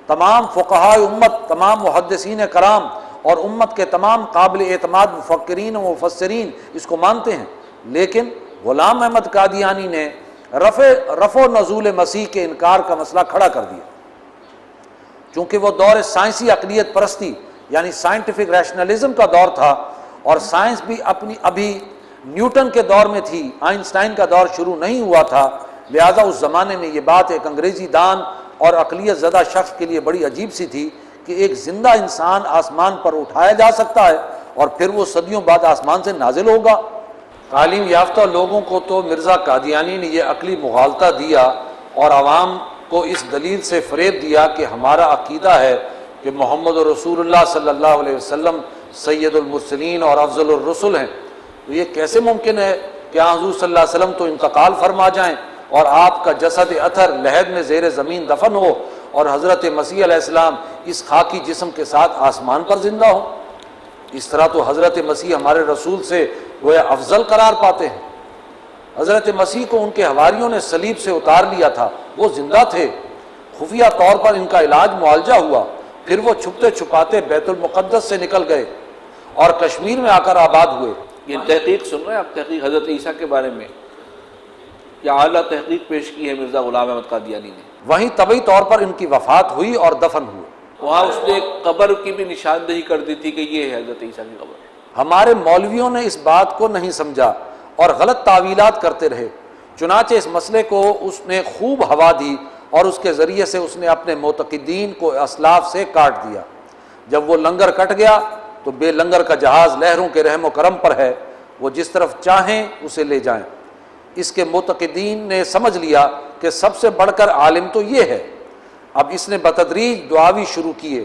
تمام فقہائے امت، تمام محدثین کرام اور امت کے تمام قابل اعتماد مفکرین و مفسرین اس کو مانتے ہیں، لیکن غلام احمد قادیانی نے رفع و نزول مسیح کے انکار کا مسئلہ کھڑا کر دیا۔ چونکہ وہ دور سائنسی عقلیت پرستی یعنی سائنٹیفک ریشنلزم کا دور تھا، اور سائنس بھی ابھی نیوٹن کے دور میں تھی، آئنسٹائن کا دور شروع نہیں ہوا تھا، لہذا اس زمانے میں یہ بات ایک انگریزی دان اور عقلیت زدہ شخص کے لیے بڑی عجیب سی تھی کہ ایک زندہ انسان آسمان پر اٹھایا جا سکتا ہے اور پھر وہ صدیوں بعد آسمان سے نازل ہوگا۔ تعلیم یافتہ لوگوں کو تو مرزا قادیانی نے یہ عقلی مغالطہ دیا اور عوام کو اس دلیل سے فریب دیا کہ ہمارا عقیدہ ہے کہ محمد رسول اللہ صلی اللہ علیہ وسلم سید المرسلین اور افضل الرسل ہیں، تو یہ کیسے ممکن ہے کہ حضور صلی اللہ علیہ وسلم تو انتقال فرما جائیں اور آپ کا جسد اطہر لحد میں زیر زمین دفن ہو اور حضرت مسیح علیہ السلام اس خاکی جسم کے ساتھ آسمان پر زندہ ہو؟ اس طرح تو حضرت مسیح ہمارے رسول سے گویا افضل قرار پاتے ہیں۔ حضرت مسیح کو ان کے حواریوں نے صلیب سے اتار لیا تھا، وہ زندہ تھے، خفیہ طور پر ان کا علاج معالجہ ہوا، پھر وہ چھپتے چھپاتے بیت المقدس سے نکل گئے اور کشمیر میں آ کر آباد ہوئے۔ یہ تحقیق سن رہے ہیں آپ، تحقیق حضرت عیسیٰ کے بارے میں کیا اعلیٰ تحقیق پیش کی ہے مرزا غلام احمد قادیانی نے۔ وہیں طبعی طور پر ان کی وفات ہوئی اور دفن ہوئے۔ وہاں اس نے ایک قبر کی بھی نشاندہی کر دی تھی کہ یہ ہے حضرت عیسیٰ کی قبر۔ ہمارے مولویوں نے اس بات کو نہیں سمجھا اور غلط تعویلات کرتے رہے، چنانچہ اس مسئلے کو اس نے خوب ہوا دی اور اس کے ذریعے سے اس نے اپنے معتقدین کو اسلاف سے کاٹ دیا۔ جب وہ لنگر کٹ گیا تو بے لنگر کا جہاز لہروں کے رحم و کرم پر ہے، وہ جس طرف چاہیں اسے لے جائیں۔ اس کے معتقدین نے سمجھ لیا کہ سب سے بڑھ کر عالم تو یہ ہے۔ اب اس نے بتدریج دعاوی شروع کیے،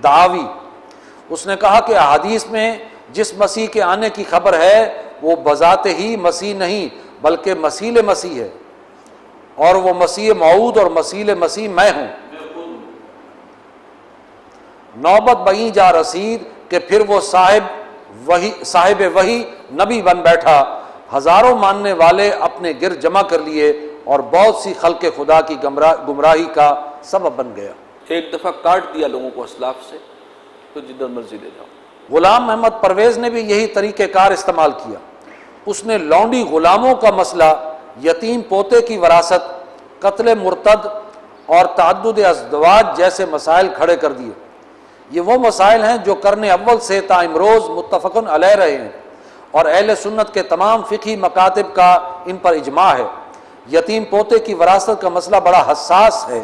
دعاوی۔ اس نے کہا کہ احادیث میں جس مسیح کے آنے کی خبر ہے وہ بذات ہی مسیح نہیں بلکہ مسیل مسیح ہے، اور وہ مسیح موعود اور مسیل مسیح میں ہوں۔ نوبت بہیں جا رسید کہ پھر وہ صاحب وحی نبی بن بیٹھا، ہزاروں ماننے والے اپنے گرد جمع کر لیے اور بہت سی خلق خدا کی گمراہی کا سبب بن گیا۔ ایک دفعہ کاٹ دیا لوگوں کو اسلاف سے، تو جدھر مرضی لے جاؤ۔ غلام محمد پرویز نے بھی یہی طریقہ کار استعمال کیا۔ اس نے لونڈی غلاموں کا مسئلہ، یتیم پوتے کی وراثت، قتل مرتد اور تعدد ازدواج جیسے مسائل کھڑے کر دیے۔ یہ وہ مسائل ہیں جو قرن اول سے تا امروز متفقن علیہ رہے ہیں، اور اہل سنت کے تمام فقہی مکاتب کا ان پر اجماع ہے۔ یتیم پوتے کی وراثت کا مسئلہ بڑا حساس ہے۔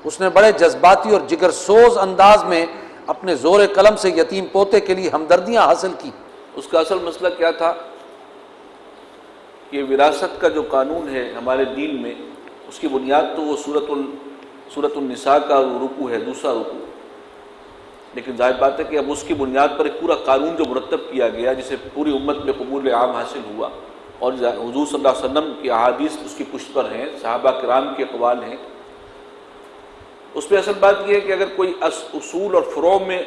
اس نے بڑے جذباتی اور جگر سوز انداز میں اپنے زور قلم سے یتیم پوتے کے لیے ہمدردیاں حاصل کی۔ اس کا اصل مسئلہ کیا تھا کہ وراثت کا جو قانون ہے ہمارے دین میں، اس کی بنیاد تو وہ سورۃ النساء کا رکوع ہے، دوسرا رکوع، لیکن ظاہر بات ہے کہ اب اس کی بنیاد پر ایک پورا قانون جو مرتب کیا گیا، جسے پوری امت میں قبول عام حاصل ہوا، اور حضور صلی اللہ علیہ وسلم کی احادیث اس کی پشت پر ہیں، صحابہ کرام کے اقوال ہیں، اس میں اصل بات یہ ہے کہ اگر کوئی اصول اور فروع میں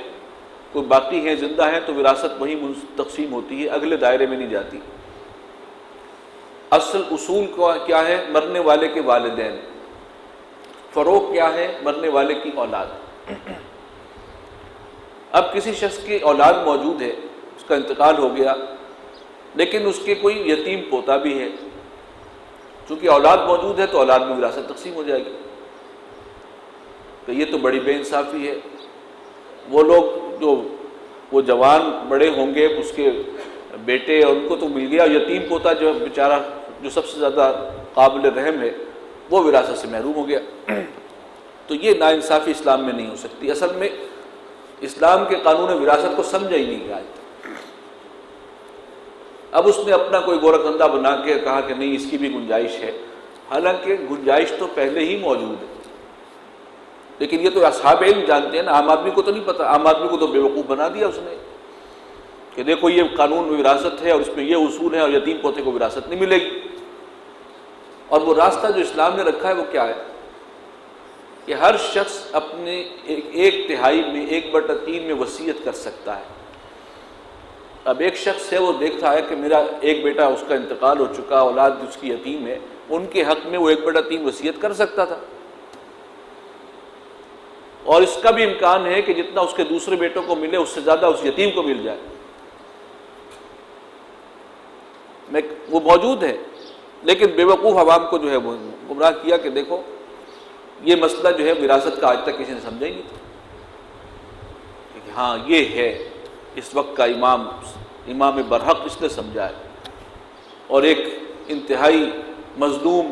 کوئی باقی ہیں، زندہ ہیں، تو وراثت وہیں تقسیم ہوتی ہے، اگلے دائرے میں نہیں جاتی۔ اصل اصول کیا ہے؟ مرنے والے کے والدین۔ فروع کیا ہے؟ مرنے والے کی اولاد۔ اب کسی شخص کی اولاد موجود ہے، اس کا انتقال ہو گیا، لیکن اس کے کوئی یتیم پوتا بھی ہے، چونکہ اولاد موجود ہے تو اولاد میں وراثت تقسیم ہو جائے گی۔ تو یہ تو بڑی بے انصافی ہے۔ وہ لوگ جو وہ جوان بڑے ہوں گے، اس کے بیٹے، اور ان کو تو مل گیا، یتیم پوتا جو بیچارہ جو سب سے زیادہ قابل رحم ہے، وہ وراثت سے محروم ہو گیا۔ تو یہ ناانصافی اسلام میں نہیں ہو سکتی۔ اصل میں اسلام کے قانون وراثت کو سمجھا ہی نہیں گیا۔ اب اس نے اپنا کوئی گورکھ دھندا بنا کے کہا کہ نہیں، اس کی بھی گنجائش ہے، حالانکہ گنجائش تو پہلے ہی موجود ہے، لیکن یہ تو اصحاب علم جانتے ہیں نا، عام آدمی کو تو نہیں پتہ۔ عام آدمی کو تو بیوقوف بنا دیا اس نے کہ دیکھو یہ قانون وراثت ہے اور اس میں یہ اصول ہے، اور یتیم پوتے کو وراثت نہیں ملے گی۔ اور وہ راستہ جو اسلام نے رکھا ہے وہ کیا ہے کہ ہر شخص اپنے ایک تہائی میں 1/3 میں وصیت کر سکتا ہے۔ اب ایک شخص ہے، وہ دیکھتا ہے کہ میرا ایک بیٹا، اس کا انتقال ہو چکا، اولاد اس کی یتیم ہے، ان کے حق میں وہ 1/3 وصیت کر سکتا تھا، اور اس کا بھی امکان ہے کہ جتنا اس کے دوسرے بیٹوں کو ملے اس سے زیادہ اس یتیم کو مل جائے، وہ موجود ہے۔ لیکن بیوقوف عوام کو جو ہے وہ گمراہ کیا کہ دیکھو یہ مسئلہ جو ہے وراثت کا آج تک کسی نے سمجھا ہی نہیں تھا کہ ہاں یہ ہے اس وقت کا امام برحق، اس نے سمجھا ہے، اور ایک انتہائی مظلوم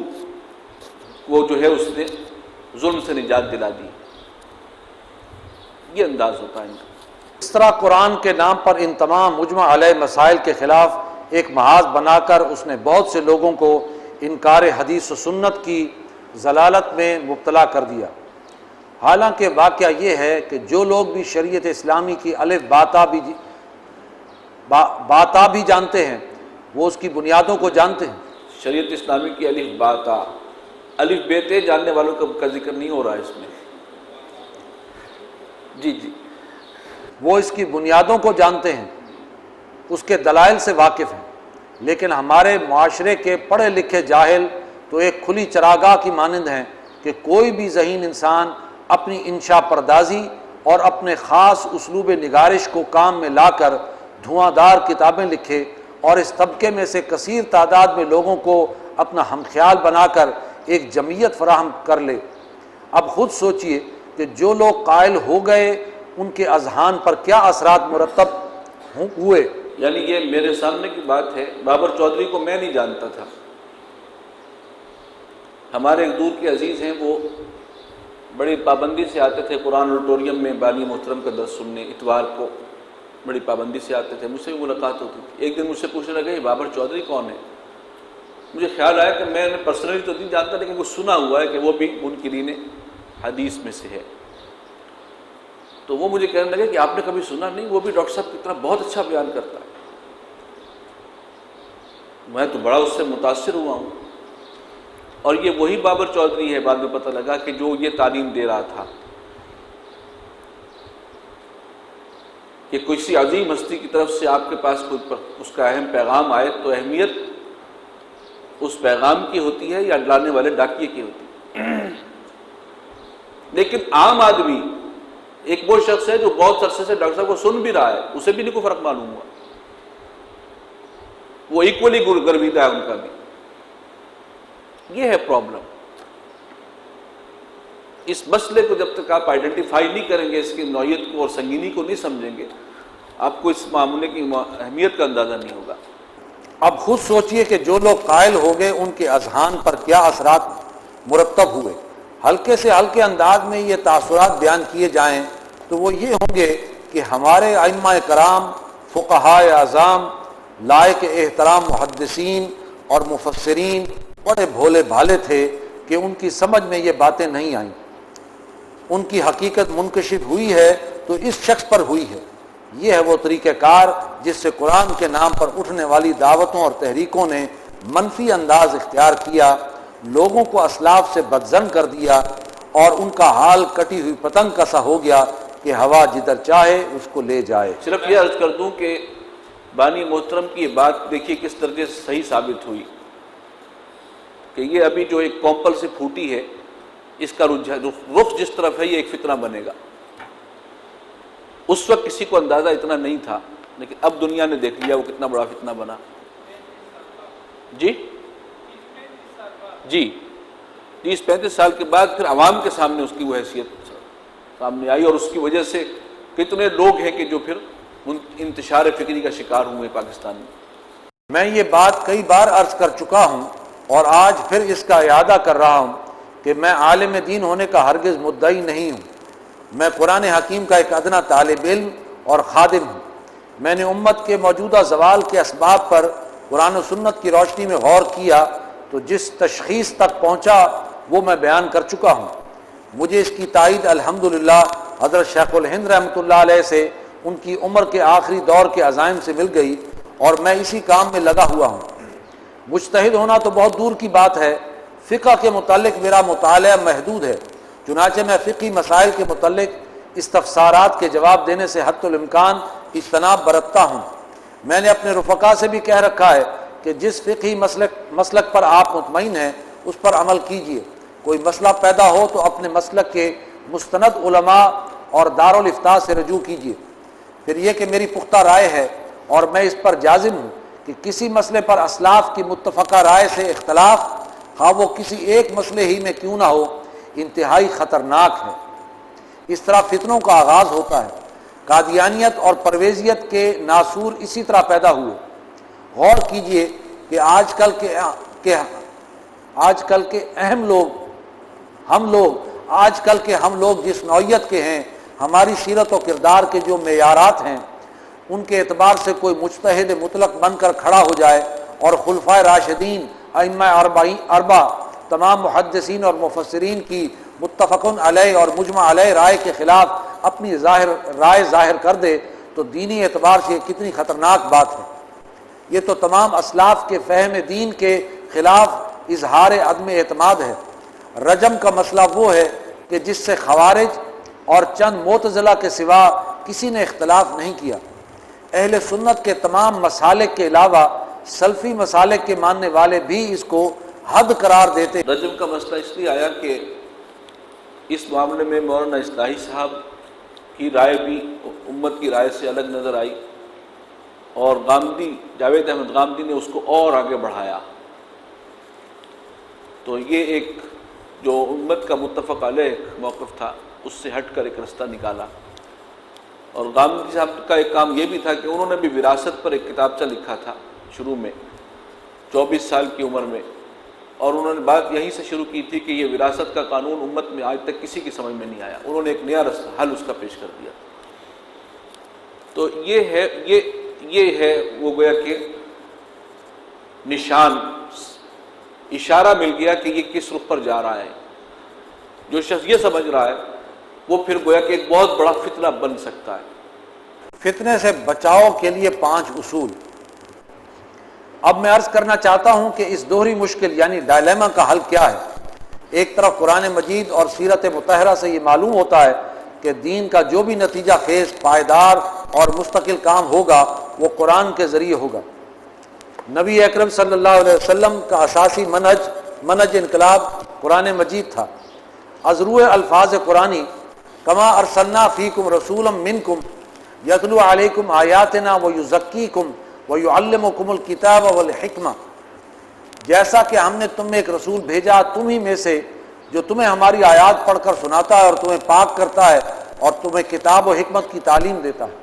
کو جو ہے اس نے ظلم سے نجات دلا دی۔ یہ انداز ہوتا ہے ان کا۔ اس طرح قرآن کے نام پر ان تمام مجمع علیہ مسائل کے خلاف ایک محاذ بنا کر اس نے بہت سے لوگوں کو انکار حدیث و سنت کی ضلالت میں مبتلا کر دیا۔ حالانکہ واقعہ یہ ہے کہ جو لوگ بھی شریعت اسلامی کی الف باتا بھی جانتے ہیں، وہ اس کی بنیادوں کو جانتے ہیں۔ شریعت اسلامی کی الف باتا، الف بیتے جاننے والوں کا ذکر نہیں ہو رہا ہے اس میں۔ جی وہ اس کی بنیادوں کو جانتے ہیں، اس کے دلائل سے واقف ہیں، لیکن ہمارے معاشرے کے پڑھے لکھے جاہل تو ایک کھلی چراگاہ کی مانند ہیں کہ کوئی بھی ذہین انسان اپنی انشاء پردازی اور اپنے خاص اسلوب نگارش کو کام میں لا کر دھواں دار کتابیں لکھے، اور اس طبقے میں سے کثیر تعداد میں لوگوں کو اپنا ہم خیال بنا کر ایک جمعیت فراہم کر لے۔ اب خود سوچئے کہ جو لوگ قائل ہو گئے ان کے اذہان پر کیا اثرات مرتب ہوئے۔ یعنی یہ میرے سامنے کی بات ہے، بابر چودھری کو میں نہیں جانتا تھا، ہمارے ایک دور کے عزیز ہیں، وہ بڑی پابندی سے آتے تھے قرآن آڈیٹوریم میں بانی محترم کا درس سننے، اتوار کو بڑی پابندی سے آتے تھے، مجھ سے بھی ملاقات ہوتی تھی۔ ایک دن مجھ سے پوچھنے لگے بابر چودھری کون ہے؟ مجھے خیال آیا کہ میں نے پرسنلی تو نہیں جانتا، لیکن وہ سنا ہوا ہے کہ وہ بھی منکرین حدیث میں سے ہے۔ تو وہ مجھے کہنے لگے کہ آپ نے کبھی سنا نہیں، وہ بھی ڈاکٹر صاحب کی طرح بہت اچھا بیان کرتا ہے۔ میں تو بڑا اس سے متاثر ہوا ہوں، اور یہ وہی بابر چودھری ہے، بعد میں پتہ لگا کہ جو یہ تعلیم دے رہا تھا۔ کہ کسی عظیم ہستی کی طرف سے آپ کے پاس کوئی اس کا اہم پیغام آئے تو اہمیت اس پیغام کی ہوتی ہے یا لانے والے ڈاکیے کی ہوتی ہے. لیکن عام آدمی ایک وہ شخص ہے جو بہت عرصے سے ڈاکٹر صاحب کو سن بھی رہا ہے، اسے بھی نہیں کوئی فرق معلوم ہوا، وہ ایکولی گرویدہ ہے ان کا بھی. یہ ہے پرابلم. اس مسئلے کو جب تک آپ آئیڈینٹیفائی نہیں کریں گے، اس کی نوعیت کو اور سنگینی کو نہیں سمجھیں گے، آپ کو اس معاملے کی اہمیت کا اندازہ نہیں ہوگا. اب خود سوچئے کہ جو لوگ قائل ہو گئے ان کے اذہان پر کیا اثرات مرتب ہوئے. ہلکے سے ہلکے انداز میں یہ تاثرات بیان کیے جائیں تو وہ یہ ہوں گے کہ ہمارے ائمہ کرام، فقہائے اعظام، لائق احترام محدثین اور مفسرین بڑے بھولے بھالے تھے کہ ان کی سمجھ میں یہ باتیں نہیں آئیں. ان کی حقیقت منکشف ہوئی ہے تو اس شخص پر ہوئی ہے. یہ ہے وہ طریقہ کار جس سے قرآن کے نام پر اٹھنے والی دعوتوں اور تحریکوں نے منفی انداز اختیار کیا، لوگوں کو اسلاف سے بدظن کر دیا اور ان کا حال کٹی ہوئی پتنگ کا سا ہو گیا کہ ہوا جدھر چاہے اس کو لے جائے. صرف یہ عرض کر دوں کہ بانی محترم کی یہ بات دیکھیے کس درجے سے صحیح ثابت ہوئی کہ یہ ابھی جو ایک کومپل سے پھوٹی ہے، اس کا رخ جس طرف ہے یہ ایک فتنہ بنے گا. اس وقت کسی کو اندازہ اتنا نہیں تھا، لیکن اب دنیا نے دیکھ لیا وہ کتنا بڑا فتنہ بنا. جی 30-35 سال کے بعد پھر عوام کے سامنے اس کی وہ حیثیت سامنے آئی، اور اس کی وجہ سے کتنے لوگ ہیں کہ جو پھر انتشار فکری کا شکار ہوئے پاکستان میں. میں یہ بات کئی بار عرض کر چکا ہوں اور آج پھر اس کا اعادہ کر رہا ہوں کہ میں عالم دین ہونے کا ہرگز مدعی نہیں ہوں. میں قرآن حکیم کا ایک ادنا طالب علم اور خادم ہوں. میں نے امت کے موجودہ زوال کے اسباب پر قرآن و سنت کی روشنی میں غور کیا تو جس تشخیص تک پہنچا وہ میں بیان کر چکا ہوں. مجھے اس کی تائید الحمدللہ حضرت شیخ الہند رحمۃ اللہ علیہ سے ان کی عمر کے آخری دور کے عزائم سے مل گئی اور میں اسی کام میں لگا ہوا ہوں. مجتہد ہونا تو بہت دور کی بات ہے، فقہ کے متعلق میرا مطالعہ محدود ہے، چنانچہ میں فقہی مسائل کے متعلق استفسارات کے جواب دینے سے حتی الامکان اجتناب برتتا ہوں. میں نے اپنے رفقا سے بھی کہہ رکھا ہے کہ جس فقہی مسلک پر آپ مطمئن ہیں اس پر عمل کیجیے. کوئی مسئلہ پیدا ہو تو اپنے مسلک کے مستند علماء اور دارالافتاء سے رجوع کیجیے. پھر یہ کہ میری پختہ رائے ہے اور میں اس پر جازم ہوں کہ کسی مسئلے پر اسلاف کی متفقہ رائے سے اختلاف، خواہ وہ کسی ایک مسئلے ہی میں کیوں نہ ہو، انتہائی خطرناک ہے. اس طرح فتنوں کا آغاز ہوتا ہے. قادیانیت اور پرویزیت کے ناسور اسی طرح پیدا ہوئے. غور کیجئے کہ آج کل کے ہم لوگ جس نوعیت کے ہیں، ہماری سیرت و کردار کے جو معیارات ہیں ان کے اعتبار سے کوئی مجتہد مطلق بن کر کھڑا ہو جائے اور خلفائے راشدین، ائمہ اربع، تمام محدثین اور مفسرین کی متفقن علیہ اور مجمع علیہ رائے کے خلاف اپنی رائے ظاہر کر دے تو دینی اعتبار سے کتنی خطرناک بات ہے. یہ تو تمام اسلاف کے فہم دین کے خلاف اظہار عدم اعتماد ہے. رجم کا مسئلہ وہ ہے کہ جس سے خوارج اور چند معتزلہ کے سوا کسی نے اختلاف نہیں کیا. اہل سنت کے تمام مسالک کے علاوہ سلفی مسالک کے ماننے والے بھی اس کو حد قرار دیتے. رجم کا مسئلہ اس لیے آیا کہ اس معاملے میں مولانا اصلاحی صاحب کی رائے بھی امت کی رائے سے الگ نظر آئی اور جاوید احمد غامدی نے اس کو اور آگے بڑھایا. تو یہ ایک جو امت کا متفق علیہ موقف تھا اس سے ہٹ کر ایک رستہ نکالا. اور غامدی صاحب کا ایک کام یہ بھی تھا کہ انہوں نے بھی وراثت پر ایک کتابچہ لکھا تھا شروع میں 24 سال کی عمر میں، اور انہوں نے بات یہیں سے شروع کی تھی کہ یہ وراثت کا قانون امت میں آج تک کسی کی سمجھ میں نہیں آیا. انہوں نے ایک نیا حل اس کا پیش کر دیا. تو یہ ہے وہ گویا کہ نشان، اشارہ مل گیا کہ یہ کس رخ پر جا رہا ہے. جو شخص یہ سمجھ رہا ہے وہ پھر گویا کہ ایک بہت بڑا فتنہ بن سکتا ہے. فتنے سے بچاؤ کے لیے 5 اصول. اب میں عرض کرنا چاہتا ہوں کہ اس دوہری مشکل یعنی ڈائلیما کا حل کیا ہے. ایک طرف قرآن مجید اور سیرت مطہرہ سے یہ معلوم ہوتا ہے کہ دین کا جو بھی نتیجہ خیز، پائیدار اور مستقل کام ہوگا وہ قرآن کے ذریعے ہوگا۔ نبی اکرم صلی اللہ علیہ وسلم کا اساسی منہج انقلاب قرآن مجید تھا۔ از روئے الفاظ قرآنی کما ارسلنا فیکم رسولا منکم یتلو علیکم آیاتنا ویزکیکم ویعلمکم الکتاب والحکمہ، جیسا کہ ہم نے تم میں ایک رسول بھیجا تم ہی میں سے جو تمہیں ہماری آیات پڑھ کر سناتا ہے اور تمہیں پاک کرتا ہے اور تمہیں کتاب و حکمت کی تعلیم دیتا ہے۔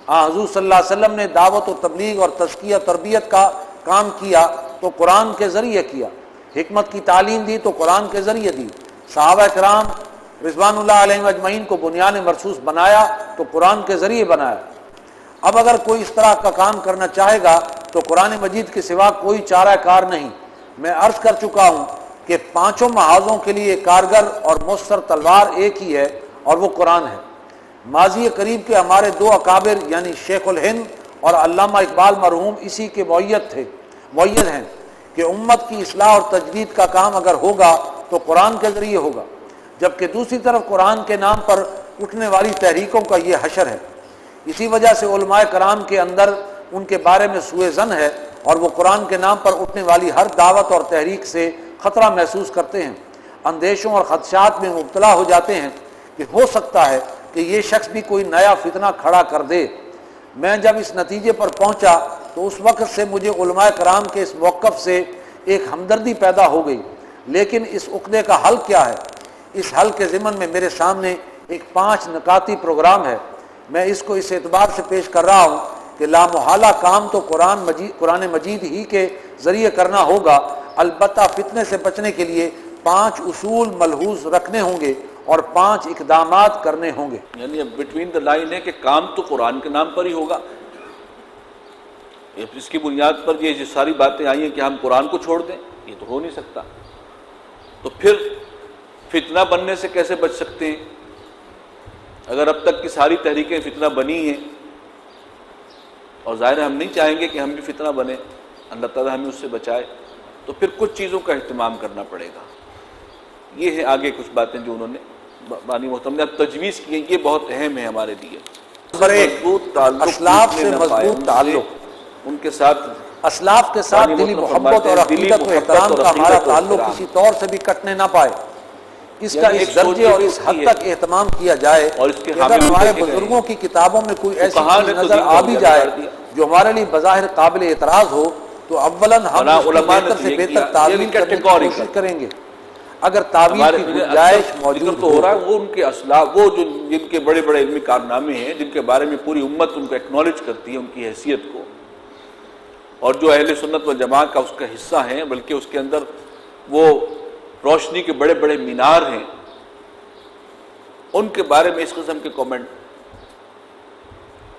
حضور صلی اللہ علیہ وسلم نے دعوت و تبلیغ اور تزکیہ تربیت کا کام کیا تو قرآن کے ذریعے کیا، حکمت کی تعلیم دی تو قرآن کے ذریعے دی، صحابہ کرام رضوان اللہ علیہم اجمعین کو بنیان مرصوص بنایا تو قرآن کے ذریعے بنایا۔ اب اگر کوئی اس طرح کا کام کرنا چاہے گا تو قرآن مجید کے سوا کوئی چارہ کار نہیں۔ میں عرض کر چکا ہوں کہ پانچوں محاذوں کے لیے کارگر اور مؤثر تلوار ایک ہی ہے اور وہ قرآن ہے۔ ماضی قریب کے ہمارے دو اکابر یعنی شیخ الہند اور علامہ اقبال مرحوم اسی کے مؤید ہیں کہ امت کی اصلاح اور تجدید کا کام اگر ہوگا تو قرآن کے ذریعے ہوگا، جبکہ دوسری طرف قرآن کے نام پر اٹھنے والی تحریکوں کا یہ حشر ہے۔ اسی وجہ سے علماء کرام کے اندر ان کے بارے میں سوء ظن ہے اور وہ قرآن کے نام پر اٹھنے والی ہر دعوت اور تحریک سے خطرہ محسوس کرتے ہیں، اندیشوں اور خدشات میں مبتلا ہو جاتے ہیں کہ ہو سکتا ہے کہ یہ شخص بھی کوئی نیا فتنہ کھڑا کر دے۔ میں جب اس نتیجے پر پہنچا تو اس وقت سے مجھے علماء کرام کے اس موقف سے ایک ہمدردی پیدا ہو گئی، لیکن اس عقدے کا حل کیا ہے؟ اس حل کے ضمن میں میرے سامنے ایک 5 نکاتی پروگرام ہے۔ میں اس کو اس اعتبار سے پیش کر رہا ہوں کہ لامحالہ کام تو قرآن مجید ہی کے ذریعے کرنا ہوگا، البتہ فتنے سے بچنے کے لیے 5 اصول ملحوظ رکھنے ہوں گے اور 5 اقدامات کرنے ہوں گے۔ یعنی اب بٹوین دا لائن ہے کہ کام تو قرآن کے نام پر ہی ہوگا۔ اس کی بنیاد پر یہ جو ساری باتیں آئی ہیں کہ ہم قرآن کو چھوڑ دیں، یہ تو ہو نہیں سکتا۔ تو پھر فتنہ بننے سے کیسے بچ سکتے ہیں؟ اگر اب تک کی ساری تحریکیں فتنہ بنی ہیں، اور ظاہر ہے ہم نہیں چاہیں گے کہ ہم بھی فتنہ بنیں، اللہ تعالیٰ ہمیں اس سے بچائے، تو پھر کچھ چیزوں کا اہتمام کرنا پڑے گا۔ یہ ہے آگے کچھ باتیں جو انہوں نے بانی محترم نے اب تجویز کی ہیں، یہ بہت اہم ہے ہمارے لیے۔ اسلاف سے مضبوط تعلق، ان کے ساتھ اسلاف کے ساتھ دلی محبت اور عقیدت و احترام کا ہمارا تعلق کسی طور سے بھی کٹنے نہ پائے، اس کا اس درجے اور اس حد تک اہتمام کیا جائے کہ اگر ہمارے بزرگوں کی کتابوں میں کوئی ایسی چیز نظر آ بھی جائے جو ہمارے لیے بظاہر قابل اعتراض ہو تو اولاً ہم اس کی بہتر سے بہتر تعویل کرنے کی کوشش کریں گے۔ اگر تعویل کی گنجائش موجود تو ہو رہا ہے وہ ان کے اسلاف، وہ جو جن کے بڑے بڑے علمی کارنامے ہیں، جن کے بارے میں پوری امت ان کو ایکنالج کرتی ہے، ان کی حیثیت کو، اور جو اہل سنت والجماعت کا اس کا حصہ ہیں، بلکہ اس کے اندر وہ روشنی کے بڑے بڑے مینار ہیں، ان کے بارے میں اس قسم کے کامنٹ،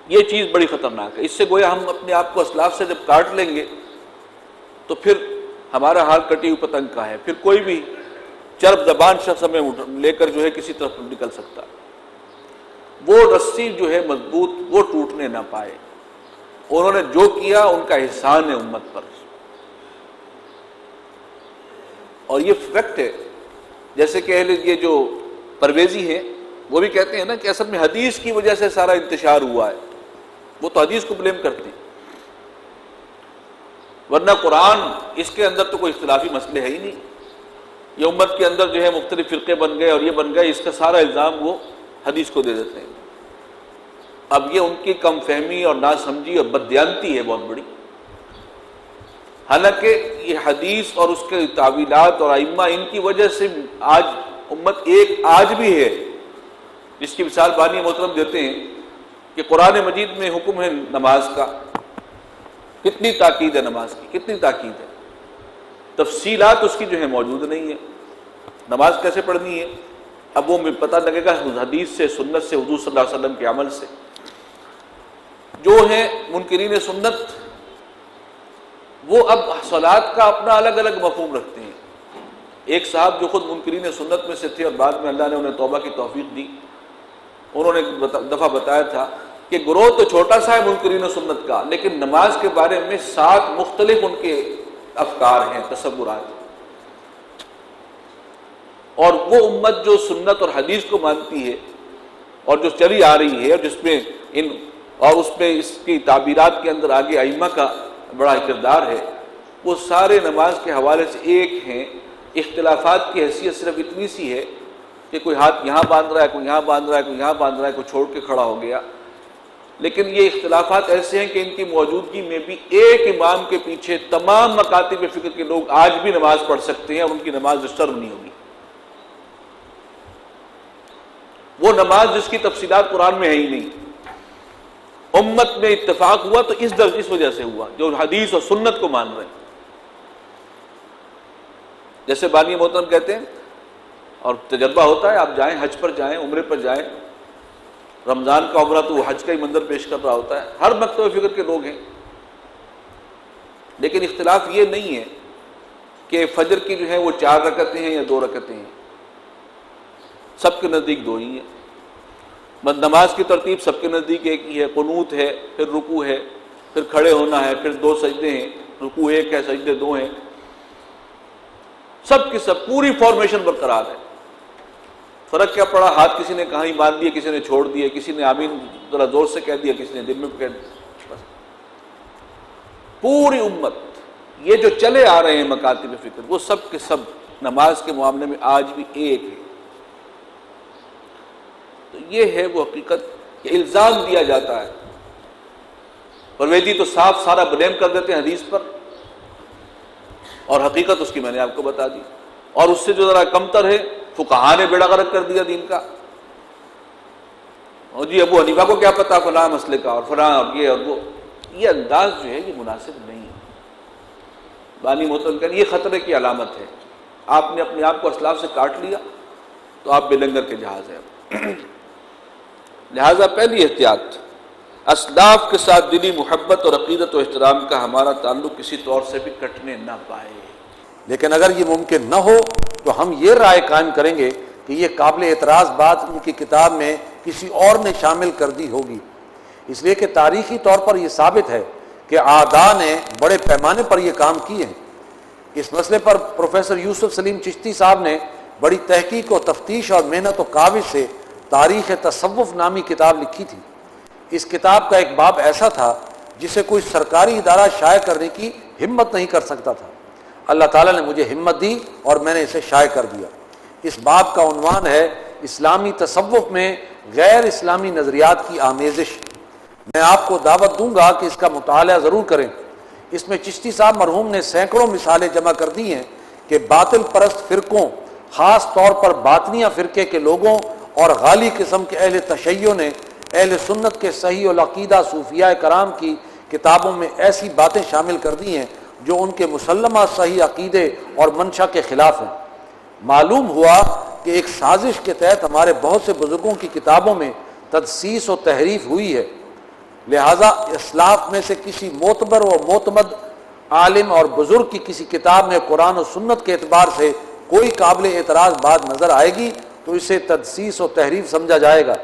یہ چیز بڑی خطرناک ہے۔ اس سے گویا ہم اپنے آپ کو اسلاف سے جب کاٹ لیں گے تو پھر ہمارا حال کٹی ہوئی پتنگ کا ہے، پھر کوئی بھی چرب زبان شخص ہمیں لے کر جو ہے کسی طرف نکل سکتا، وہ رسی جو ہے مضبوط وہ ٹوٹنے نہ پائے۔ انہوں نے جو کیا ان کا احسان ہے امت پر، اور یہ فیکٹ ہے۔ جیسے کہ یہ جو پرویزی ہیں وہ بھی کہتے ہیں نا کہ اصل میں حدیث کی وجہ سے سارا انتشار ہوا ہے، وہ تو حدیث کو بلیم کرتے ہیں، ورنہ قرآن اس کے اندر تو کوئی اختلافی مسئلے ہے ہی نہیں۔ یہ امت کے اندر جو ہے مختلف فرقے بن گئے اور یہ بن گئے، اس کا سارا الزام وہ حدیث کو دے دیتے ہیں۔ اب یہ ان کی کم فہمی اور ناسمجھی اور بددیانتی ہے بہت بڑی، حالانکہ یہ حدیث اور اس کے تعویلات اور ائمہ ان کی وجہ سے آج امت ایک آج بھی ہے، جس کی مثال بانی محترم دیتے ہیں کہ قرآن مجید میں حکم ہے نماز کا، کتنی تاکید ہے نماز کی، کتنی تاکید ہے، تفصیلات اس کی جو ہے موجود نہیں ہے، نماز کیسے پڑھنی ہے اب وہ پتہ لگے گا حدیث سے، سنت سے، حضور صلی اللہ علیہ وسلم کے عمل سے۔ جو ہیں منکرین سنت وہ اب صلاۃ کا اپنا الگ الگ مفہوم رکھتے ہیں۔ ایک صاحب جو خود منکرین سنت میں سے تھے اور بعد میں اللہ نے انہیں توبہ کی توفیق دی، انہوں نے ایک دفعہ بتایا تھا کہ گروہ تو چھوٹا سا ہے منکرین سنت کا، لیکن نماز کے بارے میں 7 مختلف ان کے افکار ہیں، تصورات، اور وہ امت جو سنت اور حدیث کو مانتی ہے اور جو چلی آ رہی ہے اور جس میں ان اور اس میں اس کی تعبیرات کے اندر آگے ائمہ کا بڑا کردار ہے، وہ سارے نماز کے حوالے سے ایک ہیں۔ اختلافات کی حیثیت صرف اتنی سی ہے کہ کوئی ہاتھ یہاں باندھ رہا ہے، کوئی یہاں باندھ رہا ہے، کوئی یہاں باندھ رہا ہے، کوئی چھوڑ کے کھڑا ہو گیا، لیکن یہ اختلافات ایسے ہیں کہ ان کی موجودگی میں بھی ایک امام کے پیچھے تمام مکاتب فکر کے لوگ آج بھی نماز پڑھ سکتے ہیں اور ان کی نماز ڈسٹرب نہیں ہوگی۔ وہ نماز جس کی تفصیلات قرآن میں ہے ہی نہیں، امت میں اتفاق ہوا تو اس وجہ سے ہوا جو حدیث اور سنت کو مان رہے ہیں۔ جیسے بانی محترم کہتے ہیں، اور تجربہ ہوتا ہے، آپ جائیں حج پر جائیں، عمرے پر جائیں، رمضان کا عمرہ تو وہ حج کا ہی منظر پیش کر رہا ہوتا ہے، ہر مکتب فکر کے لوگ ہیں، لیکن اختلاف یہ نہیں ہے کہ فجر کی جو ہے وہ 4 رکعتیں ہیں یا 2 رکعتیں ہیں، سب کے نزدیک 2 ہی ہیں۔ نماز کی ترتیب سب کے نزدیک ایک ہی ہے، قنوت ہے، پھر رکوع ہے، پھر کھڑے ہونا ہے، پھر 2 سجدے ہیں، رکوع 1 ہے، سجدے 2 ہیں، سب کی سب پوری فارمیشن برقرار ہے۔ فرق کیا پڑا، ہاتھ کسی نے کہاں ہی باندھ دیے، کسی نے چھوڑ دیے، کسی نے آمین ذرا زور سے کہہ دیا، کسی نے دل میں کہہ دیا، بس پوری امت یہ جو چلے آ رہے ہیں مکاتب فکر وہ سب کے سب نماز کے معاملے میں آج بھی ایک ہے۔ تو یہ ہے وہ حقیقت کہ الزام دیا جاتا ہے، پرویزی تو صاف سارا بلیم کر دیتے ہیں حدیث پر، اور حقیقت اس کی میں نے آپ کو بتا دی، اور اس سے جو ذرا کمتر ہے فقہا نے بیڑا غرق کر دیا دین کا، اور جی ابو حنیفہ کو کیا پتا فلاں مسئلے کا اور فلاں اور یہ اور وہ، یہ انداز جو ہے یہ مناسب نہیں ہے۔ بانی محترم کہتے ہیں یہ خطرے کی علامت ہے، آپ نے اپنے آپ کو اسلاف سے کاٹ لیا تو آپ بے لنگر کے جہاز ہیں۔ لہذا پہلی احتیاط، اسلاف کے ساتھ دلی محبت اور عقیدت و احترام کا ہمارا تعلق کسی طور سے بھی کٹنے نہ پائے۔ لیکن اگر یہ ممکن نہ ہو تو ہم یہ رائے قائم کریں گے کہ یہ قابل اعتراض بات ان کی کتاب میں کسی اور نے شامل کر دی ہوگی، اس لیے کہ تاریخی طور پر یہ ثابت ہے کہ اعداء نے بڑے پیمانے پر یہ کام کیے ہیں۔ اس مسئلے پر پروفیسر یوسف سلیم چشتی صاحب نے بڑی تحقیق و تفتیش اور محنت و کاوش سے تاریخ تصوف نامی کتاب لکھی تھی۔ اس کتاب کا ایک باب ایسا تھا جسے کوئی سرکاری ادارہ شائع کرنے کی ہمت نہیں کر سکتا تھا۔ اللہ تعالیٰ نے مجھے ہمت دی اور میں نے اسے شائع کر دیا۔ اس باب کا عنوان ہے اسلامی تصوف میں غیر اسلامی نظریات کی آمیزش۔ میں آپ کو دعوت دوں گا کہ اس کا مطالعہ ضرور کریں۔ اس میں چشتی صاحب مرحوم نے سینکڑوں مثالیں جمع کر دی ہیں کہ باطل پرست فرقوں، خاص طور پر باطنیہ فرقے کے لوگوں اور غالی قسم کے اہل تشیع نے اہل سنت کے صحیح العقیدہ صوفیاء کرام کی کتابوں میں ایسی باتیں شامل کر دی ہیں جو ان کے مسلمہ صحیح عقیدے اور منشا کے خلاف ہیں۔ معلوم ہوا کہ ایک سازش کے تحت ہمارے بہت سے بزرگوں کی کتابوں میں تدسیس و تحریف ہوئی ہے، لہٰذا اسلاف میں سے کسی معتبر و معتمد عالم اور بزرگ کی کسی کتاب میں قرآن و سنت کے اعتبار سے کوئی قابل اعتراض بات نظر آئے گی تو اسے تدسیس و تحریف سمجھا جائے گا۔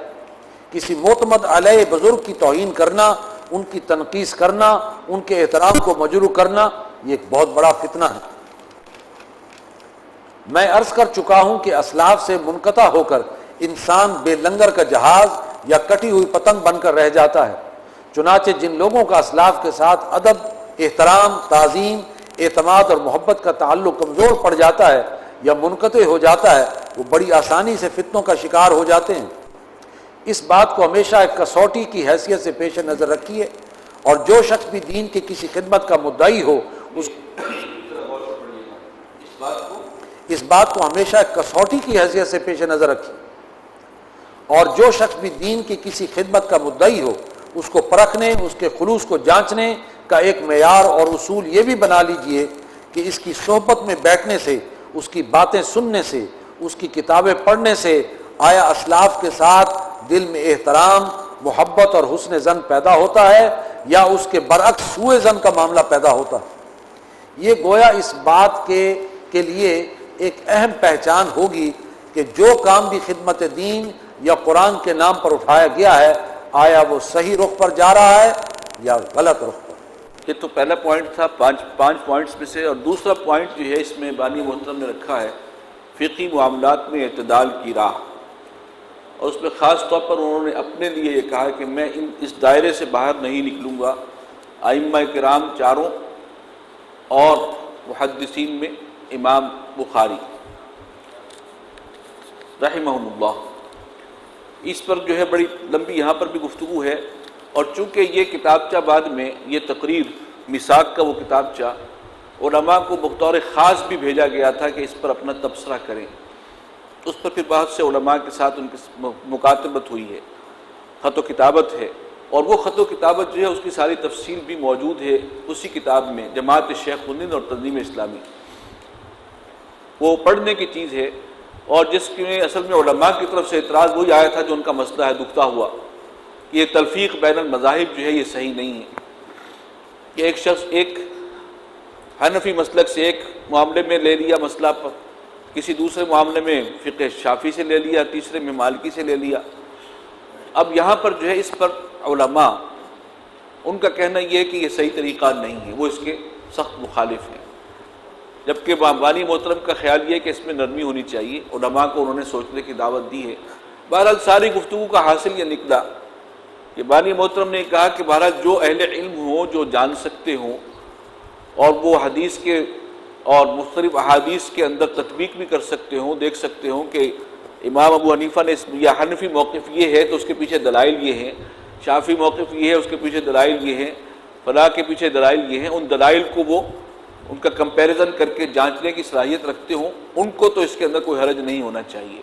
کسی معتمد علیہ بزرگ کی توہین کرنا، ان کی تنقیص کرنا، ان کے احترام کو مجروح کرنا، یہ ایک بہت بڑا فتنہ ہے۔ میں عرض کر چکا ہوں کہ اسلاف سے منقطع ہو کر انسان بے لنگر کا جہاز یا کٹی ہوئی پتنگ بن کر رہ جاتا ہے۔ چنانچہ جن لوگوں کا اسلاف کے ساتھ ادب، احترام، تعظیم، اعتماد اور محبت کا تعلق کمزور پڑ جاتا ہے یا منقطع ہو جاتا ہے، وہ بڑی آسانی سے فتنوں کا شکار ہو جاتے ہیں۔ اس بات کو ہمیشہ ایک کسوٹی کی حیثیت سے پیش نظر رکھیے، اور جو شخص بھی دین کی کسی خدمت کا مدعی ہو اس بات کو ہمیشہ ایک کسوٹی کی حیثیت سے پیش نظر رکھیے، اور جو شخص بھی دین کی کسی خدمت کا مدعی ہو اس کو پرکھنے، اس کے خلوص کو جانچنے کا ایک معیار اور اصول یہ بھی بنا لیجئے کہ اس کی صحبت میں بیٹھنے سے، اس کی باتیں سننے سے، اس کی کتابیں پڑھنے سے آیا اسلاف کے ساتھ دل میں احترام، محبت اور حسن ظن پیدا ہوتا ہے یا اس کے برعکس سوء ظن کا معاملہ پیدا ہوتا ہے۔ یہ گویا اس بات کے لیے ایک اہم پہچان ہوگی کہ جو کام بھی خدمت دین یا قرآن کے نام پر اٹھایا گیا ہے، آیا وہ صحیح رخ پر جا رہا ہے یا غلط رخ پر۔ یہ تو پہلا پوائنٹ تھا پانچ پوائنٹس میں سے، اور دوسرا پوائنٹ جو ہے اس میں بانی محترم نے رکھا ہے فقہی معاملات میں اعتدال کی راہ، اور اس میں خاص طور پر انہوں نے اپنے لیے یہ کہا کہ میں اس دائرے سے باہر نہیں نکلوں گا۔ ائمہ کرام چاروں اور محدثین میں امام بخاری رحمہم اللہ، اس پر جو ہے بڑی لمبی یہاں پر بھی گفتگو ہے، اور چونکہ یہ کتابچہ بعد میں یہ تقریر میثاق کا وہ کتابچہ علماء کو بطور خاص بھی بھیجا گیا تھا کہ اس پر اپنا تبصرہ کریں، اس پر پھر بہت سے علماء کے ساتھ ان کی مکاتبت ہوئی ہے، خط و کتابت ہے، اور وہ خط و کتابت جو ہے اس کی ساری تفصیل بھی موجود ہے اسی کتاب میں، جماعت شیخ الہند اور تنظیم اسلامی، وہ پڑھنے کی چیز ہے۔ اور جس میں اصل میں علماء کی طرف سے اعتراض وہی آیا تھا جو ان کا مسئلہ ہے دکھتا ہوا، کہ یہ تلفیق بین المذاہب جو ہے یہ صحیح نہیں ہے، کہ ایک شخص ایک حنفی مسلک سے ایک معاملے میں لے لیا مسئلہ، کسی دوسرے معاملے میں فقہ شافعی سے لے لیا، تیسرے میں مالکی سے لے لیا۔ اب یہاں پر جو ہے اس پر علماء ان کا کہنا یہ ہے کہ یہ صحیح طریقہ نہیں ہے، وہ اس کے سخت مخالف ہیں، جبکہ بانی محترم کا خیال یہ ہے کہ اس میں نرمی ہونی چاہیے، علماء کو انہوں نے سوچنے کی دعوت دی ہے۔ بہرحال ساری گفتگو کا حاصل یہ نکلا کہ بانی محترم نے کہا کہ بہرحال جو اہل علم ہوں، جو جان سکتے ہوں، اور وہ حدیث کے اور مختلف احادیث کے اندر تطبیق بھی کر سکتے ہوں، دیکھ سکتے ہوں کہ امام ابو حنیفہ نے یا حنفی موقف یہ ہے تو اس کے پیچھے دلائل یہ ہیں، شافعی موقف یہ ہے اس کے پیچھے دلائل یہ ہیں، فلاں کے پیچھے دلائل یہ ہیں، ان دلائل کو وہ ان کا کمپیریزن کر کے جانچنے کی صلاحیت رکھتے ہوں، ان کو تو اس کے اندر کوئی حرج نہیں ہونا چاہیے۔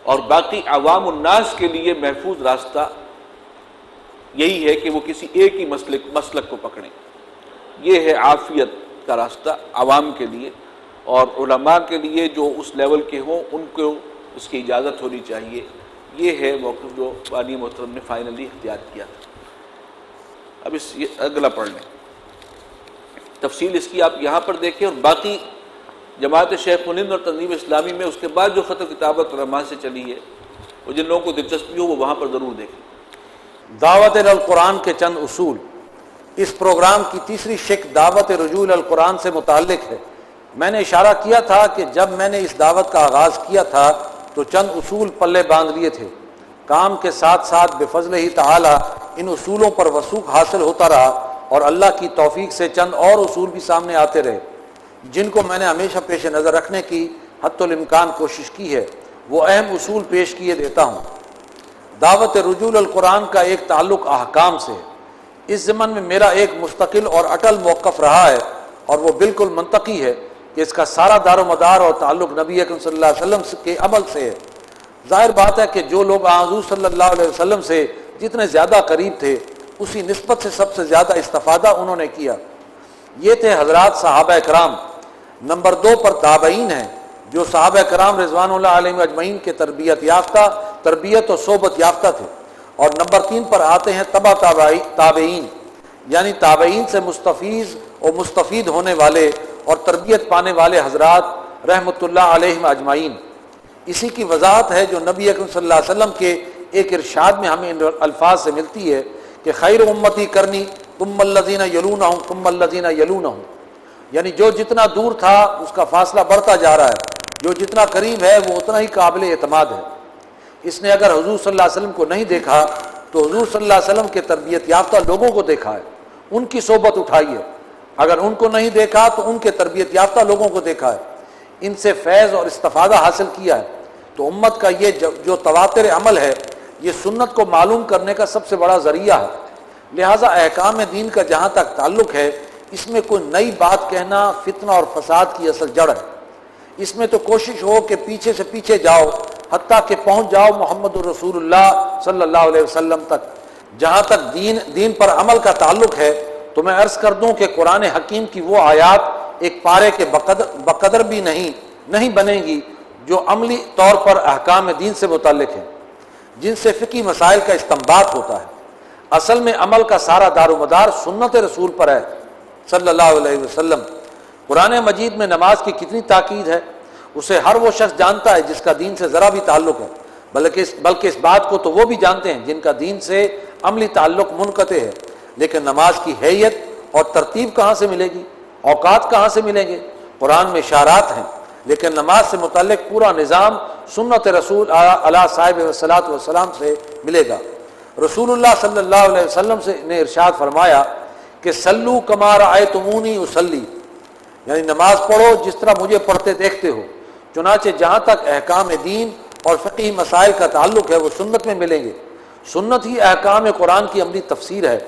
اور باقی عوام الناس کے لیے محفوظ راستہ یہی ہے کہ وہ کسی ایک ہی مسلک کو پکڑیں، یہ ہے عافیت کا راستہ عوام کے لیے، اور علماء کے لیے جو اس لیول کے ہوں ان کو اس کی اجازت ہونی چاہیے۔ یہ ہے موقف جو بانی محترم نے فائنلی اختیار کیا تھا۔ اب یہ اگلا پڑھ لیں، تفصیل اس کی آپ یہاں پر دیکھیں، اور باقی جماعت شیخ الہند اور تنظیم اسلامی میں اس کے بعد جو خط و کتابت علماء سے چلی ہے، وہ جن لوگوں کو دلچسپی ہو وہ وہاں پر ضرور دیکھیں۔ دعوت القرآن کے چند اصول۔ اس پروگرام کی تیسری شق دعوت رجوع القرآن سے متعلق ہے۔ میں نے اشارہ کیا تھا کہ جب میں نے اس دعوت کا آغاز کیا تھا تو چند اصول پلے باندھ لیے تھے، کام کے ساتھ ساتھ بفضل ہی تعالی ان اصولوں پر وثوق حاصل ہوتا رہا، اور اللہ کی توفیق سے چند اور اصول بھی سامنے آتے رہے جن کو میں نے ہمیشہ پیش نظر رکھنے کی حتی الامکان کوشش کی ہے۔ وہ اہم اصول پیش کیے دیتا ہوں۔ دعوت رجوع القرآن کا ایک تعلق احکام سے ہے۔ اس ضمن میں میرا ایک مستقل اور اٹل موقف رہا ہے، اور وہ بالکل منطقی ہے کہ اس کا سارا دار و مدار اور تعلق نبی اکرم صلی اللہ علیہ وسلم کے عمل سے ہے۔ ظاہر بات ہے کہ جو لوگ حضور صلی اللہ علیہ وسلم سے جتنے زیادہ قریب تھے اسی نسبت سے سب سے زیادہ استفادہ انہوں نے کیا۔ یہ تھے حضرات صحابہ کرام۔ نمبر 2 پر تابعین ہیں، جو صحابہ کرام رضوان اللہ علیہم اجمعین کے تربیت و صحبت یافتہ تھے۔ اور نمبر 3 پر آتے ہیں تبع تابعین، یعنی تابعین سے مستفیض اور مستفید ہونے والے اور تربیت پانے والے حضرات رحمۃ اللہ علیہم اجمعین۔ اسی کی وضاحت ہے جو نبی اکرم صلی اللہ علیہ وسلم کے ایک ارشاد میں ہمیں ان الفاظ سے ملتی ہے کہ خیر امتی کرنی ثم الذین یلونہم ثم الذین یلونہم، یعنی جو جتنا دور تھا اس کا فاصلہ بڑھتا جا رہا ہے، جو جتنا قریب ہے وہ اتنا ہی قابل اعتماد ہے۔ اس نے اگر حضور صلی اللہ علیہ وسلم کو نہیں دیکھا تو حضور صلی اللہ علیہ وسلم کے تربیت یافتہ لوگوں کو دیکھا ہے، ان کی صحبت اٹھائی ہے۔ اگر ان کو نہیں دیکھا تو ان کے تربیت یافتہ لوگوں کو دیکھا ہے، ان سے فیض اور استفادہ حاصل کیا ہے۔ تو امت کا یہ جو تواتر عمل ہے یہ سنت کو معلوم کرنے کا سب سے بڑا ذریعہ ہے۔ لہٰذا احکام دین کا جہاں تک تعلق ہے اس میں کوئی نئی بات کہنا فتنہ اور فساد کی اصل جڑ ہے۔ اس میں تو کوشش ہو کہ پیچھے سے پیچھے جاؤ حتیٰ کہ پہنچ جاؤ محمد الرسول اللہ صلی اللہ علیہ وسلم تک۔ جہاں تک دین پر عمل کا تعلق ہے تو میں عرض کر دوں کہ قرآن حکیم کی وہ آیات ایک پارے کے بقدر بھی نہیں بنے گی جو عملی طور پر احکام دین سے متعلق ہیں، جن سے فقہی مسائل کا استنباط ہوتا ہے۔ اصل میں عمل کا سارا دار و مدار سنت رسول پر ہے صلی اللہ علیہ وسلم۔ قرآن مجید میں نماز کی کتنی تاکید ہے اسے ہر وہ شخص جانتا ہے جس کا دین سے ذرا بھی تعلق ہے، بلکہ اس بات کو تو وہ بھی جانتے ہیں جن کا دین سے عملی تعلق منقطع ہے۔ لیکن نماز کی حیت اور ترتیب کہاں سے ملے گی، اوقات کہاں سے ملیں گے؟ قرآن میں اشارات ہیں، لیکن نماز سے متعلق پورا نظام سنت رسول علیہ صاحب صلاۃ والسلام سے ملے گا۔ رسول اللہ صلی اللہ علیہ وسلم سے نے ارشاد فرمایا کہ سلو کما رأیتمونی اصلی، یعنی نماز پڑھو جس طرح مجھے پڑھتے دیکھتے ہو۔ چنانچہ جہاں تک احکام دین اور فقہی مسائل کا تعلق ہے وہ سنت میں ملیں گے۔ سنت ہی احکام قرآن کی عملی تفسیر ہے،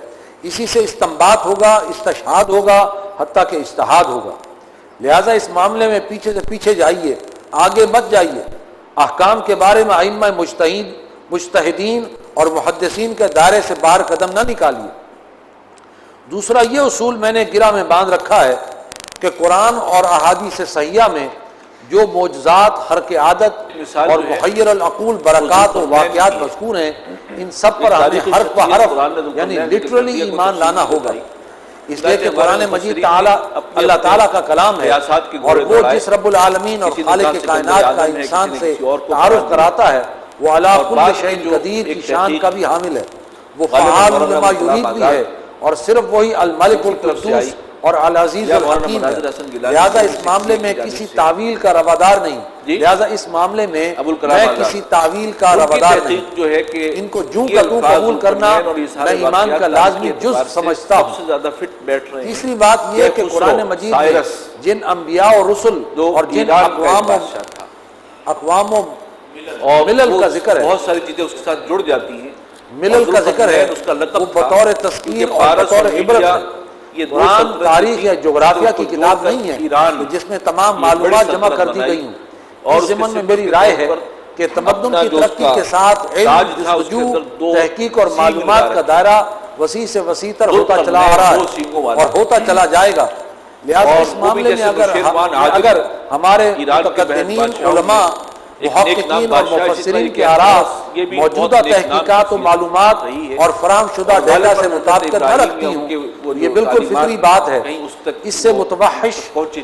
اسی سے استنباط ہوگا، استشہاد ہوگا، حتیٰ کہ اجتہاد ہوگا۔ لہٰذا اس معاملے میں پیچھے سے پیچھے جائیے، آگے مت جائیے۔ احکام کے بارے میں ائمہ مجتہدین اور محدثین کے دائرے سے باہر قدم نہ نکالیے۔ دوسرا یہ اصول میں نے گرہ میں باندھ رکھا ہے کہ قرآن اور احادیث صحیحہ میں جو معجزات، حرق عادت اور محیر العقول برکات و واقعات مذکور ہیں، ان سب پر ہمیں حرف بہ حرف یعنی لٹرلی ایمان لانا ہوگا، اس لیے کہ قرآن مجید اللہ تعالیٰ کا کلام ہے، اور وہ جس رب العالمین اور خالق کائنات کا انسان سے تعارف کراتا ہے وہ علی کل شیء قدیر کی شان کا بھی حامل ہے، وہ فعال لما یرید بھی ہے، اور صرف وہی الملک القدوس اور العزیز الحکیم ہے۔ لہذا اس معاملے میں کسی تعویل کا روادار نہیں، لہذا اس معاملے میں میں کسی تعویل کا روادار نہیں، جو ہے کہ ان کو جوں کا توں قبول کرنا میں ایمان کا لازمی جز سمجھتا ہوں۔ تیسری بات یہ ہے کہ قرآن مجید میں جن انبیاء اور رسل اور جن اقوام و ملل کا ذکر ہے، بہت ساری چیزیں اس کے ساتھ جڑ جاتی ہیں، ملل کا ذکر ہے، وہ بطور تذکیر اور بطور عبرت ہے۔ قرآن تاریخ یا جغرافیہ کی کتاب نہیں ہے کہ جس میں تمام معلومات جمع کر دی گئی ہوں۔ اس ضمن میں میری رائے ہے کہ تمدن کی ترقی کے ساتھ علم، جستجو، تحقیق اور معلومات کا دائرہ وسیع سے وسیع تر ہوتا چلا آ رہا ہے اور ہوتا چلا جائے گا۔ لہذا اس معاملے میں اگر ہمارے متقدمین علماء، محققین اور مفسرین کے آراء موجودہ تحقیقات و معلومات اور فراہم شدہ ڈیٹا سے مطابقت نہ رکھتی ہوں، یہ بالکل فطری بات ہے، اس سے متوحش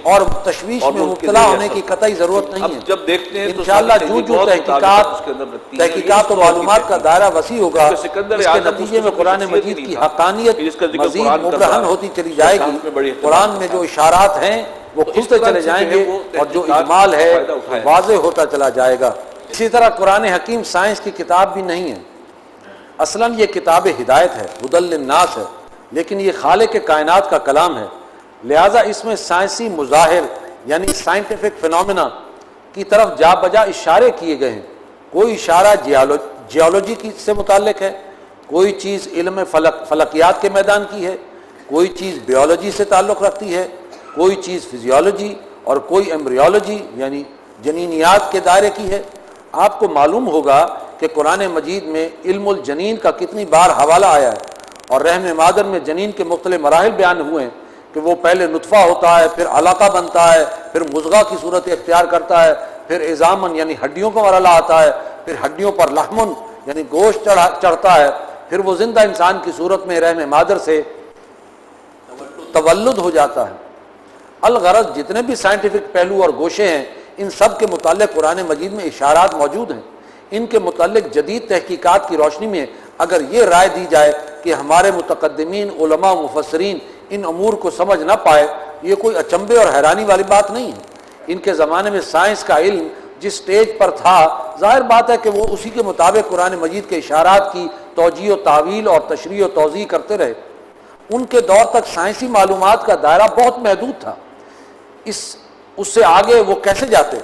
اور تشویش میں مبتلا ہونے کی قطعی ضرورت نہیں ہے۔ انشاءاللہ جو تحقیقات و معلومات کا دائرہ وسیع ہوگا، اس کے نتیجے میں قرآن مجید کی حقانیت مزید مبرہن ہوتی چلی جائے گی۔ قرآن میں جو اشارات ہیں وہ کھلتے چلے جائیں گے اور جو اجمال ہے واضح ہوتا چلا جائے گا۔ اسی طرح قرآن حکیم سائنس کی کتاب بھی نہیں ہے، اصلاً یہ کتاب ہدایت ہے، ہدی للناس ہے، لیکن یہ خالق کائنات کا کلام ہے، لہٰذا اس میں سائنسی مظاہر یعنی سائنٹیفک فینومینا کی طرف جا بجا اشارے کیے گئے ہیں۔ کوئی اشارہ جیولوجی سے متعلق ہے، کوئی چیز علم فلکیات کے میدان کی ہے، کوئی چیز بیولوجی سے تعلق رکھتی ہے، کوئی چیز فزیولوجی اور کوئی ایمبریولوجی یعنی جنینیات کے دائرے کی ہے۔ آپ کو معلوم ہوگا کہ قرآن مجید میں علم الجنین کا کتنی بار حوالہ آیا ہے، اور رحم مادر میں جنین کے مختلف مراحل بیان ہوئے ہیں کہ وہ پہلے نطفہ ہوتا ہے، پھر علقہ بنتا ہے، پھر مضغہ کی صورت اختیار کرتا ہے، پھر عظامن یعنی ہڈیوں کا مرحلہ آتا ہے، پھر ہڈیوں پر لحمن یعنی گوشت چڑھتا ہے، پھر وہ زندہ انسان کی صورت میں رحم مادر سے تولد ہو جاتا ہے۔ الغرض جتنے بھی سائنٹیفک پہلو اور گوشے ہیں ان سب کے متعلق قرآن مجید میں اشارات موجود ہیں۔ ان کے متعلق جدید تحقیقات کی روشنی میں اگر یہ رائے دی جائے کہ ہمارے متقدمین علماء و مفسرین ان امور کو سمجھ نہ پائے، یہ کوئی اچنبے اور حیرانی والی بات نہیں ہے۔ ان کے زمانے میں سائنس کا علم جس سٹیج پر تھا، ظاہر بات ہے کہ وہ اسی کے مطابق قرآن مجید کے اشارات کی توجیہ و تعویل اور تشریح و توضیح کرتے رہے۔ ان کے دور تک سائنسی معلومات کا دائرہ بہت محدود تھا، اس سے آگے وہ کیسے جاتے؟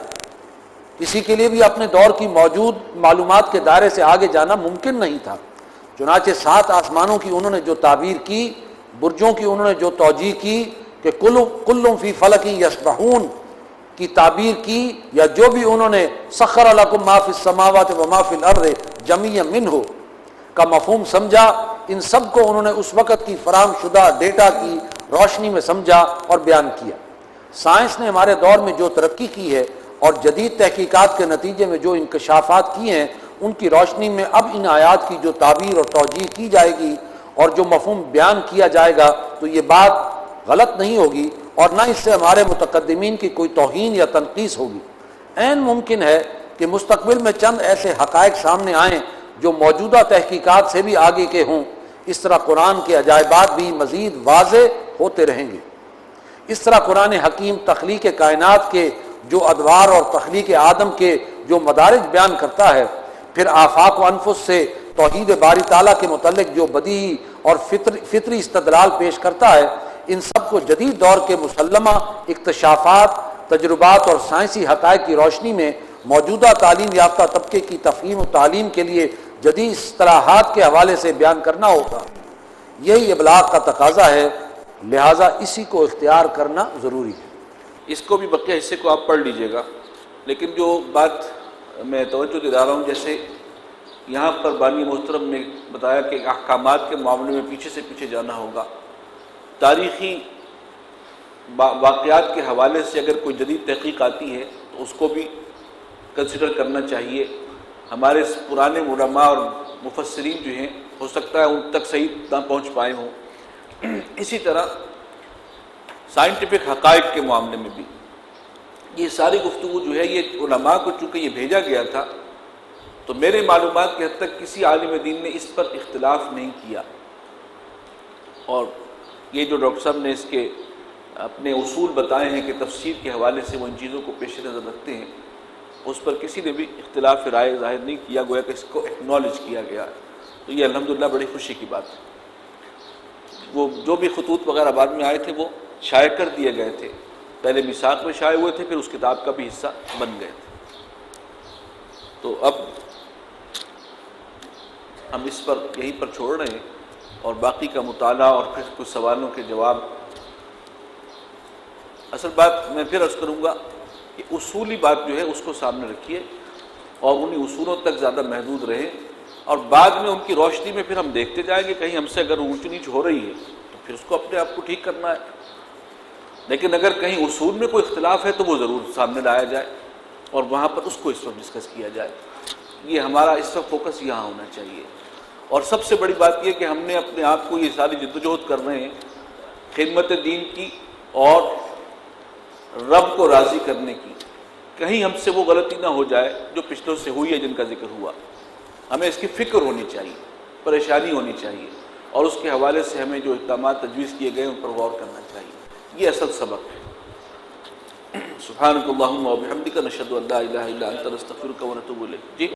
کسی کے لیے بھی اپنے دور کی موجود معلومات کے دائرے سے آگے جانا ممکن نہیں تھا۔ چنانچہ 7 آسمانوں کی انہوں نے جو تعبیر کی، برجوں کی انہوں نے جو توجیہ کی کہ کل فی فلک یسبحون کی تعبیر کی، یا جو بھی انہوں نے سخر لکم ما فی السماوات و ما فی الارض جمیعا منہ کا مفہوم سمجھا، ان سب کو انہوں نے اس وقت کی فراہم شدہ ڈیٹا کی روشنی میں سمجھا اور بیان کیا۔ سائنس نے ہمارے دور میں جو ترقی کی ہے اور جدید تحقیقات کے نتیجے میں جو انکشافات کیے ہیں، ان کی روشنی میں اب ان آیات کی جو تعبیر اور توجیہ کی جائے گی اور جو مفہوم بیان کیا جائے گا تو یہ بات غلط نہیں ہوگی، اور نہ اس سے ہمارے متقدمین کی کوئی توہین یا تنقیص ہوگی۔ عین ممکن ہے کہ مستقبل میں چند ایسے حقائق سامنے آئیں جو موجودہ تحقیقات سے بھی آگے کے ہوں۔ اس طرح قرآن کے عجائبات بھی مزید واضح ہوتے رہیں گے۔ اس طرح قرآن حکیم تخلیق کائنات کے جو ادوار اور تخلیق آدم کے جو مدارج بیان کرتا ہے، پھر آفاق و انفس سے توحید باری تعالیٰ کے متعلق جو بدیہی اور فطری استدلال پیش کرتا ہے، ان سب کو جدید دور کے مسلمہ اکتشافات، تجربات اور سائنسی حقائق کی روشنی میں موجودہ تعلیم یافتہ طبقے کی تفہیم و تعلیم کے لیے جدید اصطلاحات کے حوالے سے بیان کرنا ہوگا۔ یہی ابلاغ کا تقاضا ہے، لہٰذا اسی کو اختیار کرنا ضروری ہے۔ اس کو بھی بقیہ حصے کو آپ پڑھ لیجئے گا، لیکن جو بات میں توجہ دلا رہا ہوں، جیسے یہاں پر بانی محترم نے بتایا کہ احکامات کے معاملے میں پیچھے سے پیچھے جانا ہوگا، تاریخی واقعات کے حوالے سے اگر کوئی جدید تحقیق آتی ہے تو اس کو بھی کنسیڈر کرنا چاہیے۔ ہمارے پرانے علماء اور مفسرین جو ہیں ہو سکتا ہے ان تک صحیح نہ پہنچ پائے ہوں۔ اسی طرح سائنٹیفک حقائق کے معاملے میں بھی یہ ساری گفتگو جو ہے، یہ علماء کو چونکہ یہ بھیجا گیا تھا تو میرے معلومات کی حد تک کسی عالم دین نے اس پر اختلاف نہیں کیا، اور یہ جو ڈاکٹر صاحب نے اس کے اپنے اصول بتائے ہیں کہ تفسیر کے حوالے سے وہ ان چیزوں کو پیش نظر رکھتے ہیں، اس پر کسی نے بھی اختلاف رائے ظاہر نہیں کیا، گویا کہ اس کو ایکنالج کیا گیا، تو یہ الحمدللہ بڑی خوشی کی بات ہے۔ وہ جو بھی خطوط وغیرہ بعد میں آئے تھے وہ شائع کر دیے گئے تھے، پہلے میثاق میں شائع ہوئے تھے، پھر اس کتاب کا بھی حصہ بن گئے تھے۔ تو اب ہم اس پر یہیں پر چھوڑ رہے ہیں، اور باقی کا مطالعہ اور پھر کچھ سوالوں کے جواب۔ اصل بات میں پھر عرض کروں گا کہ اصولی بات جو ہے اس کو سامنے رکھیے اور انہی اصولوں تک زیادہ محدود رہیں، اور بعد میں ان کی روشنی میں پھر ہم دیکھتے جائیں گے کہیں ہم سے اگر اونچ نیچ ہو رہی ہے تو پھر اس کو اپنے آپ کو ٹھیک کرنا ہے، لیکن اگر کہیں اصول میں کوئی اختلاف ہے تو وہ ضرور سامنے لایا جائے اور وہاں پر اس کو اس وقت ڈسکس کیا جائے۔ یہ ہمارا اس وقت فوکس یہاں ہونا چاہیے۔ اور سب سے بڑی بات یہ کہ ہم نے اپنے آپ کو یہ ساری جدوجہد کر رہے ہیں خدمت دین کی اور رب کو راضی کرنے کی، کہیں ہم سے وہ غلطی نہ ہو جائے جو پچھلوں سے ہوئی ہے جن کا ذکر ہوا۔ ہمیں اس کی فکر ہونی چاہیے، پریشانی ہونی چاہیے، اور اس کے حوالے سے ہمیں جو اقدامات تجویز کیے گئے ان پر غور کرنا چاہیے۔ یہ اصل سبق ہے۔ سبحانک اللہم و بحمدک، نشہد ان لا الہ الا انت، نستغفرک و نتوب الیک۔ جی